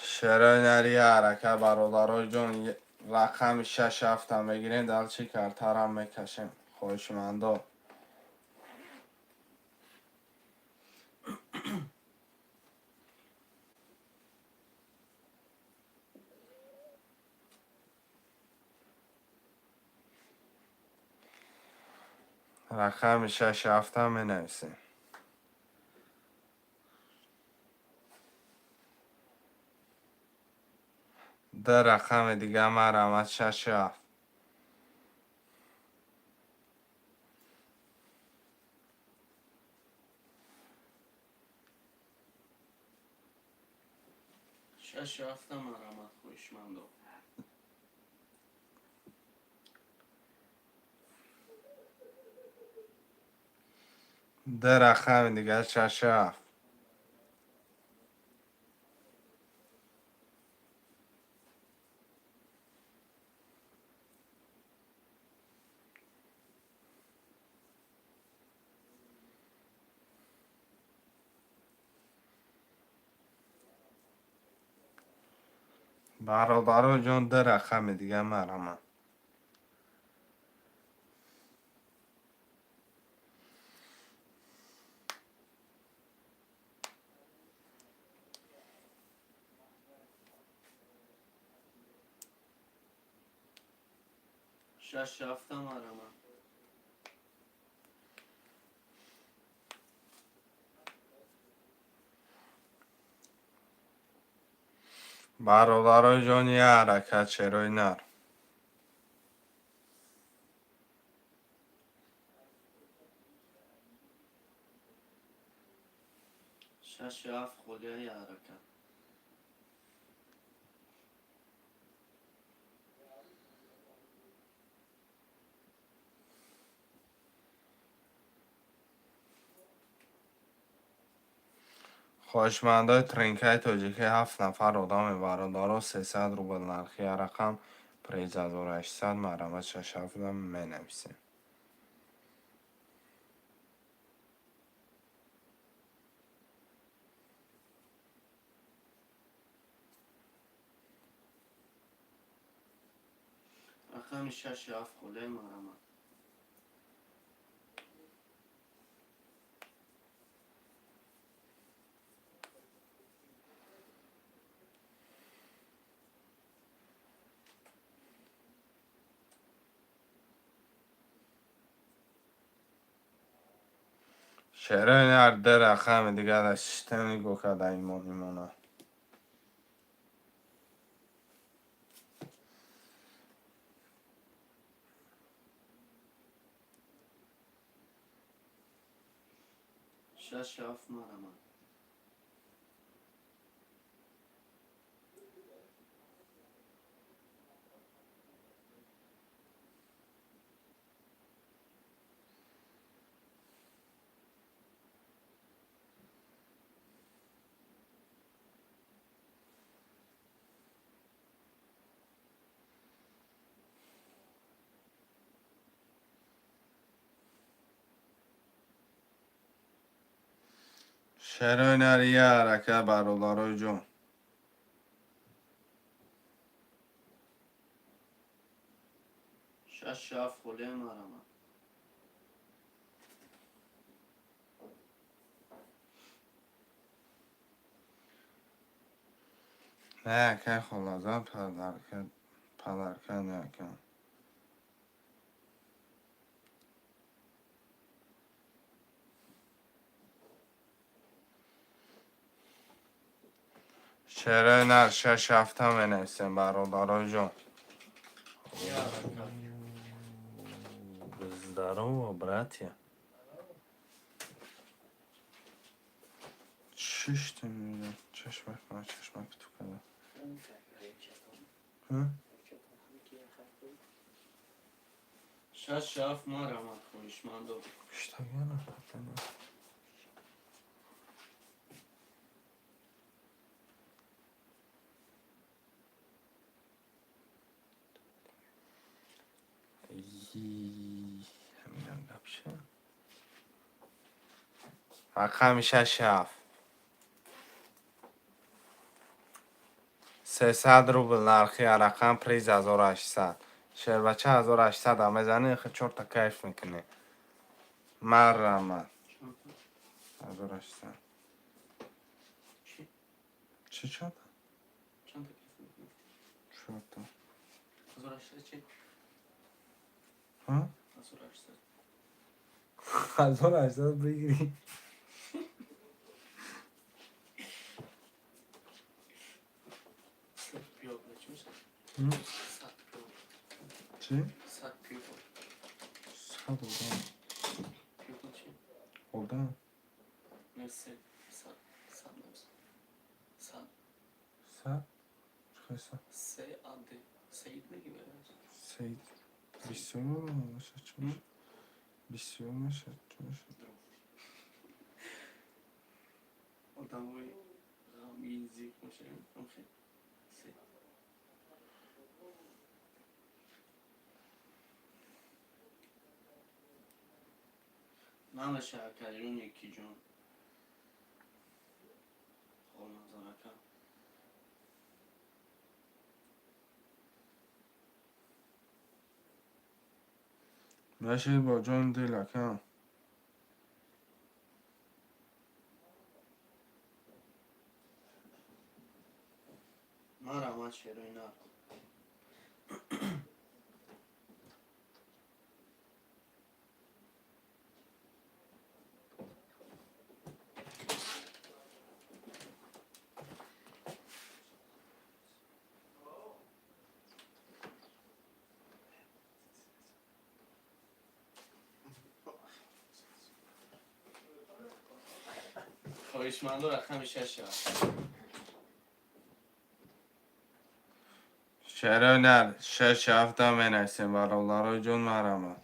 چرای نری حرکت برادرای جون رقم 6 هفتم بگیرین دل چی کرد ترم میکشیم خوشمندا. رقم 6 هفتم می نویسیم. ده رقم دیگه مرحمت 6 هفت. شش شافتم آرام هوشمندم. ده رقم دیگه 6 هفت. برادرای جون ده رقم دیگه مرحمت. شش شافتم آرام. برادرای جون یه حرکت چرای نر. شش شاف خولیه یه حرکت. خوشمندای ترینکای توجیکی 7 نفر آدم برادرها 300 روبل نرخی رقم پریز 1800 مرحمت 6 هفتم می نویسیم. رقم شش شاف خولیه آرام. چرای نر ده رقم دیگه در سیستمی گو که در ایمونه. شش شاف آرام. چرای نر یه حرکت برادرای جون. شش شاف خولیه آرام. نه که خلازم پدرکن نکن. چرای نر 6 هفتم می نویسیم برادرای جون. یه حرکت. Здорово, братья. Чиш ты меня? Чешмак tukada. شش شاف آرام هوشمندم. Что я написано? رقم 67 300 روبل نرخی رقم پریز 1800 شیر بچه 1800 هم میزنی خیلی 4 تا کیف میکنی مرمت 1800 چی شد؟ چند تا کیف میکنی؟ 4 تا 1800 چی؟ ها؟ 1800 1800 بگیری پیو چی میشه؟ 100 پیو چی؟ 100 پیو 100 بودم پیو چی؟ بودم نه 100 100 نمیشه 100 100 چه 100 سه عاده سید میگی براش سید 20 میشه چی میشه 20 میشه چی میشه آدم روی غمی زیک میشه نمیشه سه نام شهکرون یکی جون خب نظرکم میشه با جان دل کم من رحمت شروع اینا خواهشمند رقم 6 چرا نه 6 7 می نسیم برای جون مرمت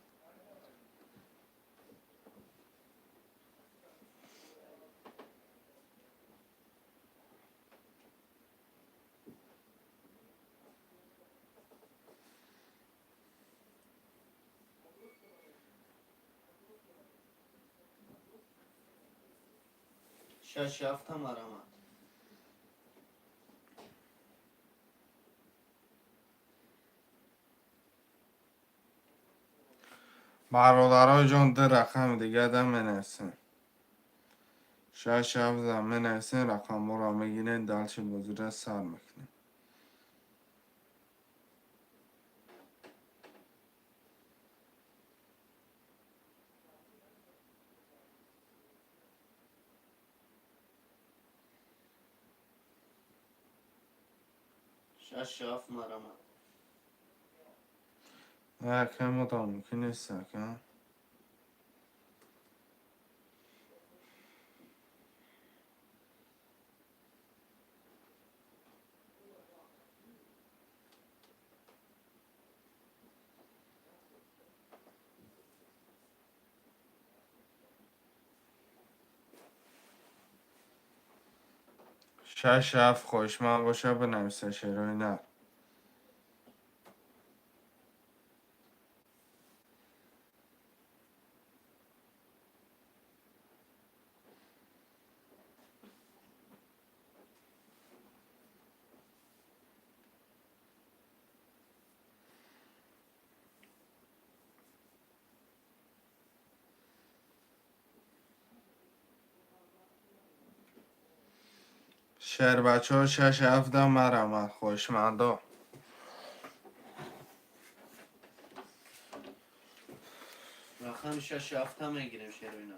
شش هفته مرمت برادرای جان ده رقم دیگه ده می نسیم 6 7 می نسیم رقم را میگینین دلچی بزرگ سر میکنیم شش هفت مرمت نه کم تا ممکن نیست کم شش هفت خوشمند باشه بنویسه شیرای نه شهر بچه ها 6 7 مرمت خوشمندا رقم شش هفته میگیریم شروع اینا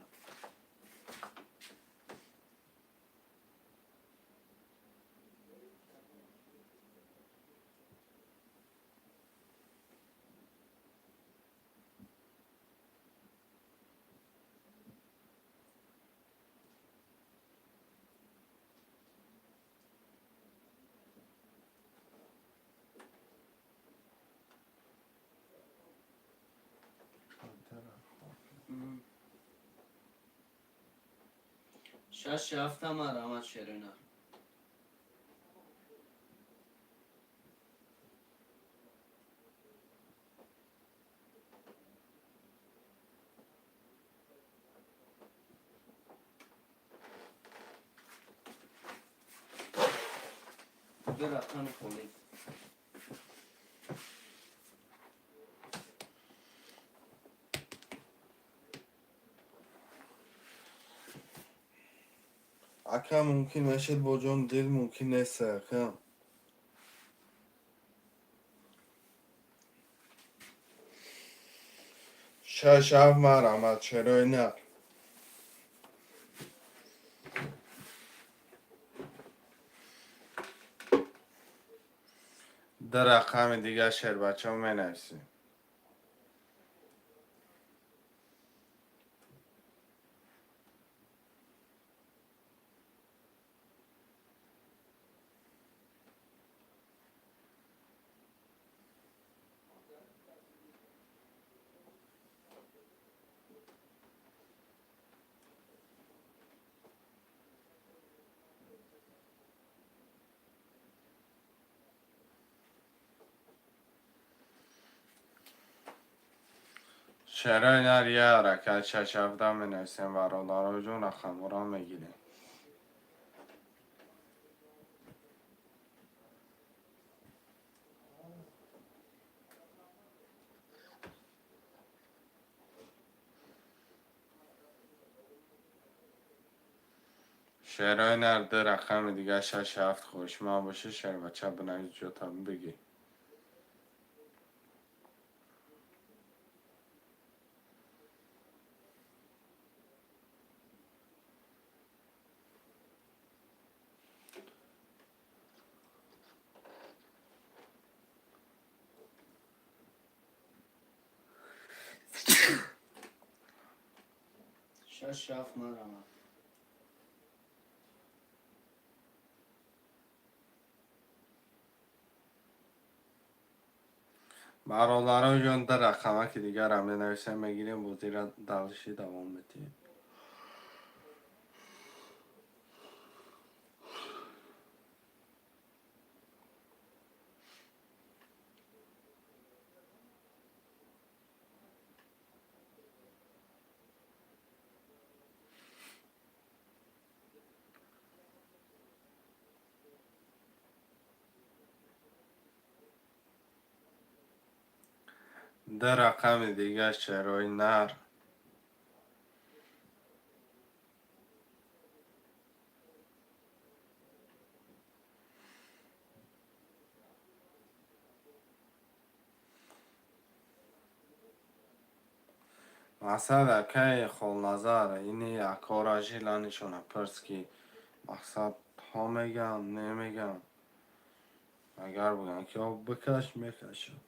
شش هفته مرمت شروع اینا ده رقم پلیس. اکا ممکن باشد با جان دل ممکن نیست اکا. شب مرمت چرا نه؟ در رقم دیگه شعر بچه هم می. شعرهای نر یه حرکت 6-7 می نویسیم و رولارا جون رقم را می گیریم. شعرهای نر در رقم دیگه 6-7 خوش ما باشه شعر بچه بنویس جوتا بگی. شش هفت مرمت. برادران جان در رقمه که دیگر هم نویسه میگیریم و زیر دلشی دوام میتیم. در رقم دیگه شعرهای نر مقصد که خول نظر اینی اکارا جیلانشون پرس که مقصد ها میگم نمیگم اگر بگم که بکش میکشم.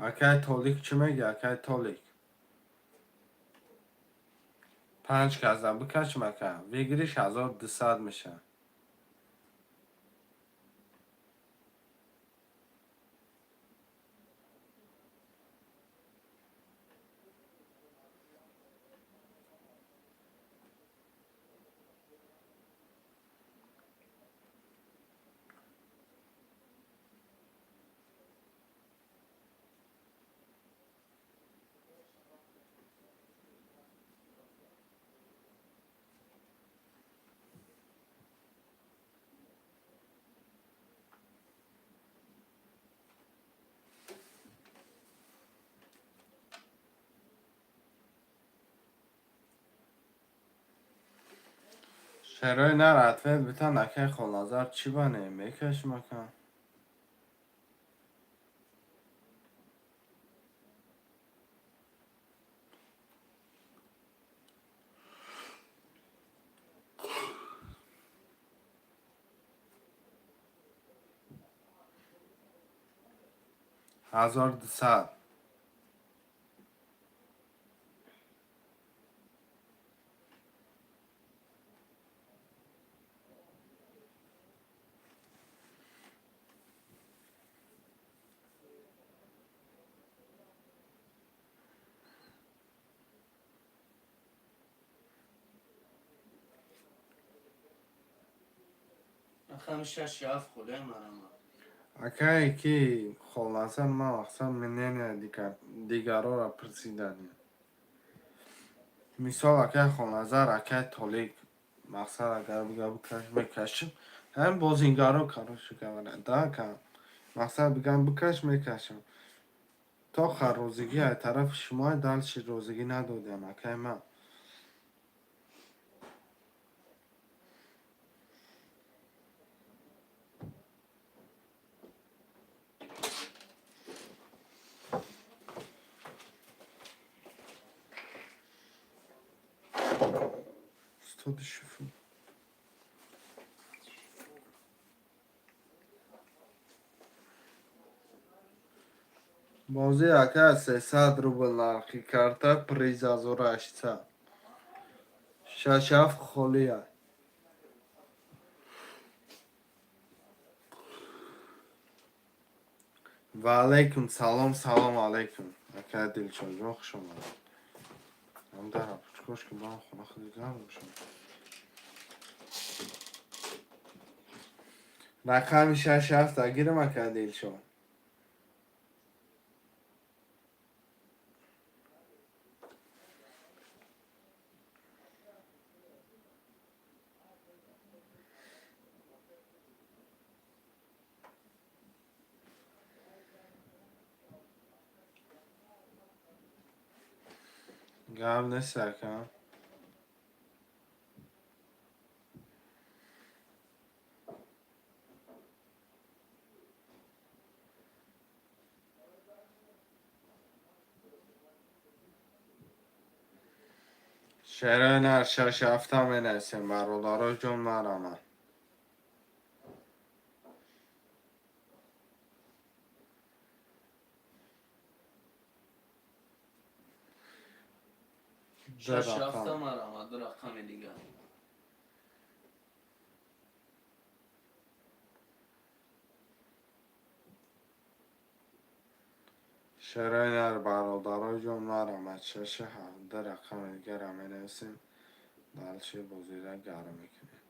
اکای تولیک چی میگه اکای تولیک 5 کازه بکش مکه ویگریش 1200 میشه. شعرهای نر عطفه بیتن اکای خول نظر چی بانه میکش مکه. هزار دوصد رقم 6 7 خله مرا. اکایی که خلاصا ما اصلا منین دیگران را پرسیدن مثال اکای خلاصا اکای تولیک مقصد اگر بگه بکش میکشم هم بازینگارو کارشو کنه دا کن مقصد بگم بکش میکشم تا خر روزگی های طرف شما دلش روزگی ندادیم اکای ما استاد شوفی بازی اکای 300 روبل نرخی کرده پریز از او را 800 شش خالیه و علیکم سلام سلام علیکم اکای دلچون جان خوش آمد هم در چکاش که با خونه خودی گرم باشم رقم 6 7 گیرم اکای دلچون گرم نیست اکای شعرهای نر 6 7 می نویسیم برادرای جون مرامه 6 7 مرا دو رقم دیگه. شعرهای نر برادرای جون مرامه 6 7 رقم دیگه را می نویسیم دلچه بازی را گرم میکنیم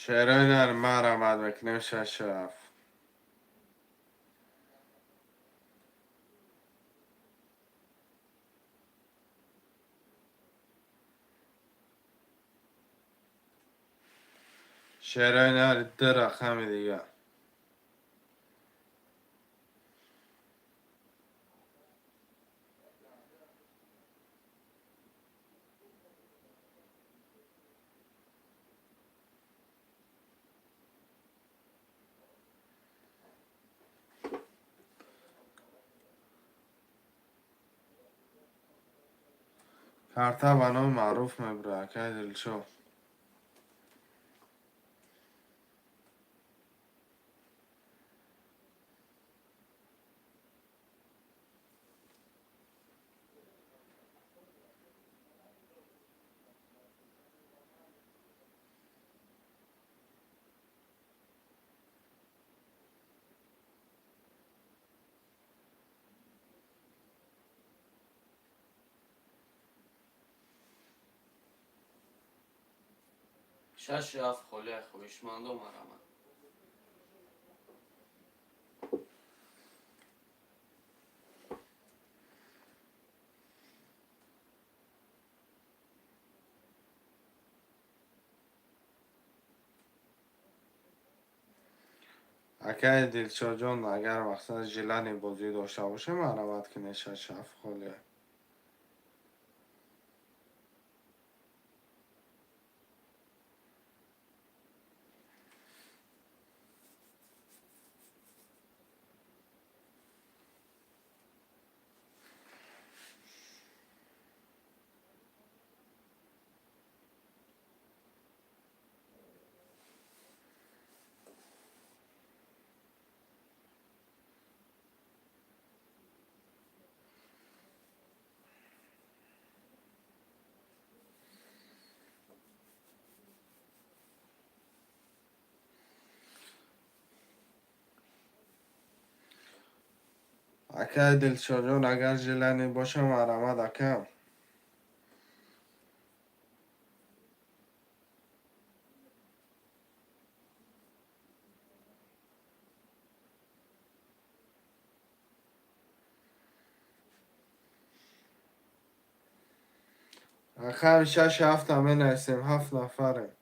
شعرهای نر مرامت میکنیم 6 7 شعرهای نر 2 رقم دیگه کارتا بنام معروف میبره اکای دلچو شش 7 خله خویشمندو مرا. اکای دلچو جان اگر مقصد جلن بازی داشته باشه مرامت کنه 6 7 خالیه اکا دلشاد جان اگر جلنی باشه مرمد اکا. اکا 6-7 همه نسیم 7 نفره.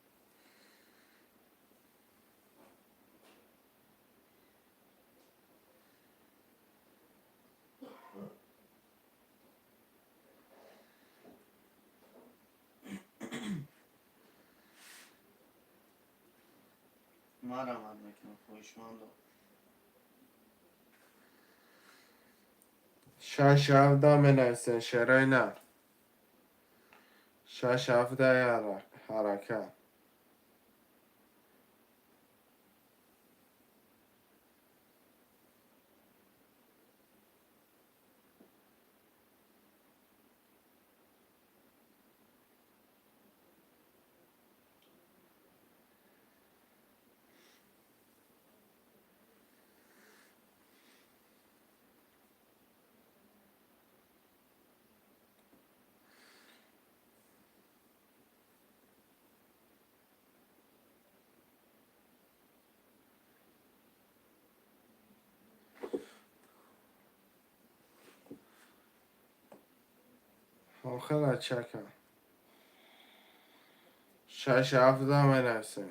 مرمد میکنم خوشمندم. 6-7 همه نسیم شرای نه. 6-7 حرکت. آخر چکم 6-7 همه نسیم.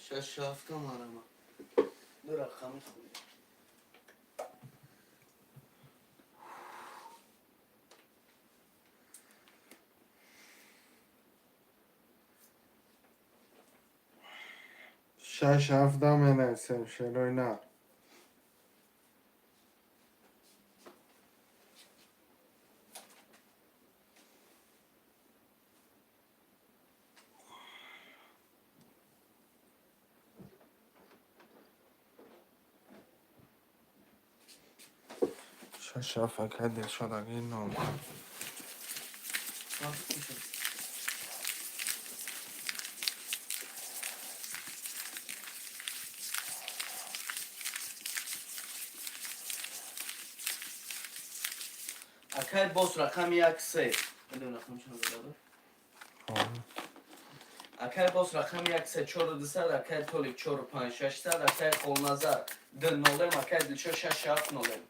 شش هفته مرمد. دو رقم خوبی. شش هفت همه نسیم شرای نه. شش هفت اکا دلشاد اگه نام. اکای باز رقم 1-3. بدون رقم چند برابر؟ اکای باز رقم 1-3 4-200 اکای تولیک 4-5-600 اکای خول نظر دل نولم اکای دلشو 6-7 نولم.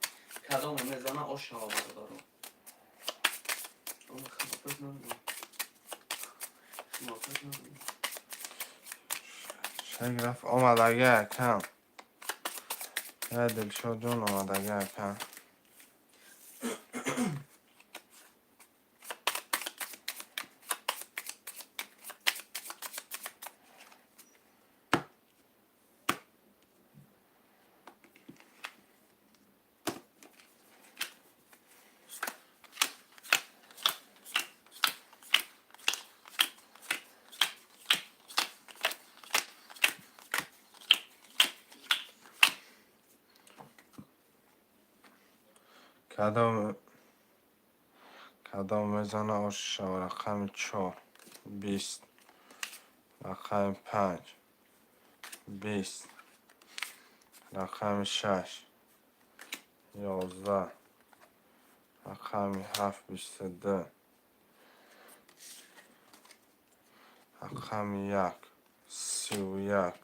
کدام میزنه آش آمده دارم. اما خماپت ندارم. خماپت ندارم. شگرف آمدگه اکم. یه دلشاد جان آمدگه اکم. کدام میزنه آش شو رقم 4 20 رقم 5 20 رقم 6 11 رقم 7 22 رقم 1 31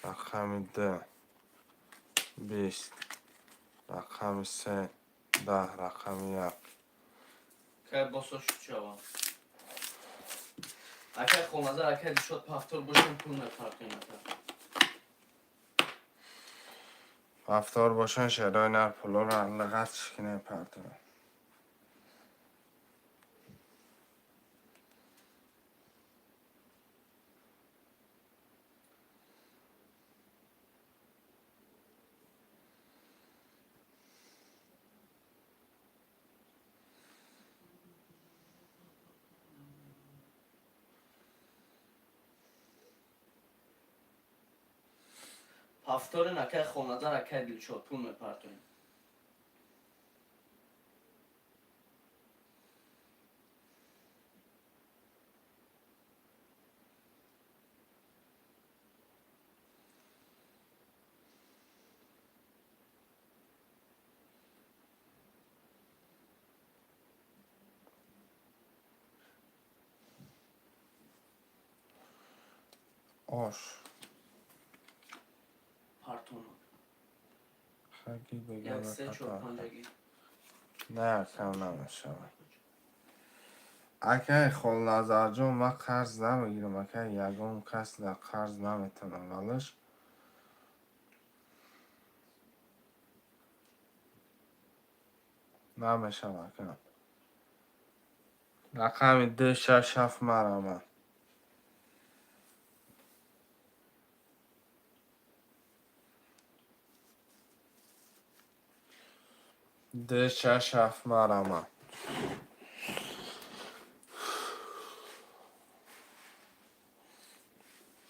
رقم 2 20 رقم 3 10 رقم 1 اکای باز شد شوام. اکای خول نظر اکای دلشاد پافتور باشم پول نفرقی نکرد. رفتار باشن شرای نر پلو رو لغت شکنه پرتونه. Haftorun akay xonadar akay dilşod pul mepartoyun. آش Partonu. خیلی بگم Yak 3-4 pancagi. نه کم نمیشه اگه خل نظر جون من قرض نمیگیرم اگه یکم کس در قرض نمیتونم ولش نمیشه اگه رقم 267 مرمه 267 مرمه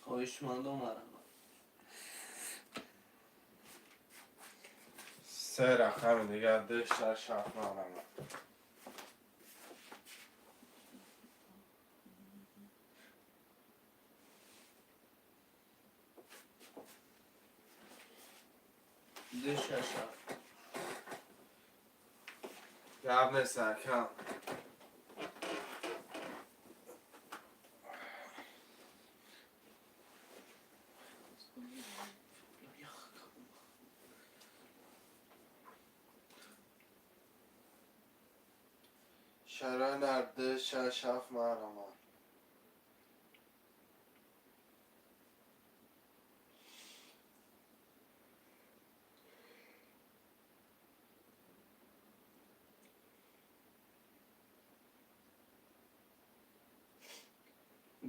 Hoşmandom arama. سه رقم دیگه 267 مرمه Düş aşağı. گرد نیست اکم شرای نرده 267 مرمه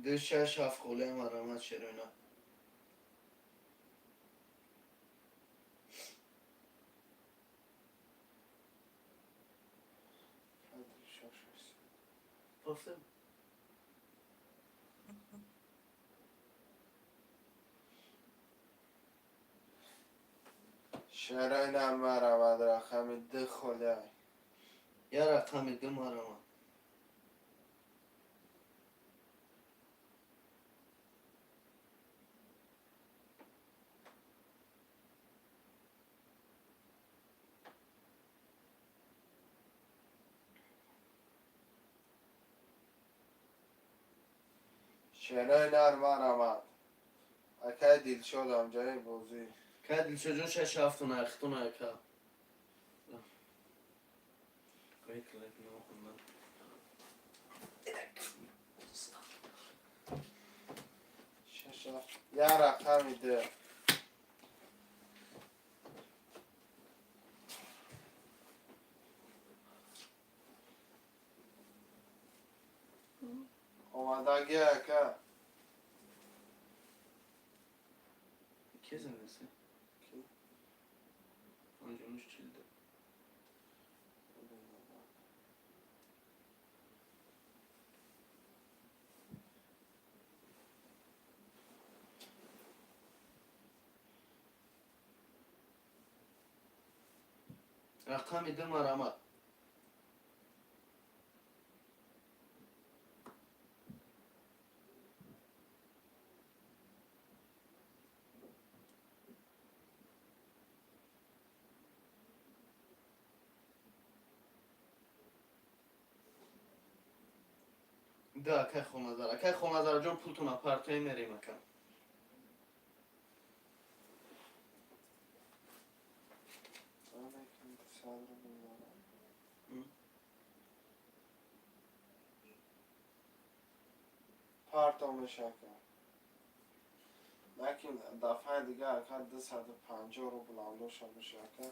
Düş aşağı kolem arama şeruna. Poftim. شرای نرمه در رقم 2 خله Ya rakam edim arama. شرای نرمه اکه دیل شدم جای بوزی Ka dilşodun şaşı haftuna yakıtına yaka. Koy kılak ne okundan. یه رقم ده اومدگی که Kesin nesi? Ancamış çildi. Rakam edim arama. Da kay xonazara. Kay xonazara jon pultuna partiye mereyim akam. پارتو شکر لیکن دفعه دیگه اکر 250 رو بلندو شده شکر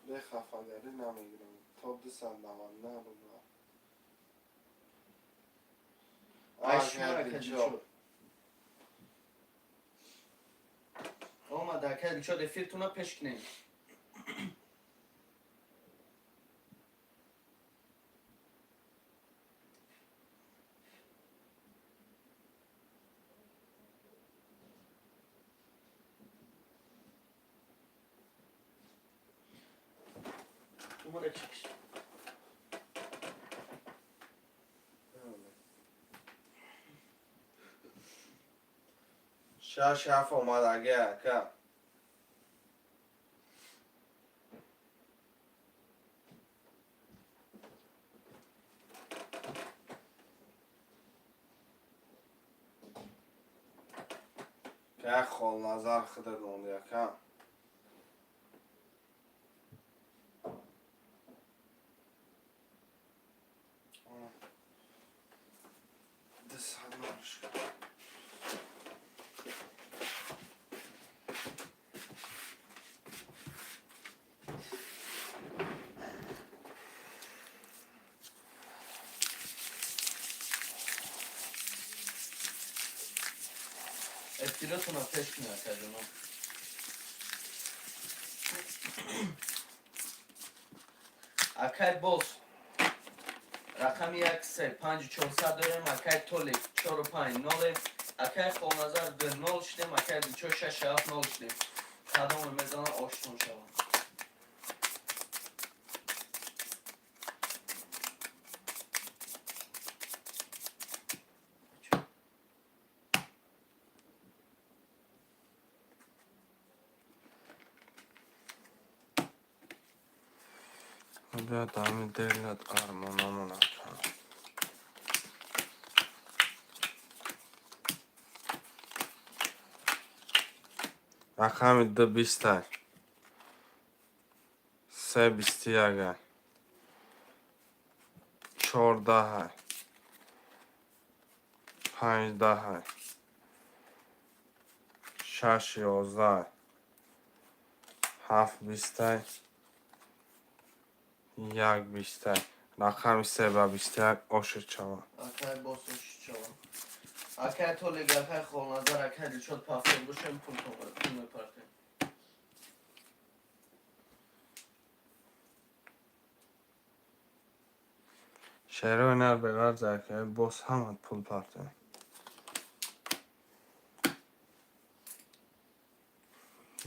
به خفاگری نمیگیرم تا 299 رو بلند Ayşmara kadilşo. Ama da kadilşo de firtuna peşkine. شماره چکش. شش هفت اومدگه که که خال نظر خودت مونده که دست نارش افتیراتون رو پیش کنید که جناب. اکای باز رقم 1 3 5 400 داریم. اکای تولی 4 5 0. اکای خال نظر 2 0 شدیم. اکای دیچو 6 7 0 شدیم. قدم میزان آشتون شوند. بیا دامی دلت آرمانامون اکن رقم 2 20 3 21 14 15 6 11 7 20 1 20 رقم 3 و 21 آشد شما اکای باز شوند. اکای تولی اکای خال نظر اکای دیچو پافتر بشیم پول میپرتیم. شهر و نر بغر زرکه باز همه پول پرته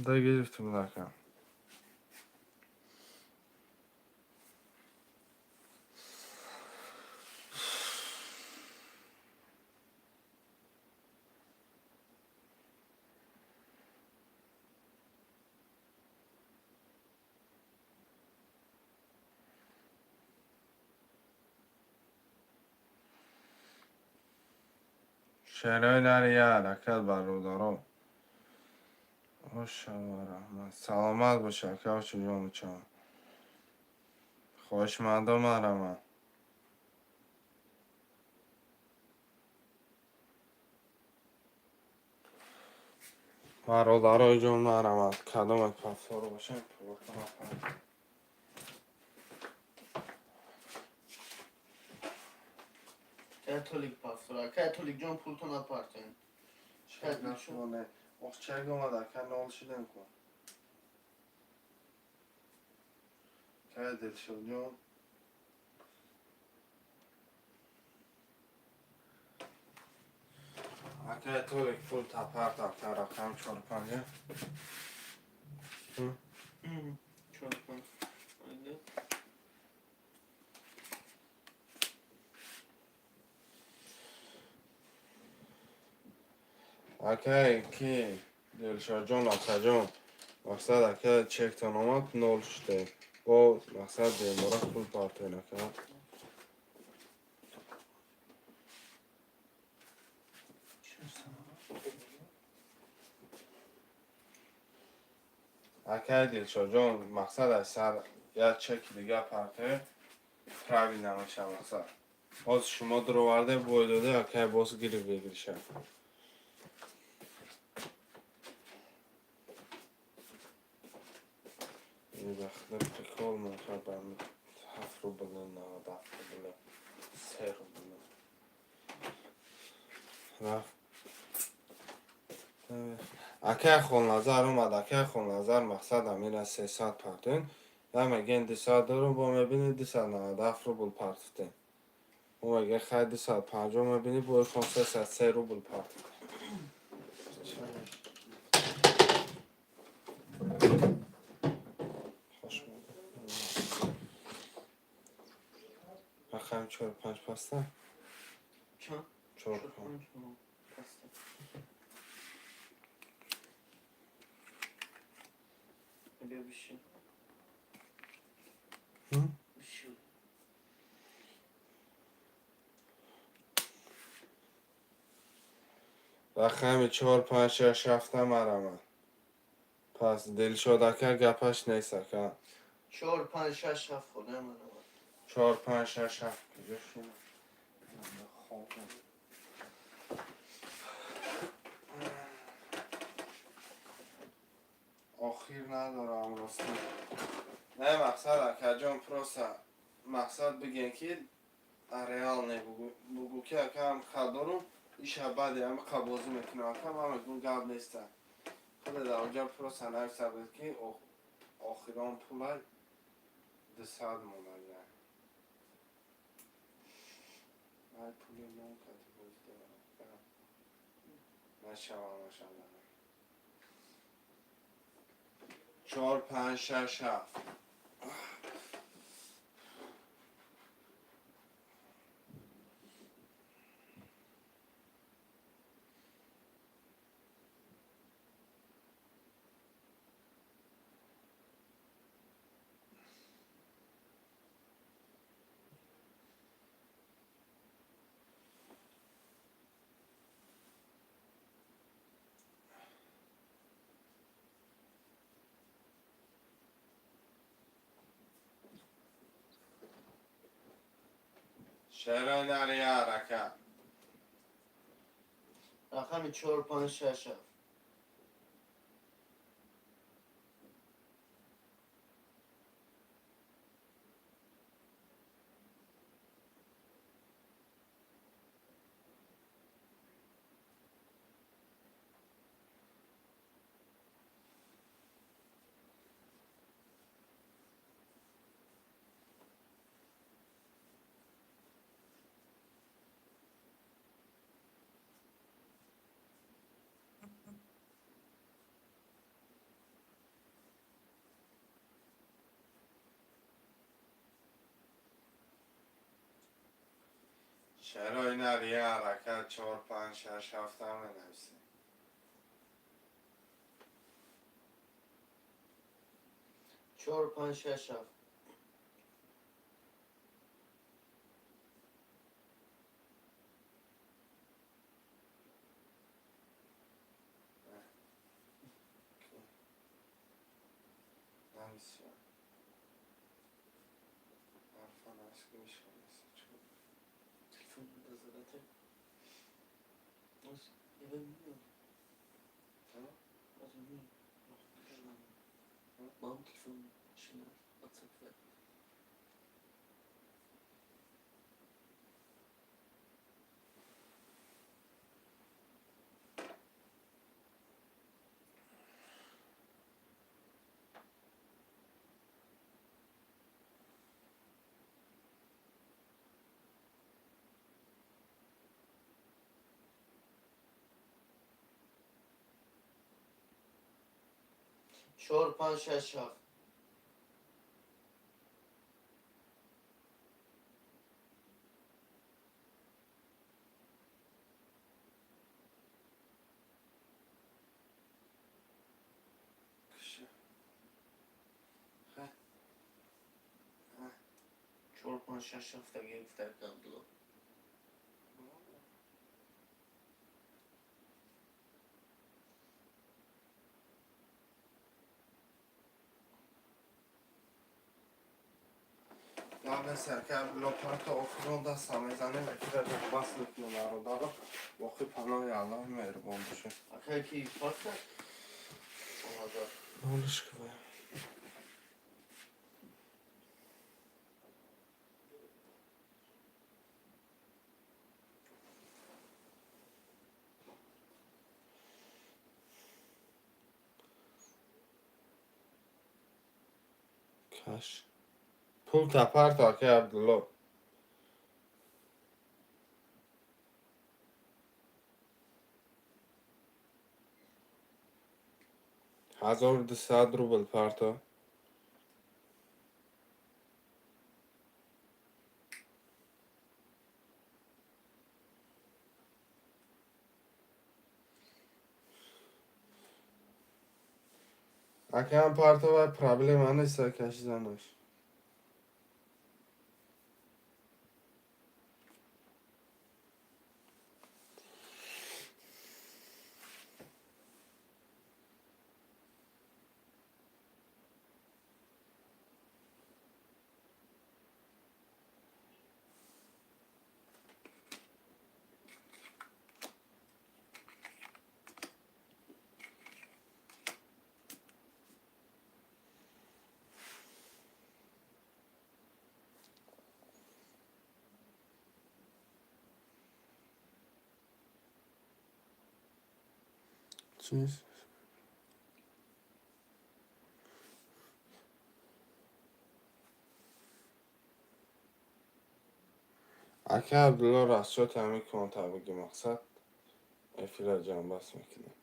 دا گرفتیم درکم شهرهای نر یه حرکت برادارا ماشاءالله رحمت سلامت باشه که چه جان چان خوشمندم مرمه برادرای جان مرمه کدامت پفتار باشه اکای تولی پافتر اکای تولی جان پولتون نپرتیم. چه نشونه وقت چه گمده که نال شدن کن که دل شد جان اکه طوری پول تپر که رقم 4 5 چون کن. اکه کی دلشاد جان اکه جان مقصد اکه چک تان آمد نال شده با مقصد دیمارا پول پارتی نکرد اکه دلشاد جان مقصد از سر یا چک دیگه پارتی پراوی نمیشه مقصد باز شما درو ورده باید داده اکه باز گیری بگیر شد این وقت پریکال موتر برمی 7 رو بله 9 10 رو بله 3 رو بله رفت اکه خون نظر اومد اکه خون نظر مقصد امیر 300 پرتین یا مگه 200 دارم با میبینی 297 رو بل پرتین و مگه خیلی 250 میبینی با 303 رو بل پرتین خوش رقم 4-5 پاستا. چند؟ 4-5. پاستا. بیا بشین. بشین. رقم 4-5-6-7 مرا. پس دلشده گپش نیست که 4 5 6 7 خونه من. 4-5-6-7 بشین. آخیر ندارم راستی. نه مقصد که جان پروسا مقصد بگین که ریال نه بگو که هم خدارم ایش بعد هم قبوزی میکنه که من میگم گاب نیست خود در اونجا پروسا نه ثابت که آخران پولای 200 مونده نه پولی نون کتی بزده نشوام ماشالله 4-5-6-7 شهرهای نری حرکت رقم 4 5 6 7. شهرهای نری حرکت 4-5-6-7 هم نویسی 4 5 6 7. نویسی حرفان از که میشه نیست تلفن نظرته. از یه میاد. از میاد. با هم تلفن شنه واتساپ کرد. چهار پنج شش هفت. چهار پنج شش هفت تا گرفته کردم. من سرکر لپارت آخرون دستم میزنه وکیل رو بس نکنه رو دارم واقعی پناه الله مهربان بشه اخیر کی پاکه؟ آماده. نولش که باید کش پول تپر تا که عبدالله 1200 روبل پرتا Akşam parti var problem anıysa kaşıdanmış. Çiz. Aka Abdullah Rasço təmin kontabıqı maqsad efirə can basməkdir.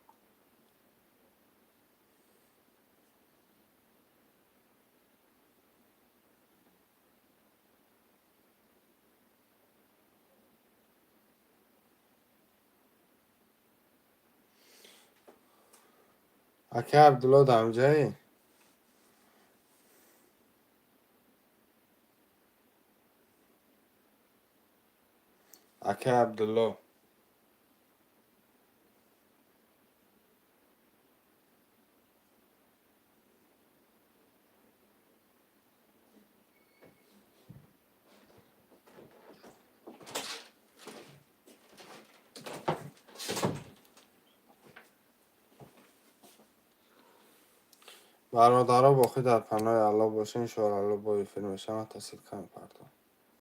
Aka Abdullah damcayı. Aka Abdullah. برادرها با خود در پناه الله باشین. شعار الله با فیلم شما تحصیل کنم پرداخت.